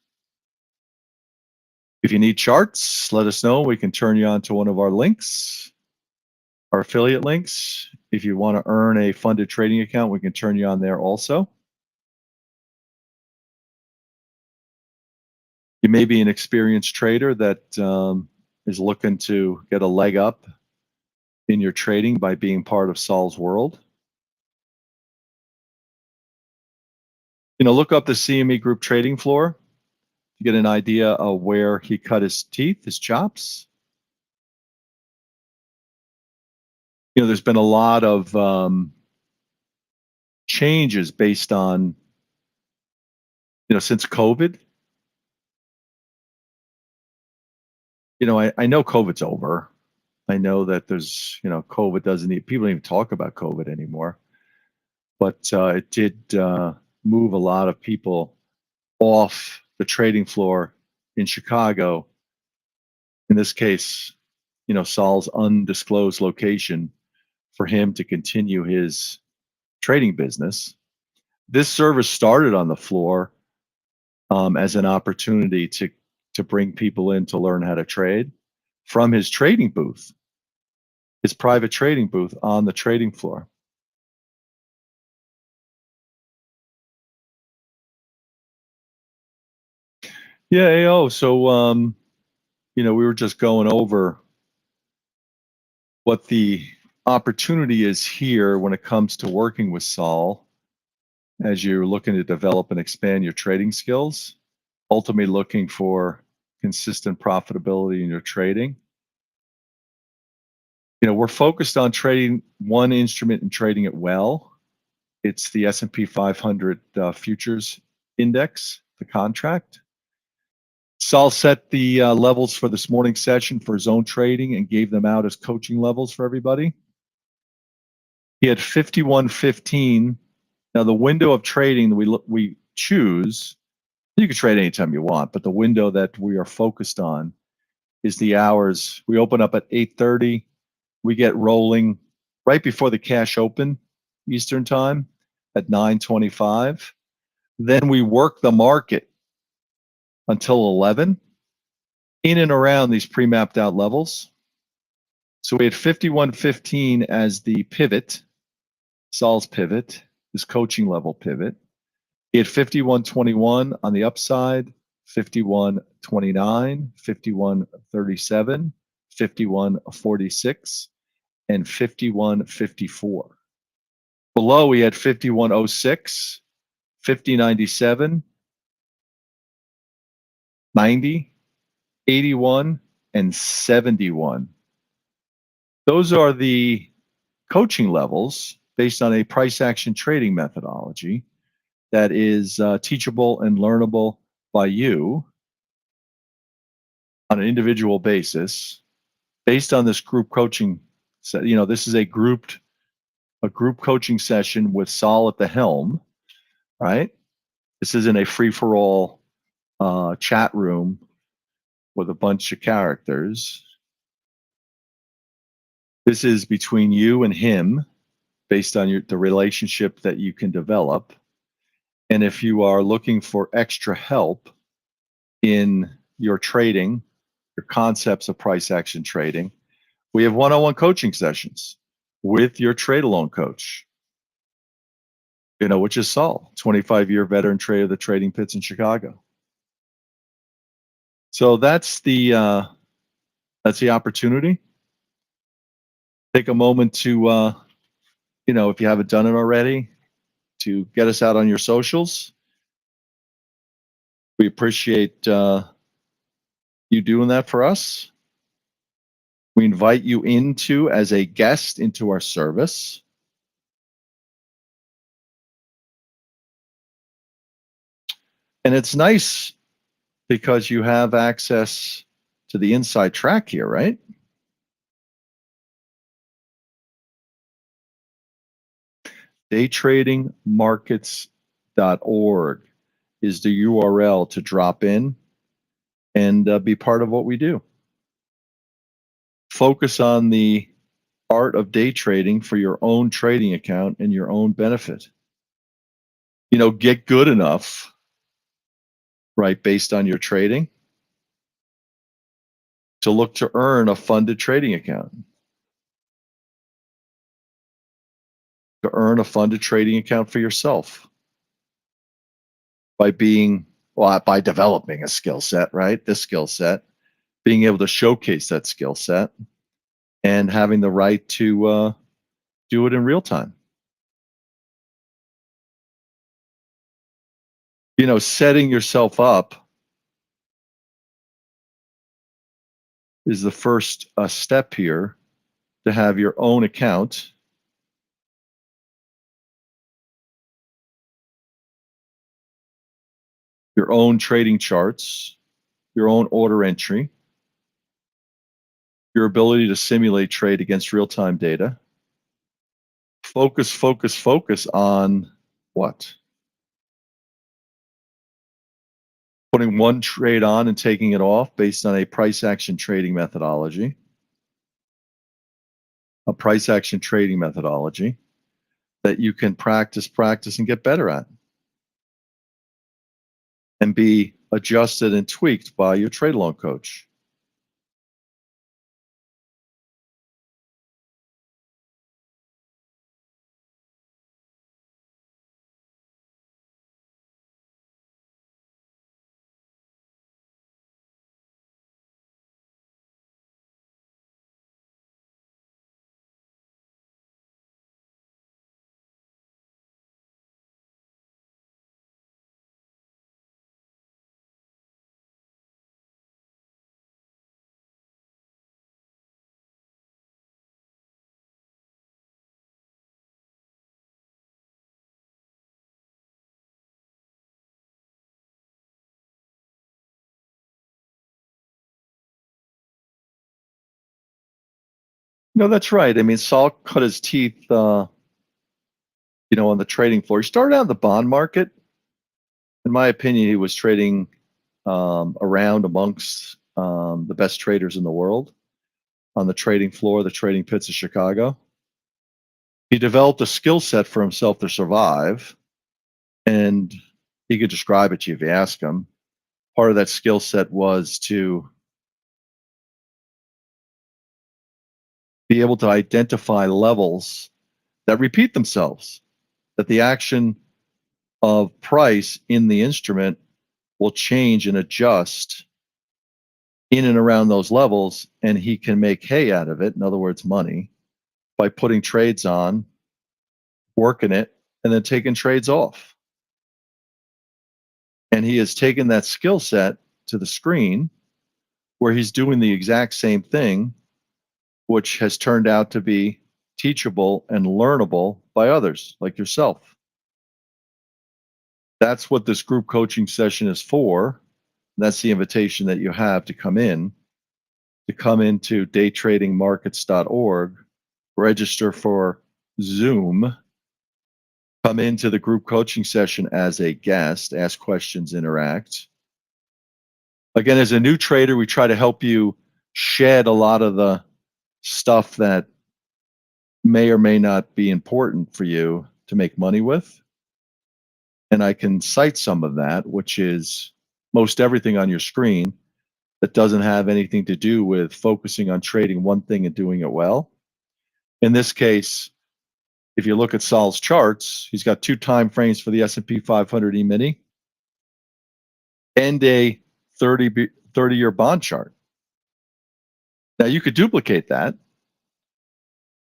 If you need charts, let us know. We can turn you on to one of our links, our affiliate links. If you want to earn a funded trading account, we can turn you on there also. You may be an experienced trader that is looking to get a leg up in your trading by being part of Saul's world. Look up the CME Group trading floor to get an idea of where he cut his teeth, his chops. There's been a lot of changes based on, since COVID. I know COVID's over. I know that there's, COVID doesn't need, people don't even talk about COVID anymore. But it did move a lot of people off the trading floor in Chicago. In this case, Saul's undisclosed location for him to continue his trading business. This service started on the floor as an opportunity to bring people in to learn how to trade from his trading booth, his private trading booth on the trading floor. Yeah, AO. So, we were just going over what the opportunity is here when it comes to working with Saul as you're looking to develop and expand your trading skills, ultimately looking for consistent profitability in your trading. We're focused on trading one instrument and trading it well. It's the S&P 500 futures index, the contract. Saul set the levels for this morning's session for his own trading and gave them out as coaching levels for everybody. He had 51.15. Now, the window of trading that we choose, you can trade anytime you want, but the window that we are focused on is the hours. We open up at 8:30. We get rolling right before the cash open Eastern time at 9:25. Then we work the market until 11 in and around these pre-mapped out levels. So we had 51.15 as the pivot, Saul's pivot, his coaching level pivot. He had 51.21 on the upside, 51.29, 51.37, 51.46, and 51.54. Below, we had 51.06, 50.97, 90, 81, and 71. Those are the coaching levels based on a price action trading methodology that is teachable and learnable by you on an individual basis based on this group coaching. So, this is a group coaching session with Saul at the helm, right? This isn't a free-for-all chat room with a bunch of characters. This is between you and him based on the relationship that you can develop. And if you are looking for extra help in your trading, your concepts of price action trading, we have one-on-one coaching sessions with your trade alone coach, which is Saul, 25-year veteran trader of the trading pits in Chicago. So that's the opportunity. Take a moment to, if you haven't done it already, to get us out on your socials. We appreciate you doing that for us. We invite you as a guest into our service. And it's nice because you have access to the inside track here, right? DayTradingMarkets.org is the URL to drop in and be part of what we do. Focus on the art of day trading for your own trading account and your own benefit. Get good enough, right, based on your trading, to look to earn a funded trading account. To earn a funded trading account for yourself by developing a skill set, right? This skill set, being able to showcase that skill set, and having the right to do it in real time. Setting yourself up is the first step here to have your own account. Your own trading charts, your own order entry, your ability to simulate trade against real-time data. Focus on what? Putting one trade on and taking it off based on a price action trading methodology. A price action trading methodology that you can practice and get better at. And be adjusted and tweaked by your trade along coach. No, that's right. I mean, Saul cut his teeth, on the trading floor. He started out in the bond market. In my opinion, he was trading around amongst the best traders in the world on the trading floor, the trading pits of Chicago. He developed a skill set for himself to survive, and he could describe it to you if you ask him. Part of that skill set was to be able to identify levels that repeat themselves, that the action of price in the instrument will change and adjust in and around those levels, and he can make hay out of it, in other words, money, by putting trades on, working it, and then taking trades off. And he has taken that skill set to the screen where he's doing the exact same thing, which has turned out to be teachable and learnable by others like yourself. That's what this group coaching session is for. That's the invitation that you have to come into DayTradingMarkets.org, register for Zoom, come into the group coaching session as a guest, ask questions, interact. Again, as a new trader, we try to help you shed a lot of the stuff that may or may not be important for you to make money with. And I can cite some of that, which is most everything on your screen that doesn't have anything to do with focusing on trading one thing and doing it well. In this case, if you look at Saul's charts, he's got 2 time frames for the S&P 500 E-mini and a 30-year bond chart. Now you could duplicate that.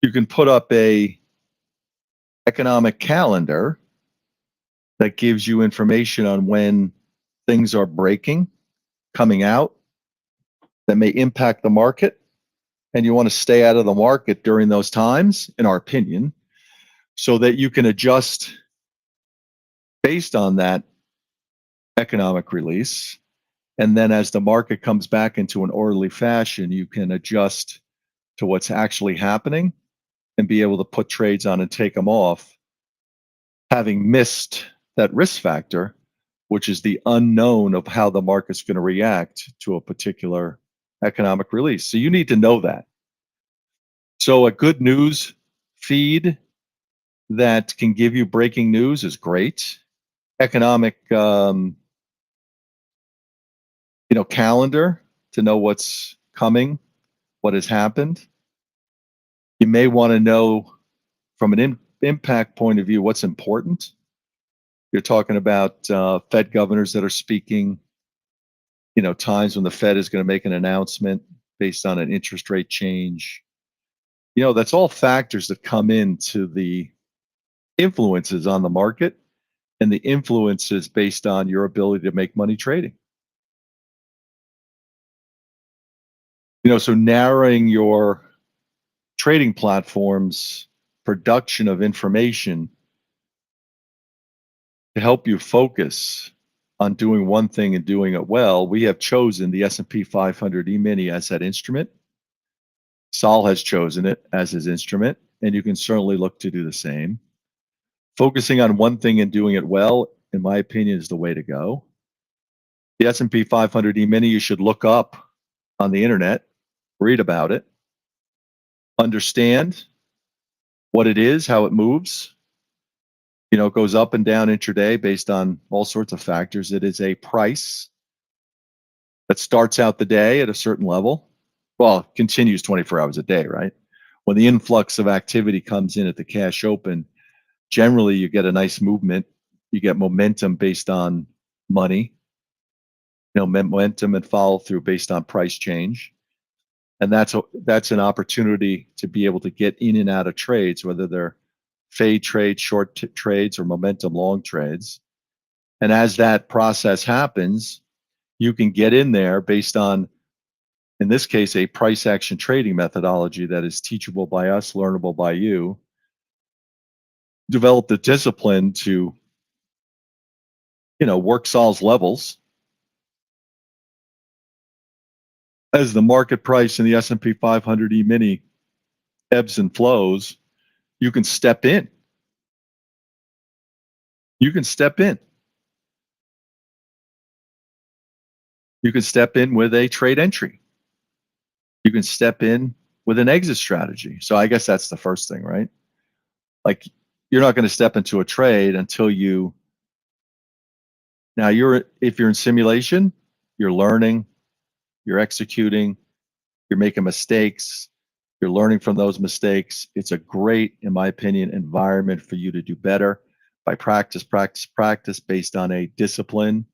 You can put up a economic calendar that gives you information on when things are breaking, coming out, that may impact the market, and you want to stay out of the market during those times, in our opinion, so that you can adjust based on that economic release. And then as the market comes back into an orderly fashion, you can adjust to what's actually happening and be able to put trades on and take them off, having missed that risk factor, which is the unknown of how the market's going to react to a particular economic release. So you need to know that. So a good news feed that can give you breaking news is great. Economic, calendar to know what's coming, what has happened. You may want to know from an impact point of view what's important. You're talking about Fed governors that are speaking, times when the Fed is going to make an announcement based on an interest rate change. That's all factors that come into the influences on the market and the influences based on your ability to make money trading. So narrowing your trading platform's production of information to help you focus on doing one thing and doing it well, we have chosen the S&P 500 E-mini as that instrument. Sol has chosen it as his instrument, and you can certainly look to do the same. Focusing on one thing and doing it well, in my opinion, is the way to go. The S&P 500 E-mini you should look up on the internet, read about it, understand what it is, how it moves. It goes up and down intraday based on all sorts of factors. It is a price that starts out the day at a certain level. Well, continues 24 hours a day, right? When the influx of activity comes in at the cash open, generally you get a nice movement. You get momentum based on money, momentum and follow through based on price change. And that's an opportunity to be able to get in and out of trades, whether they're fade trades, short trades, or momentum long trades. And as that process happens, you can get in there based on, in this case, a price action trading methodology that is teachable by us, learnable by you. Develop the discipline to, work Sol's levels. As the market price in the S&P 500 E-mini ebbs and flows, you can step in. You can step in. You can step in with a trade entry. You can step in with an exit strategy. So I guess that's the first thing, right? Like, you're not going to step into a trade until you. Now, if you're in simulation, you're learning, you're executing, you're making mistakes, you're learning from those mistakes. It's a great, in my opinion, environment for you to do better by practice based on a discipline.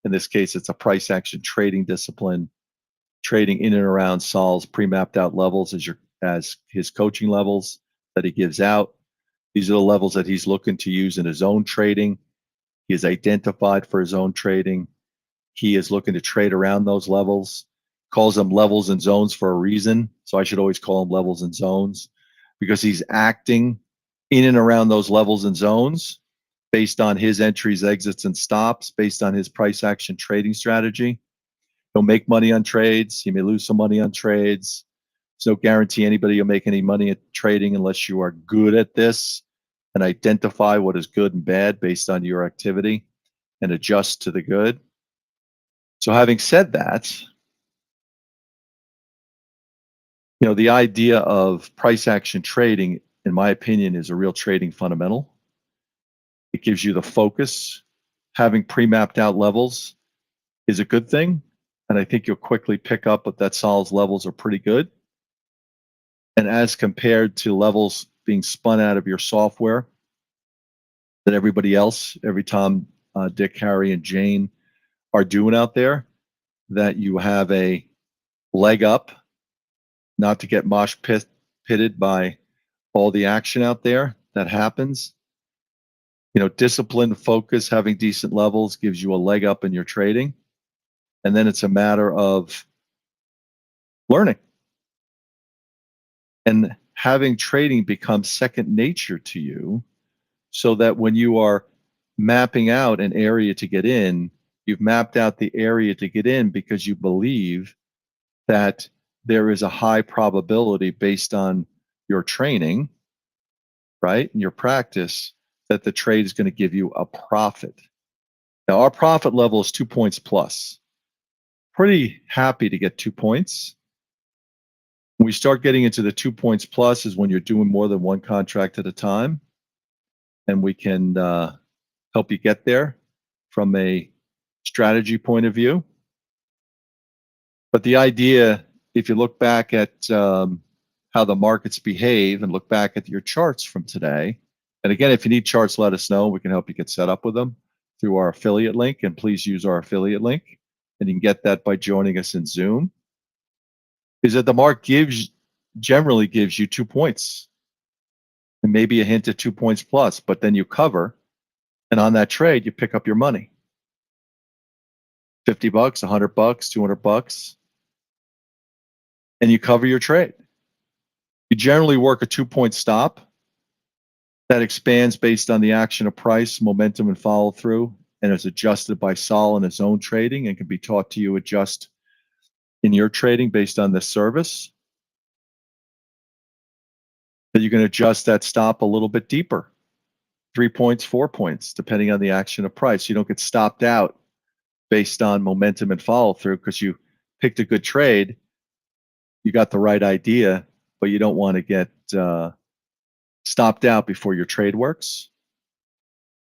In this case, it's a price action trading discipline, trading in and around Sol's pre-mapped out levels as his coaching levels that he gives out. These are the levels that he's looking to use in his own trading. He has identified for his own trading. He is looking to trade around those levels, calls them levels and zones for a reason. So I should always call them levels and zones because he's acting in and around those levels and zones based on his entries, exits, and stops, based on his price action trading strategy. He'll make money on trades. He may lose some money on trades. There's no guarantee anybody will make any money at trading unless you are good at this and identify what is good and bad based on your activity and adjust to the good. So having said that, the idea of price action trading, in my opinion, is a real trading fundamental. It gives you the focus. Having pre-mapped out levels is a good thing. And I think you'll quickly pick up that Sol's levels are pretty good. And as compared to levels being spun out of your software that everybody else, every Tom, Dick, Harry, and Jane are doing out there, that you have a leg up, not to get pitted by all the action out there that happens. Discipline, focus, having decent levels gives you a leg up in your trading. And then it's a matter of learning. And having trading become second nature to you, so that when you are mapping out an area to get in, you've mapped out the area to get in because you believe that there is a high probability based on your training, right, and your practice, that the trade is going to give you a profit. Now, our profit level is 2 points plus. Pretty happy to get 2 points. When we start getting into the 2 points plus is when you're doing more than one contract at a time, and we can help you get there from a strategy point of view. But the idea, if you look back at how the markets behave and look back at your charts from today, and again, if you need charts, let us know. We can help you get set up with them through our affiliate link, and please use our affiliate link. And you can get that by joining us in Zoom. Is that the market generally gives you 2 points and maybe a hint of 2 points plus, but then you cover, and on that trade, you pick up your money. $50, $100, $200, and you cover your trade. You generally work a 2 point stop that expands based on the action of price, momentum, and follow through, and is adjusted by Sol in his own trading and can be taught to you adjust in your trading based on this service. you can adjust that stop a little bit deeper, 3 points, 4 points, depending on the action of price. You don't get stopped out based on momentum and follow through because you picked a good trade. You got the right idea, but you don't want to get stopped out before your trade works.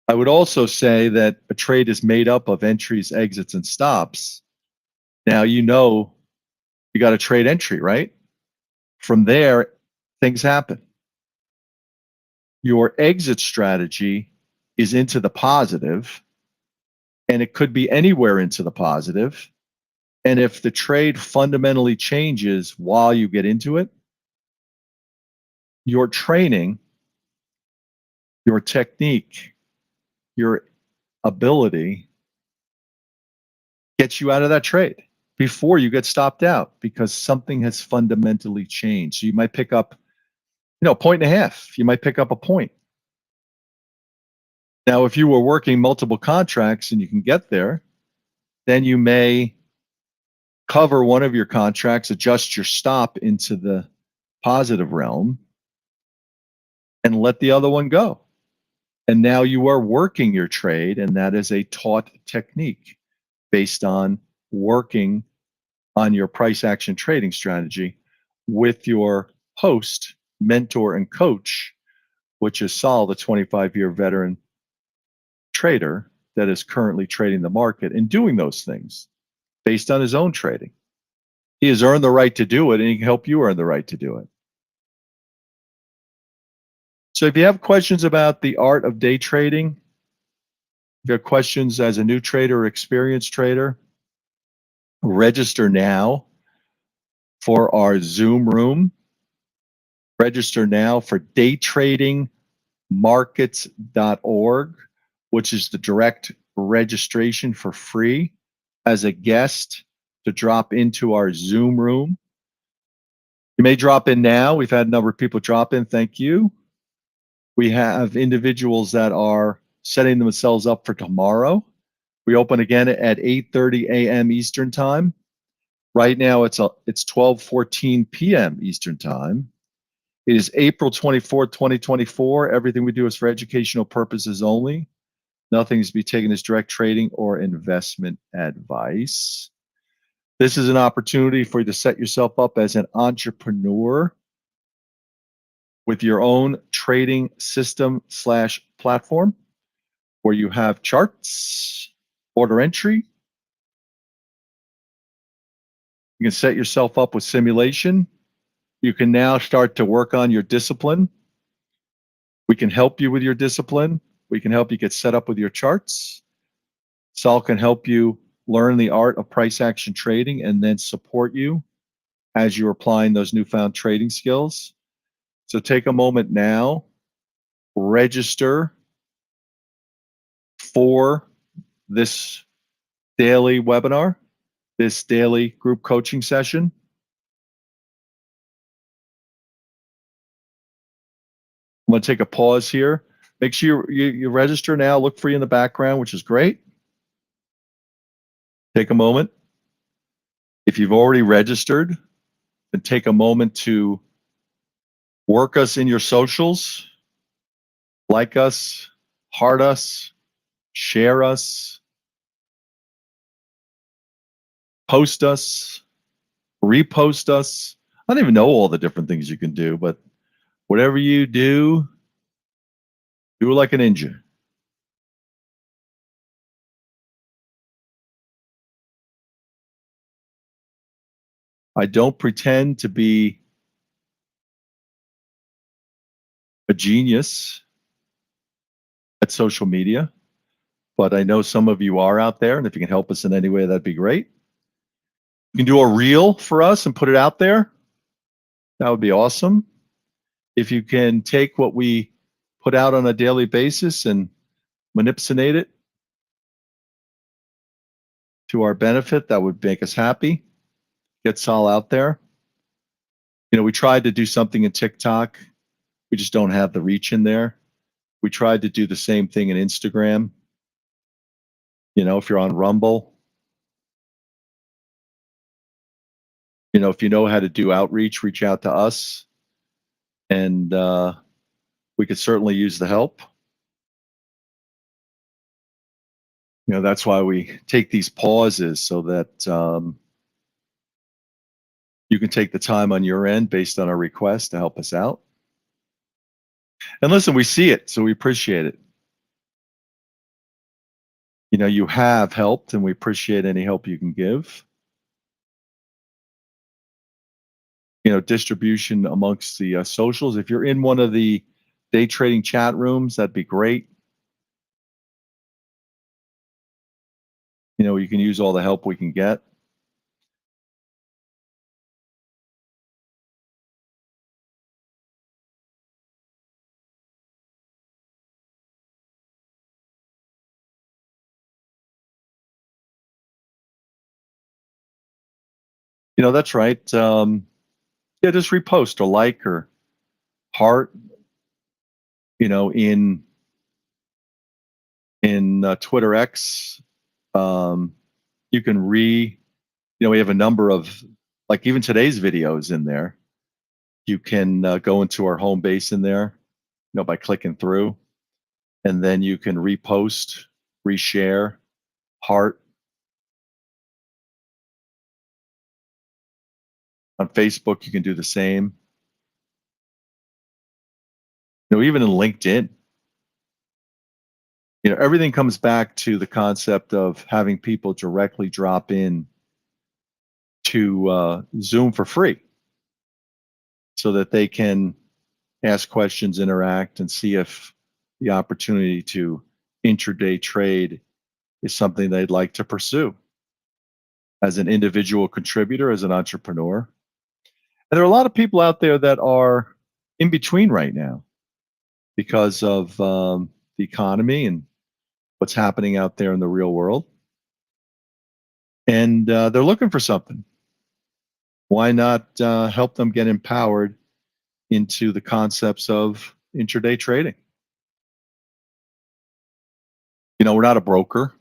I would also say that a trade is made up of entries, exits, and stops. Now, you got a trade entry, right? From there, things happen. Your exit strategy is into the positive, and it could be anywhere into the positive. And if the trade fundamentally changes while you get into it, your training, your technique, your ability gets you out of that trade before you get stopped out because something has fundamentally changed. So you might pick up, a point and a half. You might pick up a point. Now, if you were working multiple contracts and you can get there, then you may cover one of your contracts, adjust your stop into the positive realm, and let the other one go. And now you are working your trade, and that is a taught technique based on working on your price action trading strategy with your host, mentor, and coach, which is Saul, the 25-year veteran trader that is currently trading the market and doing those things based on his own trading. He has earned the right to do it, and he can help you earn the right to do it. So if you have questions about the art of day trading, if you have questions as a new trader or experienced trader, register now for our Zoom room. Register now for DayTradingMarkets.org, which is the direct registration for free as a guest to drop into our Zoom room. You may drop in now. We've had a number of people drop in. Thank you. We have individuals that are setting themselves up for tomorrow. We open again at 8:30 a.m. Eastern Time. Right now, it's 12:14 p.m. Eastern Time. It is April 24th, 2024. Everything we do is for educational purposes only. Nothing is to be taken as direct trading or investment advice. This is an opportunity for you to set yourself up as an entrepreneur with your own trading system / platform where you have charts, order entry. You can set yourself up with simulation. You can now start to work on your discipline. We can help you with your discipline. We can help you get set up with your charts. Saul can help you learn the art of price action trading and then support you as you're applying those newfound trading skills. So take a moment now, register for this daily webinar, this daily group coaching session. I'm going to take a pause here. Make sure you register now. Look for you in the background, which is great. Take a moment. If you've already registered, then take a moment to work us in your socials, like us, heart us, share us, post us, repost us. I don't even know all the different things you can do, but whatever you do, do it like a ninja. I don't pretend to be a genius at social media, but I know some of you are out there, and if you can help us in any way, that'd be great. You can do a reel for us and put it out there. That would be awesome. If you can take what we put out on a daily basis and manipulate it to our benefit, that would make us happy. Get Saul out there. We tried to do something in TikTok. We just don't have the reach in there. We tried to do the same thing in Instagram. If you're on Rumble, if you know how to do outreach, reach out to us. And and we could certainly use the help. That's why we take these pauses, so that you can take the time on your end based on our request to help us out. And listen, we see it, so we appreciate it. You have helped, and we appreciate any help you can give. Distribution amongst the socials. If you're in one of the day trading chat rooms, that'd be great. You can use all the help we can get. That's right. Yeah, just repost or like or heart. In Twitter X, you can we have a number of, like, even today's videos in there. You can go into our home base in there, by clicking through, and then you can repost, reshare, heart. On Facebook, you can do the same. Even in LinkedIn, everything comes back to the concept of having people directly drop in to Zoom for free, so that they can ask questions, interact, and see if the opportunity to intraday trade is something they'd like to pursue as an individual contributor, as an entrepreneur. And there are a lot of people out there that are in between right now because of the economy and what's happening out there in the real world. And they're looking for something. Why not help them get empowered into the concepts of intraday trading? We're not a broker.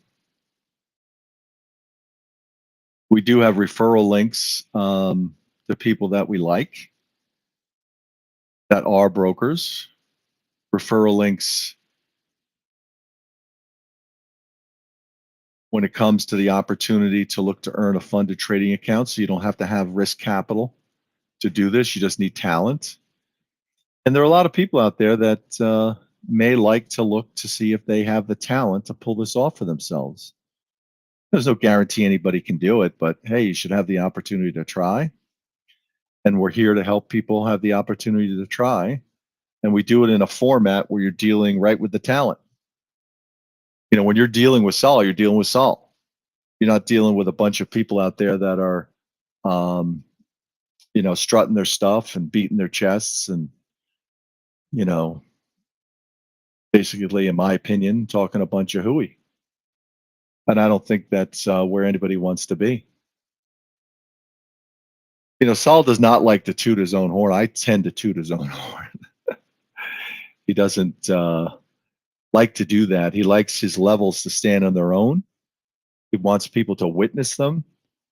We do have referral links to people that we like that are brokers. Referral links when it comes to the opportunity to look to earn a funded trading account, so you don't have to have risk capital to do this. You just need talent. And there are a lot of people out there that may like to look to see if they have the talent to pull this off for themselves. There's no guarantee anybody can do it, but hey, you should have the opportunity to try. And we're here to help people have the opportunity to try. And we do it in a format where you're dealing right with the talent. When you're dealing with Saul, you're dealing with Saul. You're not dealing with a bunch of people out there that are, strutting their stuff and beating their chests and, basically, in my opinion, talking a bunch of hooey. And I don't think that's where anybody wants to be. Saul does not like to toot his own horn. I tend to toot his own horn. He doesn't like to do that. He likes his levels to stand on their own. He wants people to witness them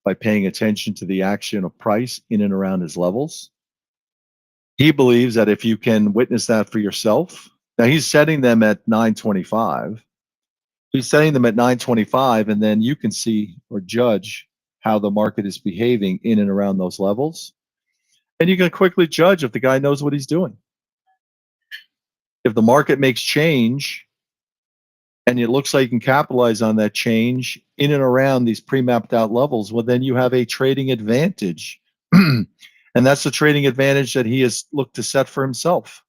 by paying attention to the action of price in and around his levels. He believes that if you can witness that for yourself, now he's setting them at 925. He's setting them at 925, and then you can see or judge how the market is behaving in and around those levels. And you can quickly judge if the guy knows what he's doing. If the market makes change and it looks like you can capitalize on that change in and around these pre-mapped out levels, well, then you have a trading advantage. And that's the trading advantage that he has looked to set for himself.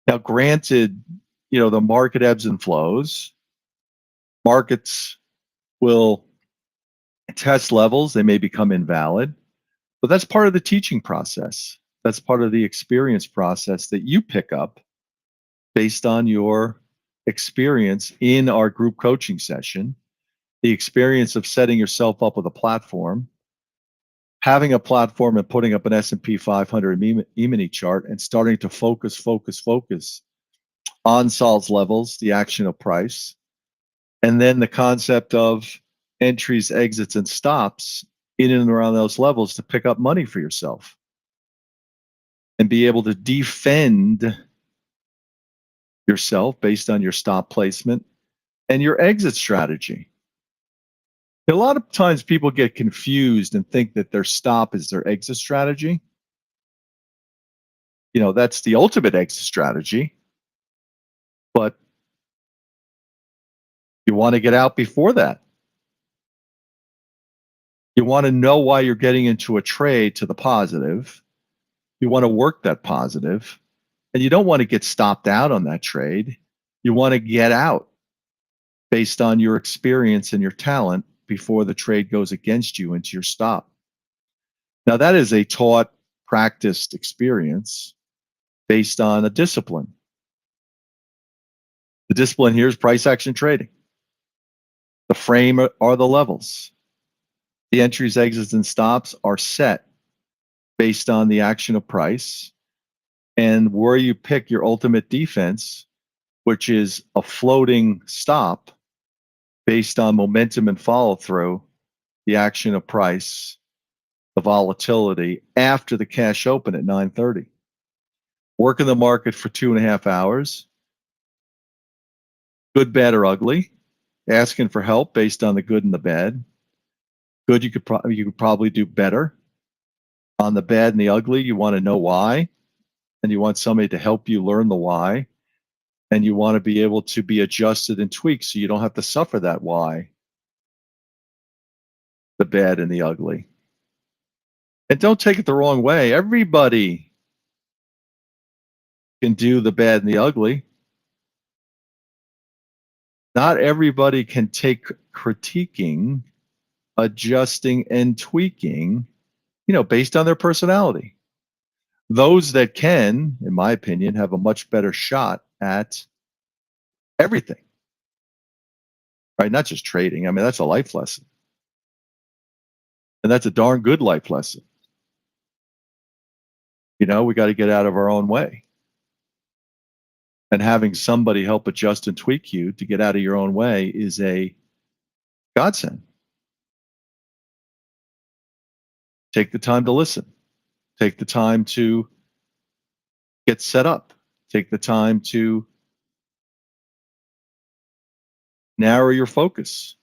Now, granted, the market ebbs and flows. Markets will test levels. They may become invalid. But that's part of the teaching process. That's part of the experience process that you pick up based on your experience in our group coaching session, the experience of setting yourself up with a platform, having a platform and putting up an S&P 500 E-mini chart and starting to focus on Saul's levels, the action of price, and then the concept of entries, exits, and stops in and around those levels to pick up money for yourself. and be able to defend yourself based on your stop placement and your exit strategy. A lot of times people get confused and think that their stop is their exit strategy. That's the ultimate exit strategy, but you want to get out before that. You want to know why you're getting into a trade to the positive. You want to work that positive, and you don't want to get stopped out on that trade. You want to get out based on your experience and your talent before the trade goes against you into your stop. Now, that is a taught, practiced experience based on a discipline. The discipline here is price action trading. The frame are the levels. The entries, exits, and stops are set based on the action of price and where you pick your ultimate defense, which is a floating stop based on momentum and follow through, the action of price, the volatility after the cash open at 9:30. Work in the market for 2.5 hours, good, bad, or ugly, asking for help based on the good and the bad. Good, you could probably do better. On the bad and the ugly, you want to know why, and you want somebody to help you learn the why, and you want to be able to be adjusted and tweaked so you don't have to suffer that why, the bad and the ugly. And don't take it the wrong way. Everybody can do the bad and the ugly. Not everybody can take critiquing, adjusting, and tweaking, based on their personality. Those that can, in my opinion, have a much better shot at everything, right? Not just trading. I mean, that's a life lesson. And that's a darn good life lesson. We got to get out of our own way. And having somebody help adjust and tweak you to get out of your own way is a godsend. Take the time to listen. Take the time to get set up. Take the time to narrow your focus.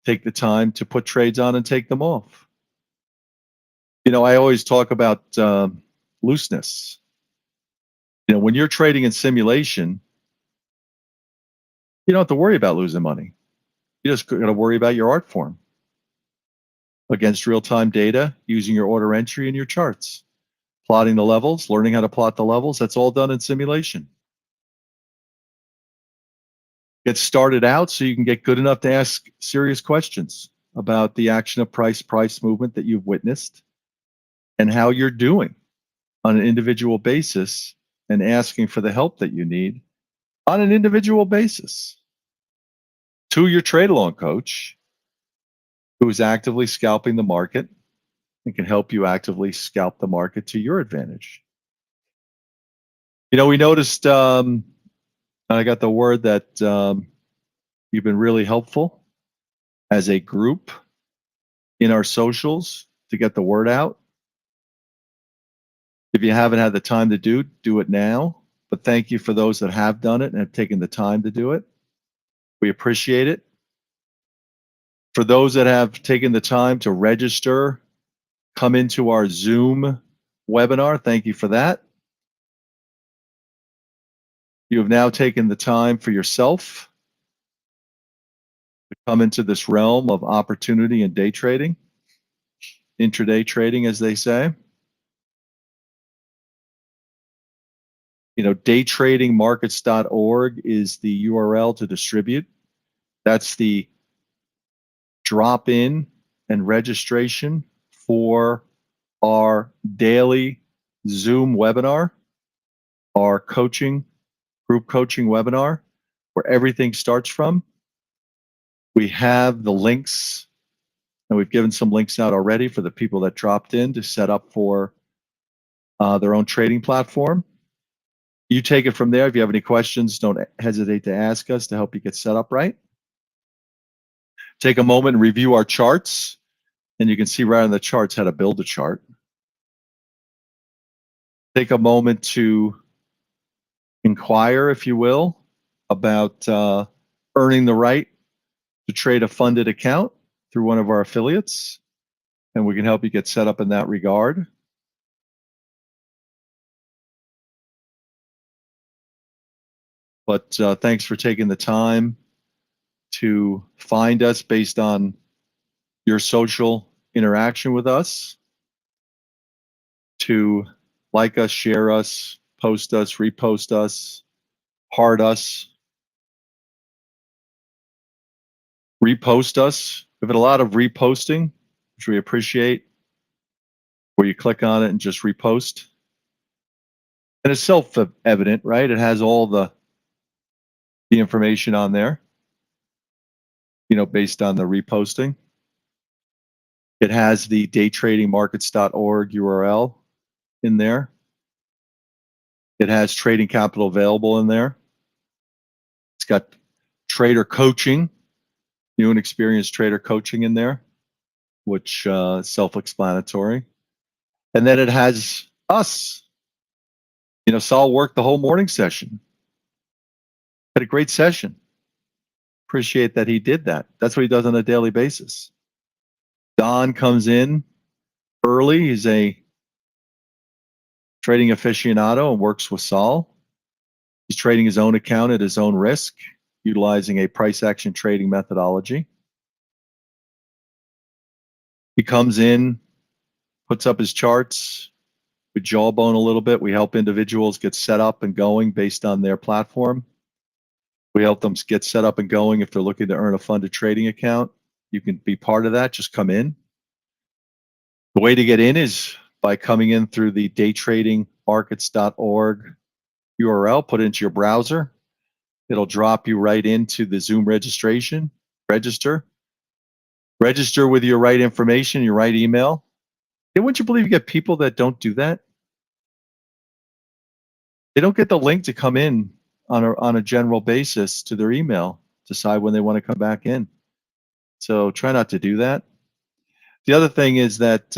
Take the time to put trades on and take them off. I always talk about looseness. When you're trading in simulation, you don't have to worry about losing money. You just got to worry about your art form against real-time data, using your order entry and your charts, plotting the levels, learning how to plot the levels. That's all done in simulation. Get started out so you can get good enough to ask serious questions about the action of price movement that you've witnessed and how you're doing on an individual basis, and asking for the help that you need on an individual basis to your trade along coach, who is actively scalping the market and can help you actively scalp the market to your advantage. We noticed, I got the word that you've been really helpful as a group in our socials to get the word out. If you haven't had the time to do it now. But thank you for those that have done it and have taken the time to do it. We appreciate it. For those that have taken the time to register, come into our Zoom webinar, thank you for that. You have now taken the time for yourself to come into this realm of opportunity and day trading, intraday trading, as they say. DayTradingMarkets.org is the URL to distribute. That's the drop-in and registration for our daily Zoom webinar, our group coaching webinar, where everything starts from. We have the links, and we've given some links out already for the people that dropped in to set up for their own trading platform. You take it from there. If you have any questions, don't hesitate to ask us to help you get set up right. Take a moment and review our charts, and you can see right on the charts how to build a chart. take a moment to inquire, if you will, about earning the right to trade a funded account through one of our affiliates, and we can help you get set up in that regard. But thanks for taking the time to find us based on your social interaction with us, to like us, share us, post us, repost us, heart us, repost us. We've had a lot of reposting, which we appreciate, where you click on it and just repost. And it's self-evident, right? It has all the information on there, based on the reposting. It has the DayTradingMarkets.org URL in there. It has trading capital available in there. It's got trader coaching, new and experienced trader coaching in there, which is self-explanatory. And then it has us. Saul worked the whole morning session. Had a great session. Appreciate that he did that. That's what he does on a daily basis. Don comes in early. He's a trading aficionado and works with Saul. He's trading his own account at his own risk, utilizing a price action trading methodology. He comes in, puts up his charts. We jawbone a little bit. We help individuals get set up and going based on their platform. We help them get set up and going if they're looking to earn a funded trading account. You can be part of that. Just come in. The way to get in is by coming in through the DayTradingMarkets.org URL. Put it into your browser. It'll drop you right into the Zoom registration. Register with your right information, your right email. And wouldn't you believe you get people that don't do that? They don't get the link to come in on a general basis to their email, decide when they want to come back in. So try not to do that. The other thing is that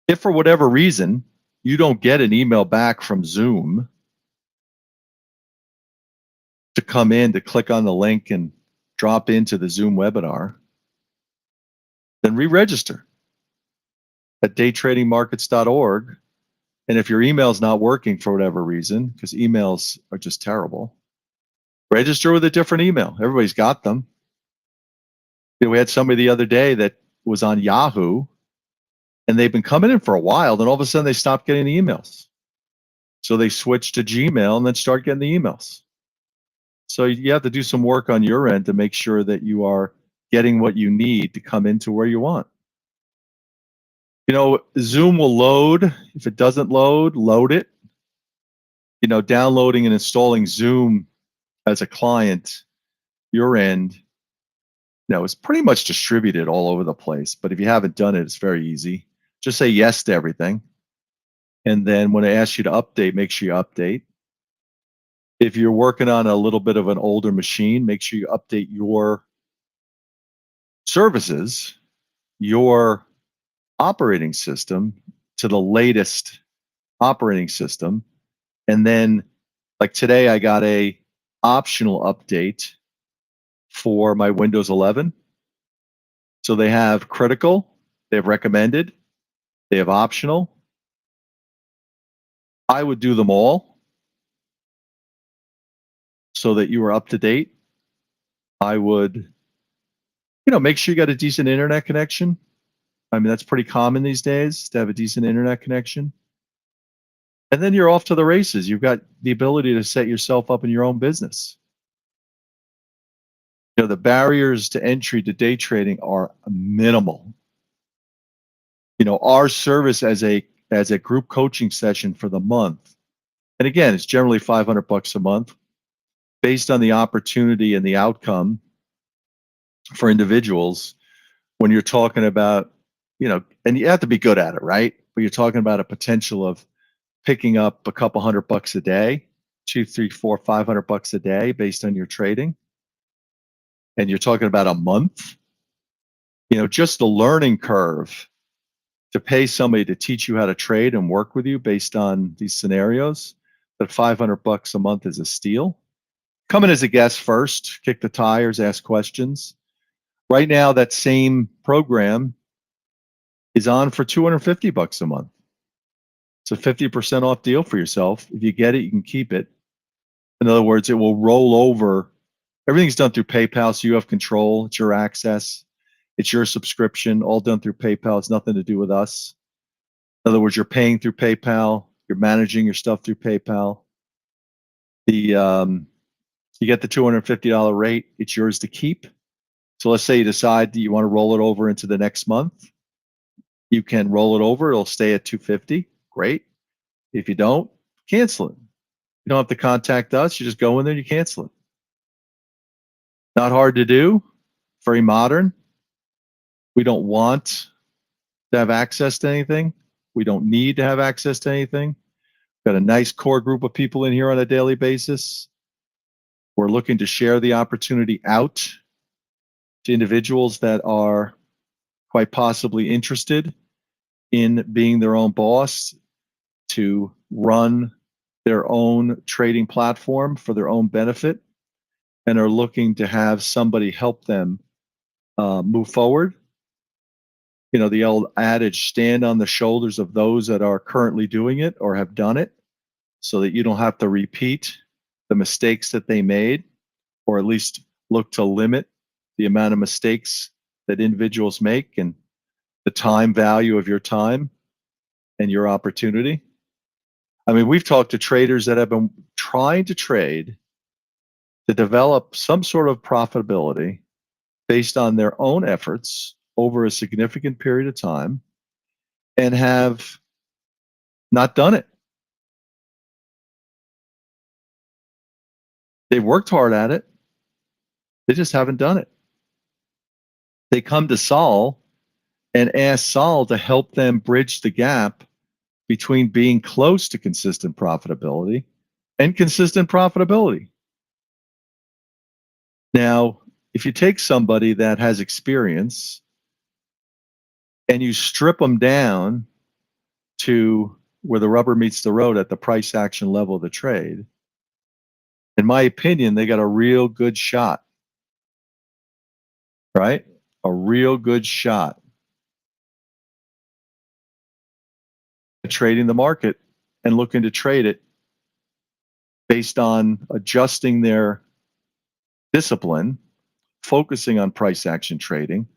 if for whatever reason you don't get an email back from Zoom to come in to click on the link and drop into the Zoom webinar, then re-register at DayTradingMarkets.org. And if your email is not working for whatever reason, because emails are just terrible, register with a different email. Everybody's got them. We had somebody the other day that was on Yahoo, and they've been coming in for a while, then all of a sudden they stopped getting the emails. So they switched to Gmail and then start getting the emails. So you have to do some work on your end to make sure that you are getting what you need to come into where you want. Zoom will load. If it doesn't load it. Downloading and installing Zoom as a client, your end, it's pretty much distributed all over the place. But if you haven't done it, it's very easy. Just say yes to everything. And then when I ask you to update, make sure you update. If you're working on a little bit of an older machine, make sure you update your services, your operating system to the latest operating system. And then like today, I got a optional update for my Windows 11. So they have critical, they have recommended, they have optional. I would do them all so that you are up to date. I would, make sure you got a decent internet connection. I mean, that's pretty common these days to have a decent internet connection. And then you're off to the races. You've got the ability to set yourself up in your own business. The barriers to entry to day trading are minimal. Our service as a group coaching session for the month, and again, it's generally $500 a month, based on the opportunity and the outcome for individuals. When you're talking about, and you have to be good at it, right? But you're talking about a potential of picking up a couple $100 a day, $200, $300, $400, $500 a day based on your trading. And you're talking about a month, just the learning curve to pay somebody to teach you how to trade and work with you based on these scenarios, that $500 a month is a steal. Come in as a guest first, kick the tires, ask questions. Right now, that same program is on for $250 a month. It's a 50% off deal for yourself. If you get it, you can keep it. In other words, it will roll over. Everything's done through PayPal, so you have control. It's your access. It's your subscription, all done through PayPal. It's nothing to do with us. In other words, you're paying through PayPal. You're managing your stuff through PayPal. You get the $250 rate. It's yours to keep. So let's say you decide that you want to roll it over into the next month. You can roll it over. It'll stay at $250. Great. If you don't, cancel it. You don't have to contact us. You just go in there and you cancel it. Not hard to do. Very modern. We don't want to have access to anything. We don't need to have access to anything. Got a nice core group of people in here on a daily basis. We're looking to share the opportunity out to individuals that are quite possibly interested in being their own boss, to run their own trading platform for their own benefit, and are looking to have somebody help them move forward. You know, the old adage, stand on the shoulders of those that are currently doing it or have done it, so that you don't have to repeat the mistakes that they made, or at least look to limit the amount of mistakes that individuals make and the time value of your time and your opportunity. I mean, we've talked to traders that have been trying to trade to develop some sort of profitability based on their own efforts over a significant period of time and have not done it. They've worked hard at it. They just haven't done it. They come to Saul and ask Saul to help them bridge the gap between being close to consistent profitability and consistent profitability. Now, if you take somebody that has experience and you strip them down to where the rubber meets the road at the price action level of the trade, in my opinion, they got a real good shot, right? A real good shot at trading the market and looking to trade it based on adjusting their discipline, focusing on price action trading,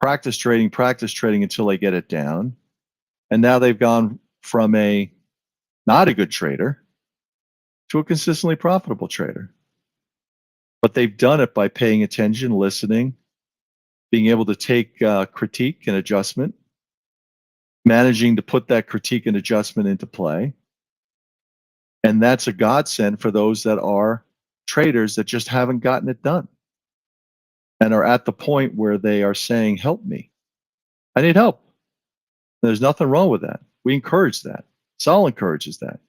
practice trading until they get it down. And now they've gone from a not a good trader to a consistently profitable trader. But they've done it by paying attention, listening, being able to take critique and adjustment, managing to put that critique and adjustment into play. And that's a godsend for those that are traders that just haven't gotten it done and are at the point where they are saying, help me. I need help. There's nothing wrong with that. We encourage that. Saul encourages that.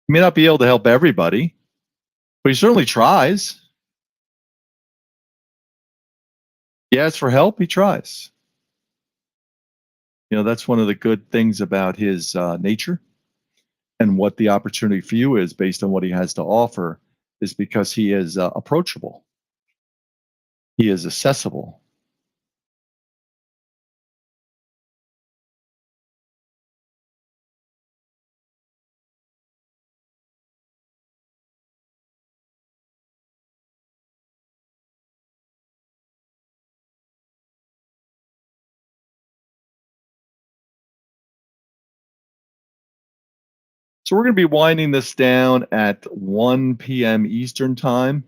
He may not be able to help everybody, but he certainly tries. He asks for help, he tries. You know, that's one of the good things about his nature, and what the opportunity for you is based on what he has to offer is because he is approachable. He is accessible. So we're going to be winding this down at 1 p.m. Eastern time.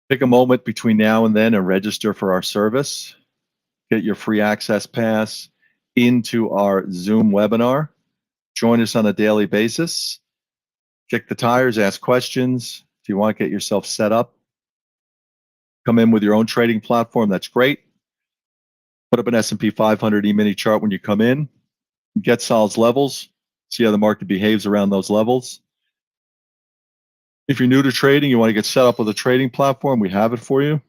Take a moment between now and then and register for our service. Get your free access pass into our Zoom webinar. Join us on a daily basis. Kick the tires, ask questions. If you want to get yourself set up, come in with your own trading platform, that's great. Put up an S&P 500 E-mini chart when you come in. Get Saul's levels. See how the market behaves around those levels. If you're new to trading, you want to get set up with a trading platform, we have it for you.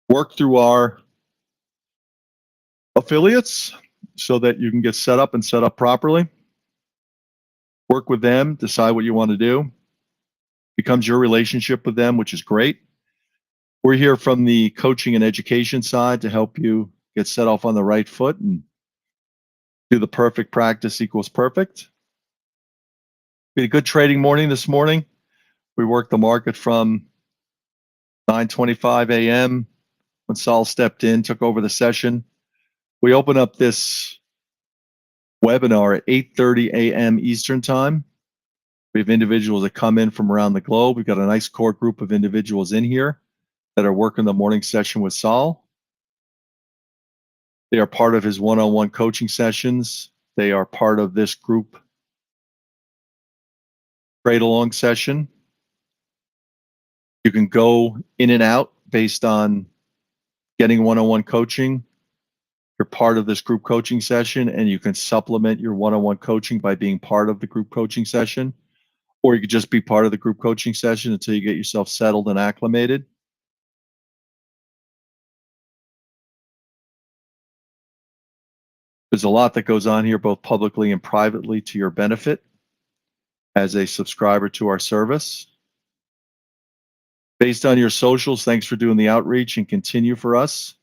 Work through our affiliates so that you can get set up and set up properly. Work with them, decide what you want to do. Becomes your relationship with them, which is great. We're here from the coaching and education side to help you get set off on the right foot and do the perfect practice equals perfect. We had a good trading morning this morning. We worked the market from 9:25 a.m. when Saul stepped in, took over the session. We open up this webinar at 8:30 a.m. Eastern time. We have individuals that come in from around the globe. We've got a nice core group of individuals in here that are working the morning session with Saul. They are part of his one-on-one coaching sessions. They are part of this group trade along session. You can go in and out based on getting one-on-one coaching. You're part of this group coaching session, and you can supplement your one-on-one coaching by being part of the group coaching session, or you could just be part of the group coaching session until you get yourself settled and acclimated. There's a lot that goes on here, both publicly and privately, to your benefit as a subscriber to our service. Based on your socials, thanks for doing the outreach and continue for us.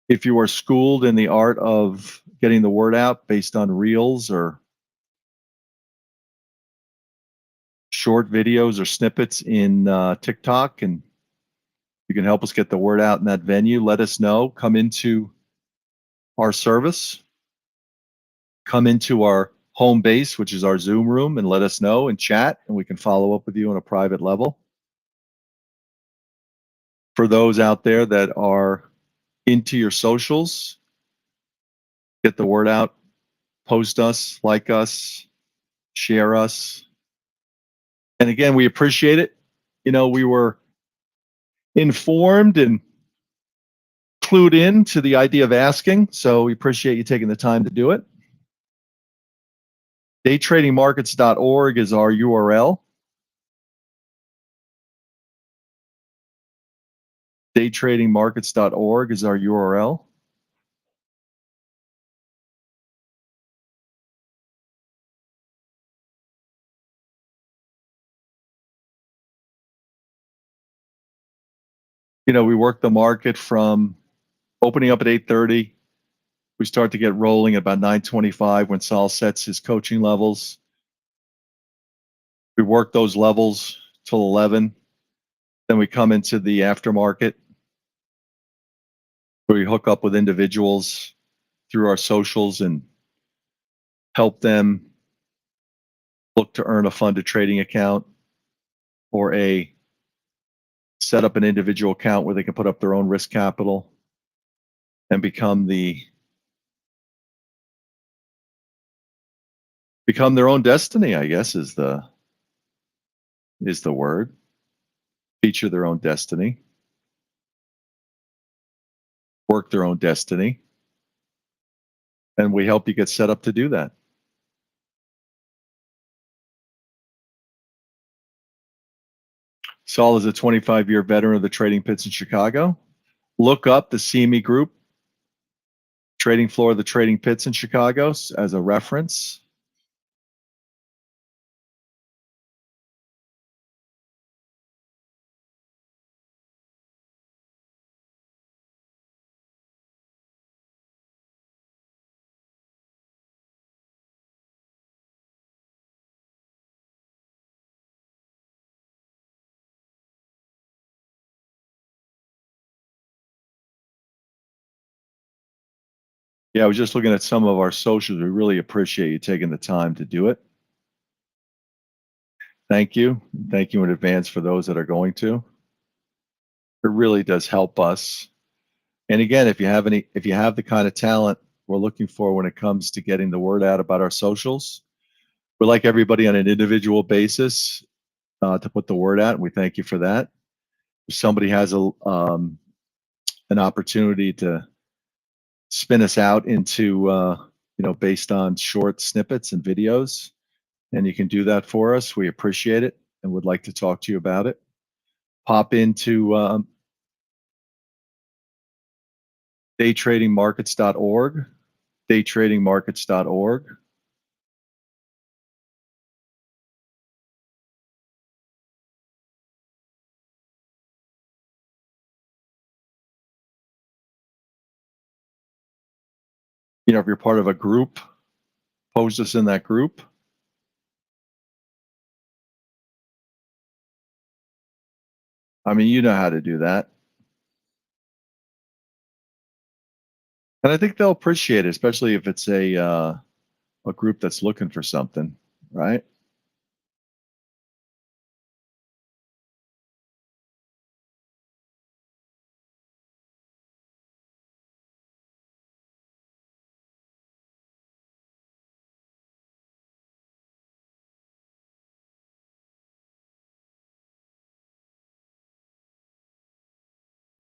If you are schooled in the art of getting the word out based on reels or short videos or snippets in TikTok, and you can help us get the word out in that venue, let us know. Come into our service. Come into our home base, which is our Zoom room, and let us know and chat, and we can follow up with you on a private level. For those out there that are into your socials, get the word out, post us, like us, share us. And again, we appreciate it. You know, we were informed and clued in to the idea of asking, so we appreciate you taking the time to do it. DayTradingMarkets.org is our URL. DayTradingMarkets.org is our URL. You know, we work the market from opening up at 8:30. We start to get rolling at about 9:25 when Saul sets his coaching levels. We work those levels till 11. Then we come into the aftermarket, where we hook up with individuals through our socials and help them look to earn a funded trading account or set up an individual account where they can put up their own risk capital and become their own destiny, I guess is the word. Feature their own destiny. Work their own destiny. And we help you get set up to do that. Saul is a 25-year veteran of the trading pits in Chicago. Look up the CME Group, trading floor of the trading pits in Chicago as a reference. Yeah, I was just looking at some of our socials. We really appreciate you taking the time to do it. Thank you. Thank you in advance for those that are going to. It really does help us. And again, if you have the kind of talent we're looking for when it comes to getting the word out about our socials, we're like everybody on an individual basis to put the word out, and we thank you for that. If somebody has an opportunity to spin us out into based on short snippets and videos, and you can do that for us, we appreciate it and would like to talk to you about it. Pop into DayTradingMarkets.org, DayTradingMarkets.org. If you're part of a group, post us in that group. I mean, you know how to do that. And I think they'll appreciate it, especially if it's a group that's looking for something, right?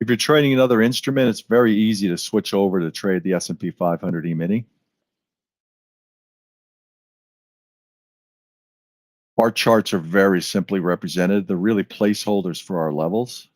If you're trading another instrument, it's very easy to switch over to trade the S&P 500 E-mini. Our charts are very simply represented. They're really placeholders for our levels.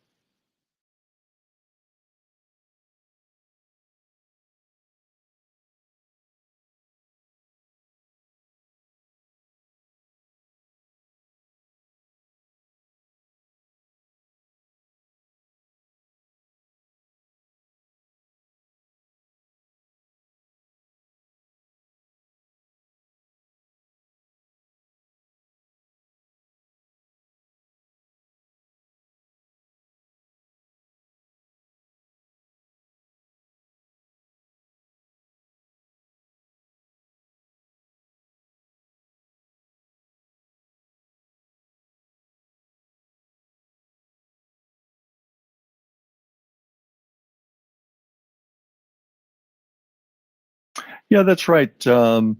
Yeah, that's right. Saul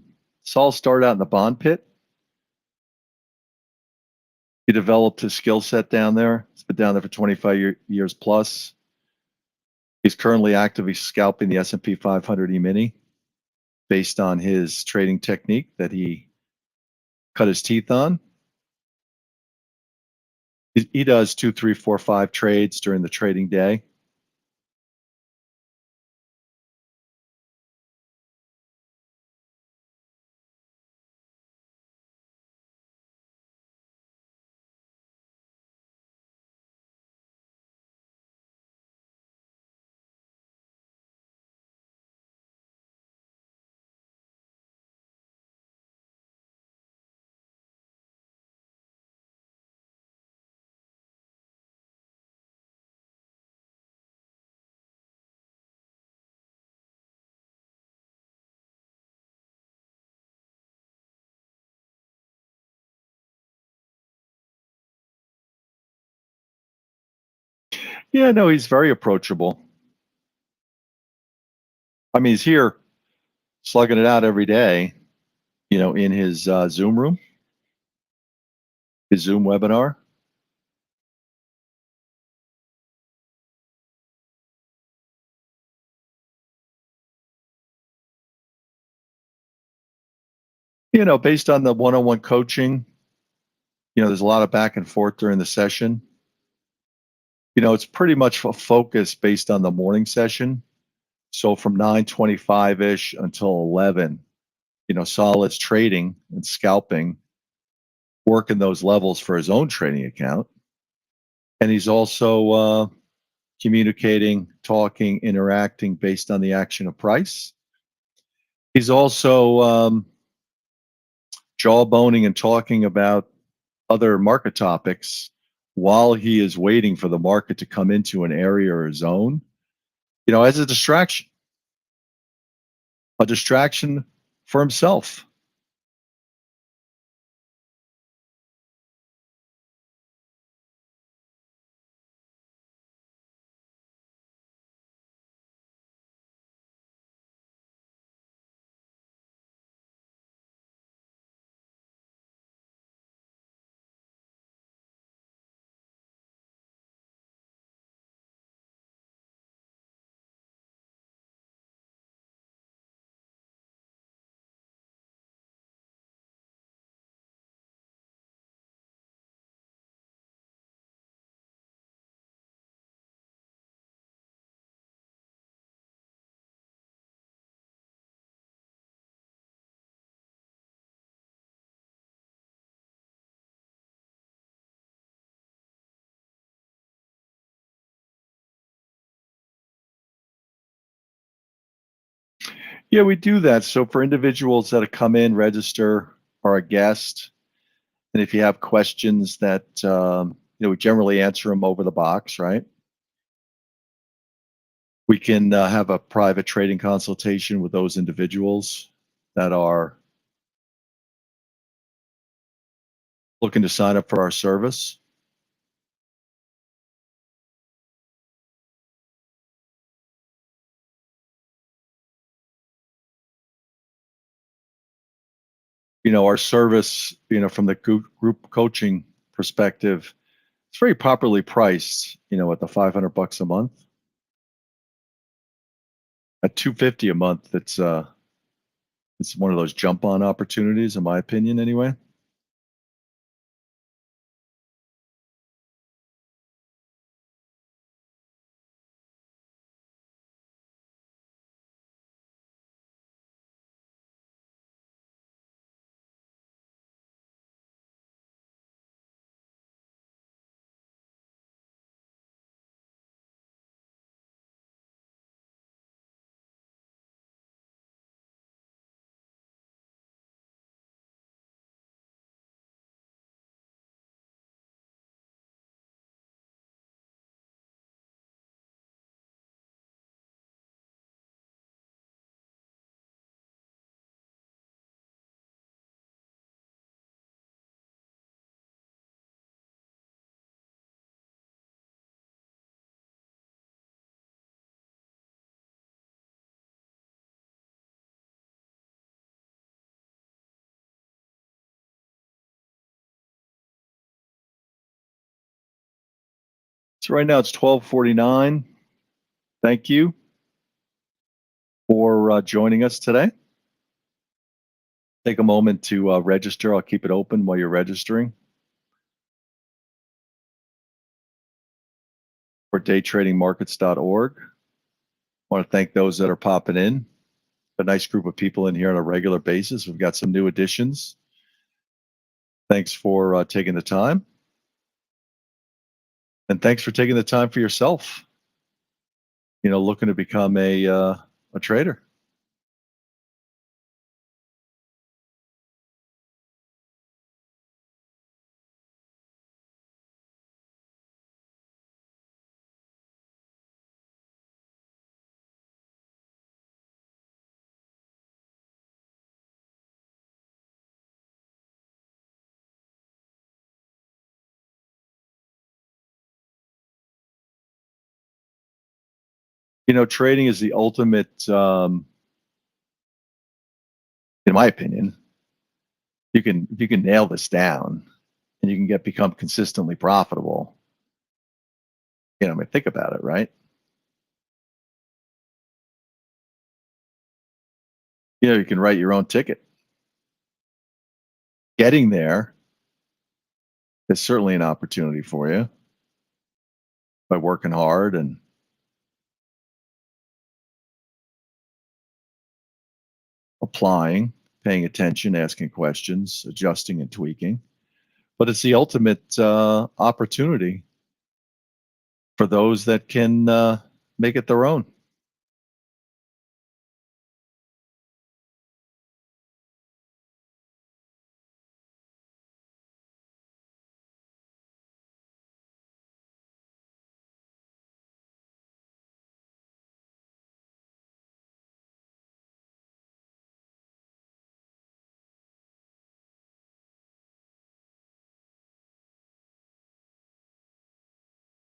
started out in the bond pit. He developed his skill set down there. He's been down there for 25 years plus. He's currently actively scalping the S&P 500 E-mini based on his trading technique that he cut his teeth on. He does 2, 3, 4, 5 trades during the trading day. Yeah, no, he's very approachable. I mean, he's here slugging it out every day, in his Zoom room, his Zoom webinar. Based on the one-on-one coaching, there's a lot of back and forth during the session. It's pretty much a focus based on the morning session. So from 9:25-ish until 11, Solid's trading and scalping, working those levels for his own trading account. And he's also communicating, talking, interacting based on the action of price. He's also jawboning and talking about other market topics while he is waiting for the market to come into an area or a zone, as a distraction for himself. Yeah, we do that. So for individuals that have come in, register, are a guest, and if you have questions that we generally answer them over the box, right? We can have a private trading consultation with those individuals that are looking to sign up for our service. Our service, from the group coaching perspective, it's very properly priced, at the $500 a month. At $250 a month, it's one of those jump on opportunities, in my opinion, anyway. So right now it's 12:49. Thank you for joining us today. Take a moment to register. I'll keep it open while you're registering for DayTradingMarkets.org. I want to thank those that are popping in. A nice group of people in here on a regular basis. We've got some new additions. Thanks for taking the time. And thanks for taking the time for yourself, looking to become a trader. Trading is the ultimate, in my opinion. If you can nail this down and you can become consistently profitable, think about it, right? You can write your own ticket. Getting there is certainly an opportunity for you by working hard and applying, paying attention, asking questions, adjusting and tweaking. But it's the ultimate opportunity for those that can make it their own.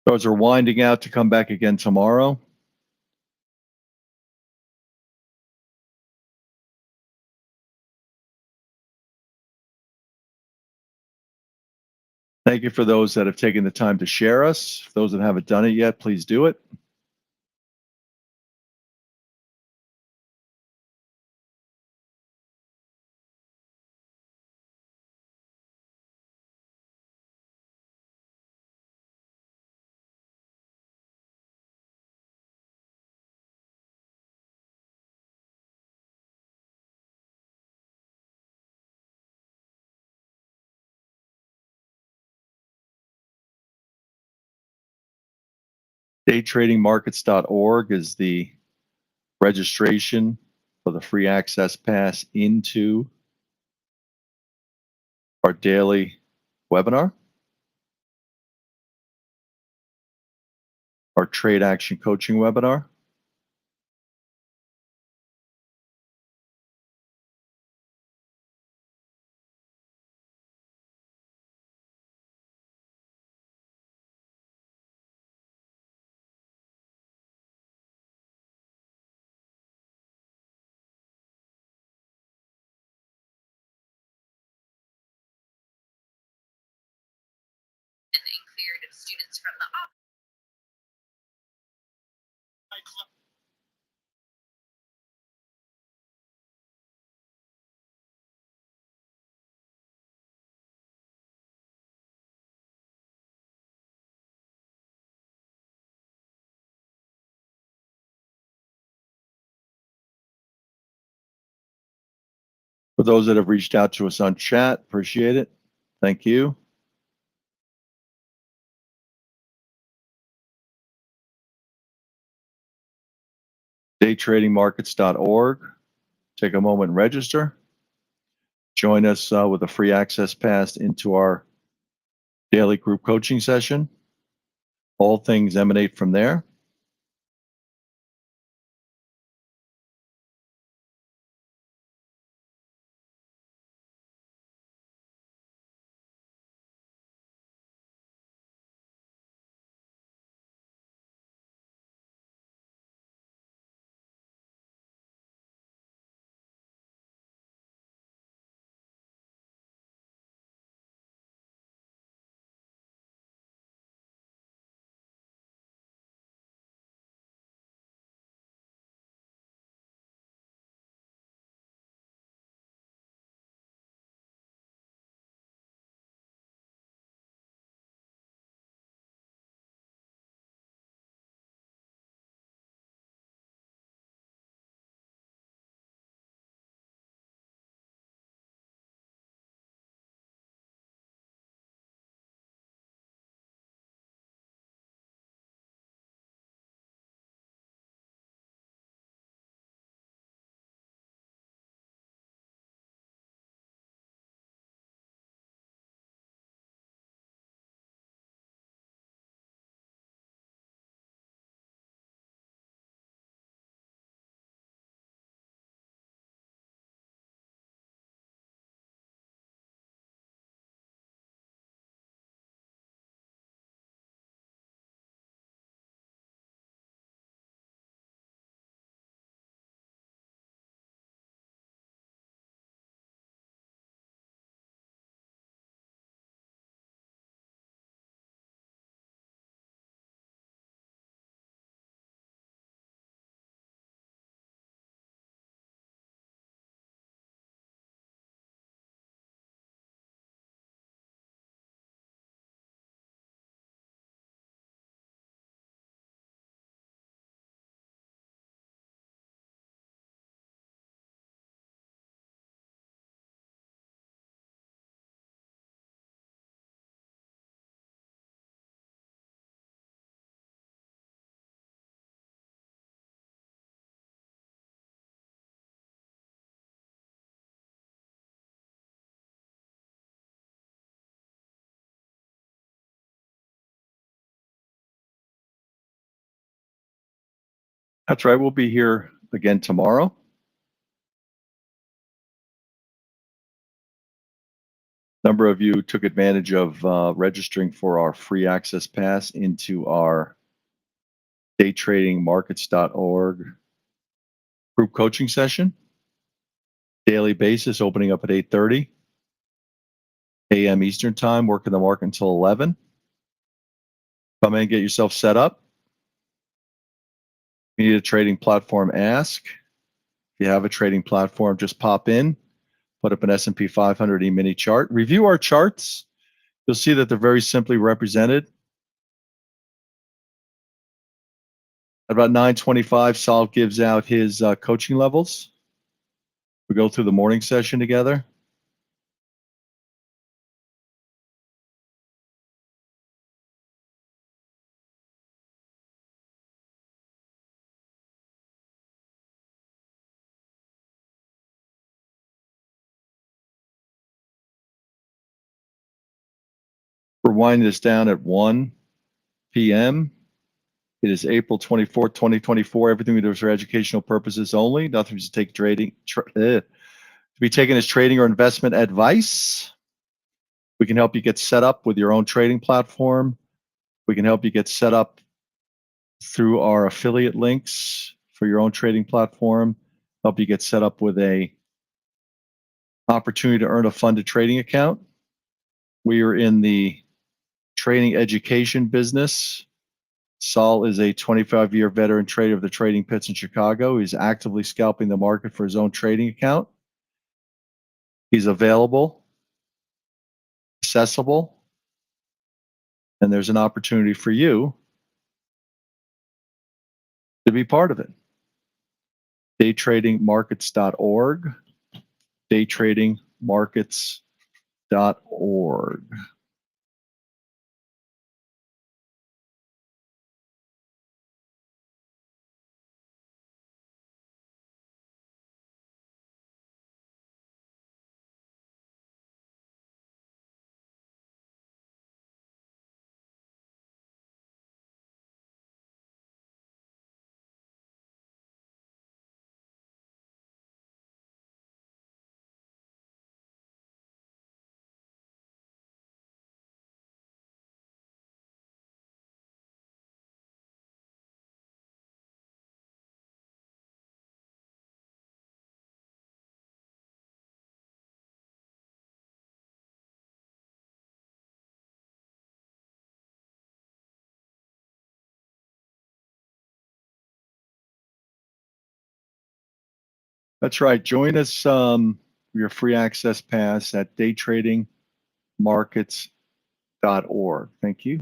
So as we're winding out to come back again tomorrow, thank you for those that have taken the time to share us. For those that haven't done it yet, please do it. DayTradingMarkets.org is the registration for the free access pass into our daily webinar, our trade action coaching webinar. Cleared students from the office. For those that have reached out to us on chat, appreciate it. Thank you. DayTradingMarkets.org. Take a moment and register. Join us with a free access pass into our daily group coaching session. All things emanate from there. That's right. We'll be here again tomorrow. A number of you took advantage of registering for our free access pass into our DayTradingMarkets.org group coaching session. Daily basis, opening up at 8:30 a.m. Eastern Time, working the market until 11. Come in and get yourself set up. If you need a trading platform, ask. If you have a trading platform, just pop in, put up an S&P 500 E-mini chart. Review our charts. You'll see that they're very simply represented. At about 9:25, Sol gives out his coaching levels. We go through the morning session together. We're winding this down at 1 p.m. It is April 24th, 2024. Everything we do is for educational purposes only. Nothing to take to be taken as trading or investment advice. We can help you get set up with your own trading platform. We can help you get set up through our affiliate links for your own trading platform. Help you get set up with a opportunity to earn a funded trading account. We are in the trading education business. Saul is a 25-year veteran trader of the trading pits in Chicago. He's actively scalping the market for his own trading account. He's available, accessible, and there's an opportunity for you to be part of it. DayTradingMarkets.org. DayTradingMarkets.org. That's right. Join us for your free access pass at DayTradingMarkets.org. Thank you.